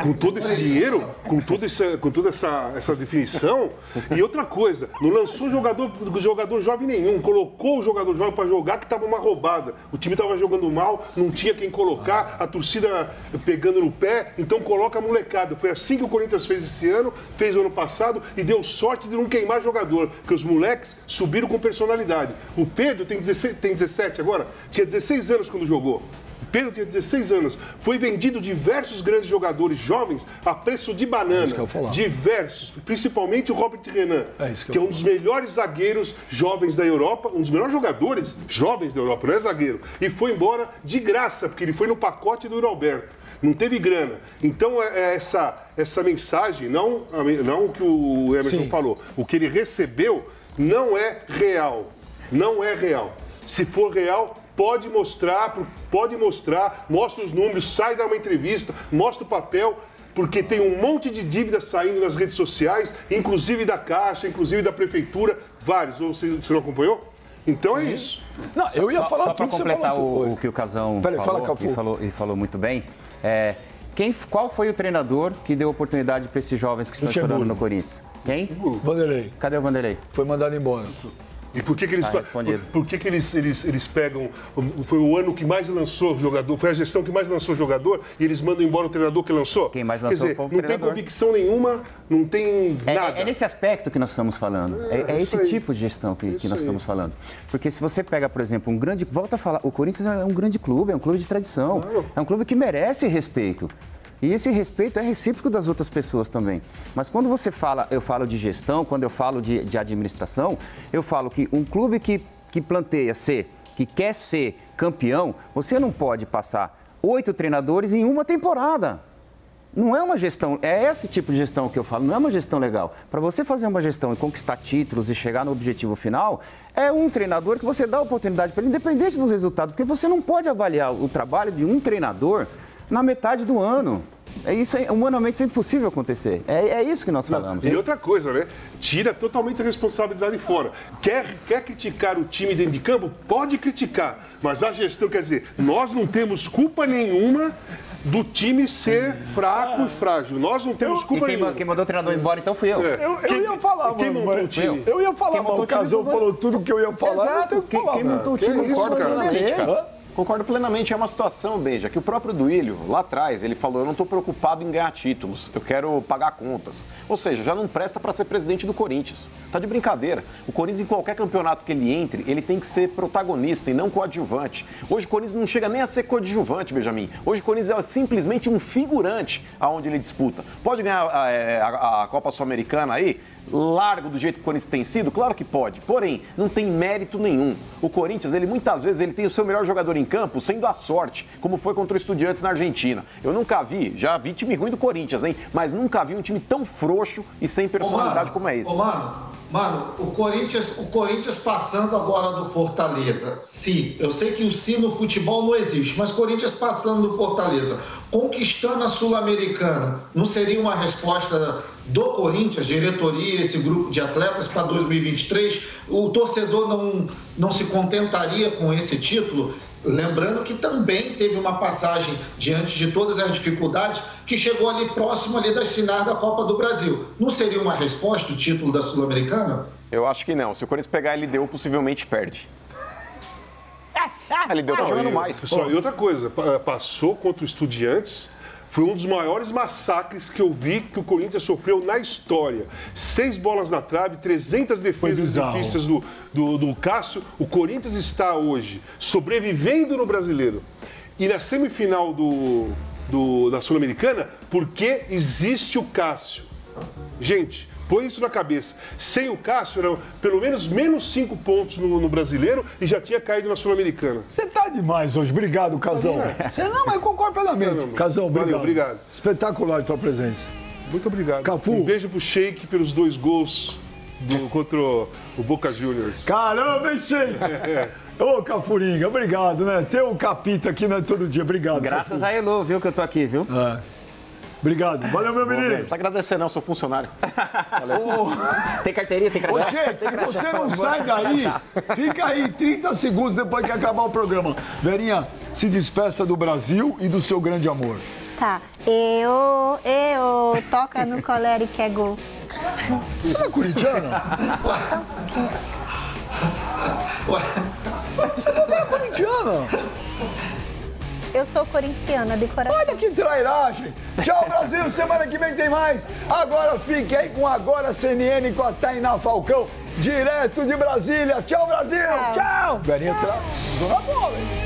Speaker 5: Com todo esse dinheiro, com toda essa definição. E outra coisa, não lançou jogador jovem nenhum, colocou o jogador jovem para jogar que estava uma roubada. O time estava jogando mal, não tinha quem colocar, a torcida pegando no pé, então coloca a molecada. Foi assim que o Corinthians fez esse ano, fez o ano passado e deu sorte sorte de não queimar jogador, porque os moleques subiram com personalidade. O Pedro tem 17 agora, tinha 16 anos quando jogou. O Pedro tinha 16 anos. Foi vendido diversos grandes jogadores jovens a preço de banana.
Speaker 1: É isso que eu ia falar.
Speaker 5: Diversos, principalmente o Robert Renan, que é um dos melhores zagueiros jovens da Europa, um dos melhores jogadores jovens da Europa, não é zagueiro. E foi embora de graça, porque ele foi no pacote do Alberto. Não teve grana. Então, essa mensagem, não o que o Emerson falou, o que ele recebeu não é real. Não é real. Se for real, pode mostrar, mostra os números, sai dar uma entrevista, mostra o papel, porque tem um monte de dívidas saindo nas redes sociais, inclusive da Caixa, inclusive da Prefeitura, vários. Você não acompanhou? Então é isso.
Speaker 1: Não, eu ia falar
Speaker 16: só
Speaker 1: tudo.
Speaker 16: Só para completar o que o Casão falou muito bem. Qual foi o treinador que deu oportunidade para esses jovens que estão estourando no Corinthians? Quem?
Speaker 1: Vanderlei.
Speaker 16: Cadê o Vanderlei?
Speaker 1: Foi mandado embora.
Speaker 5: E por que eles pegam... Foi o ano que mais lançou jogador, foi a gestão que mais lançou jogador e eles mandam embora o treinador que lançou?
Speaker 16: Quem mais lançou foi o treinador.
Speaker 5: Não tem convicção nenhuma, não tem nada.
Speaker 16: É nesse aspecto que nós estamos falando. É esse tipo de gestão que nós estamos falando. Porque se você pega, por exemplo, um grande... Volta a falar, o Corinthians é um grande clube, é um clube de tradição. Claro. É um clube que merece respeito. E esse respeito é recíproco das outras pessoas também. Mas quando você fala, eu falo de gestão, quando eu falo de administração, eu falo que um clube que planteia que quer ser campeão, você não pode passar 8 treinadores em uma temporada. Não é uma gestão, é esse tipo de gestão que eu falo, não é uma gestão legal. Para você fazer uma gestão e conquistar títulos e chegar no objetivo final, é um treinador que você dá oportunidade para ele, independente dos resultados, porque você não pode avaliar o trabalho de um treinador na metade do ano. Humanamente isso é impossível acontecer. É isso que nós falamos.
Speaker 5: E outra coisa, né? Tira totalmente a responsabilidade fora. Quer criticar o time dentro de campo? Pode criticar. Mas a gestão, quer dizer, nós não temos culpa nenhuma do time ser fraco e frágil. Nós não temos culpa nenhuma.
Speaker 16: Quem mandou o treinador embora, então fui eu.
Speaker 1: Eu ia falar,
Speaker 5: quem montou o time?
Speaker 1: Eu ia falar, mas o Casão falou tudo que eu ia falar.
Speaker 16: Exato. Quem montou o time?
Speaker 4: Concordo plenamente, cara. Concordo plenamente, é uma situação, Beija, que o próprio Duílio, lá atrás, ele falou, eu não estou preocupado em ganhar títulos, eu quero pagar contas. Ou seja, já não presta para ser presidente do Corinthians. Tá de brincadeira. O Corinthians, em qualquer campeonato que ele entre, ele tem que ser protagonista e não coadjuvante. Hoje o Corinthians não chega nem a ser coadjuvante, Benjamin. Hoje o Corinthians é simplesmente um figurante aonde ele disputa. Pode ganhar a Copa Sul-Americana aí, largo do jeito que o Corinthians tem sido? Claro que pode. Porém, não tem mérito nenhum. O Corinthians, ele muitas vezes, ele tem o seu melhor jogador em campo sendo a sorte, como foi contra o Estudiantes na Argentina. Eu nunca vi, já vi time ruim do Corinthians, hein? Mas nunca vi um time tão frouxo e sem personalidade como é esse.
Speaker 6: Mano, o Corinthians passando agora do Fortaleza. Sim, eu sei que o sim no futebol não existe, mas Corinthians passando do Fortaleza, conquistando a Sul-Americana, não seria uma resposta do Corinthians, diretoria, esse grupo de atletas para 2023? O torcedor não se contentaria com esse título? Lembrando que também teve uma passagem diante de todas as dificuldades que chegou ali próximo ali das finais da Copa do Brasil. Não seria uma resposta o título da Sul-Americana?
Speaker 4: Eu acho que não. Se o Corinthians pegar a LDU, possivelmente perde. A LDU tá jogando mais.
Speaker 5: Pessoal, e outra coisa, passou contra o Estudiantes. Foi um dos maiores massacres que eu vi que o Corinthians sofreu na história. 6 bolas na trave, 300 defesas difíceis do Cássio. O Corinthians está hoje sobrevivendo no Brasileiro. E na semifinal da Sul-Americana, porque existe o Cássio. Gente, põe isso na cabeça. Sem o Cássio, eram pelo menos menos 5 pontos no Brasileiro e já tinha caído na Sul-Americana.
Speaker 1: Você tá demais hoje. Obrigado, Casão. Não, mas eu concordo plenamente. Casão, obrigado.
Speaker 5: Valeu, obrigado.
Speaker 1: Espetacular a tua presença.
Speaker 5: Muito obrigado.
Speaker 1: Cafu.
Speaker 5: Um beijo pro Sheik pelos 2 gols contra o Boca Juniors.
Speaker 1: Caramba, hein, Sheik? Ô, Cafuringa, obrigado, né? Ter o Capita aqui, né, todo dia. Obrigado.
Speaker 16: Graças a Elo, viu, que eu tô aqui, viu?
Speaker 1: Obrigado. Valeu, meu menino.
Speaker 4: Não precisa agradecer, não. Sou funcionário.
Speaker 16: Tem carteirinha, tem crachá?
Speaker 1: Ô, gente, você não sai daí. Fica aí 30 segundos depois que acabar o programa. Verinha, se despeça do Brasil e do seu grande amor.
Speaker 12: Tá. Toca no colere que é gol.
Speaker 1: Você não é corintiana? Você não é corintiana?
Speaker 12: Eu sou corintiana de coração.
Speaker 1: Olha que trairagem. Tchau, Brasil. Semana que vem tem mais. Agora fique aí com Agora CNN com a Tainá Falcão, direto de Brasília. Tchau, Brasil. Tchau. Verinha, zona boa, hein?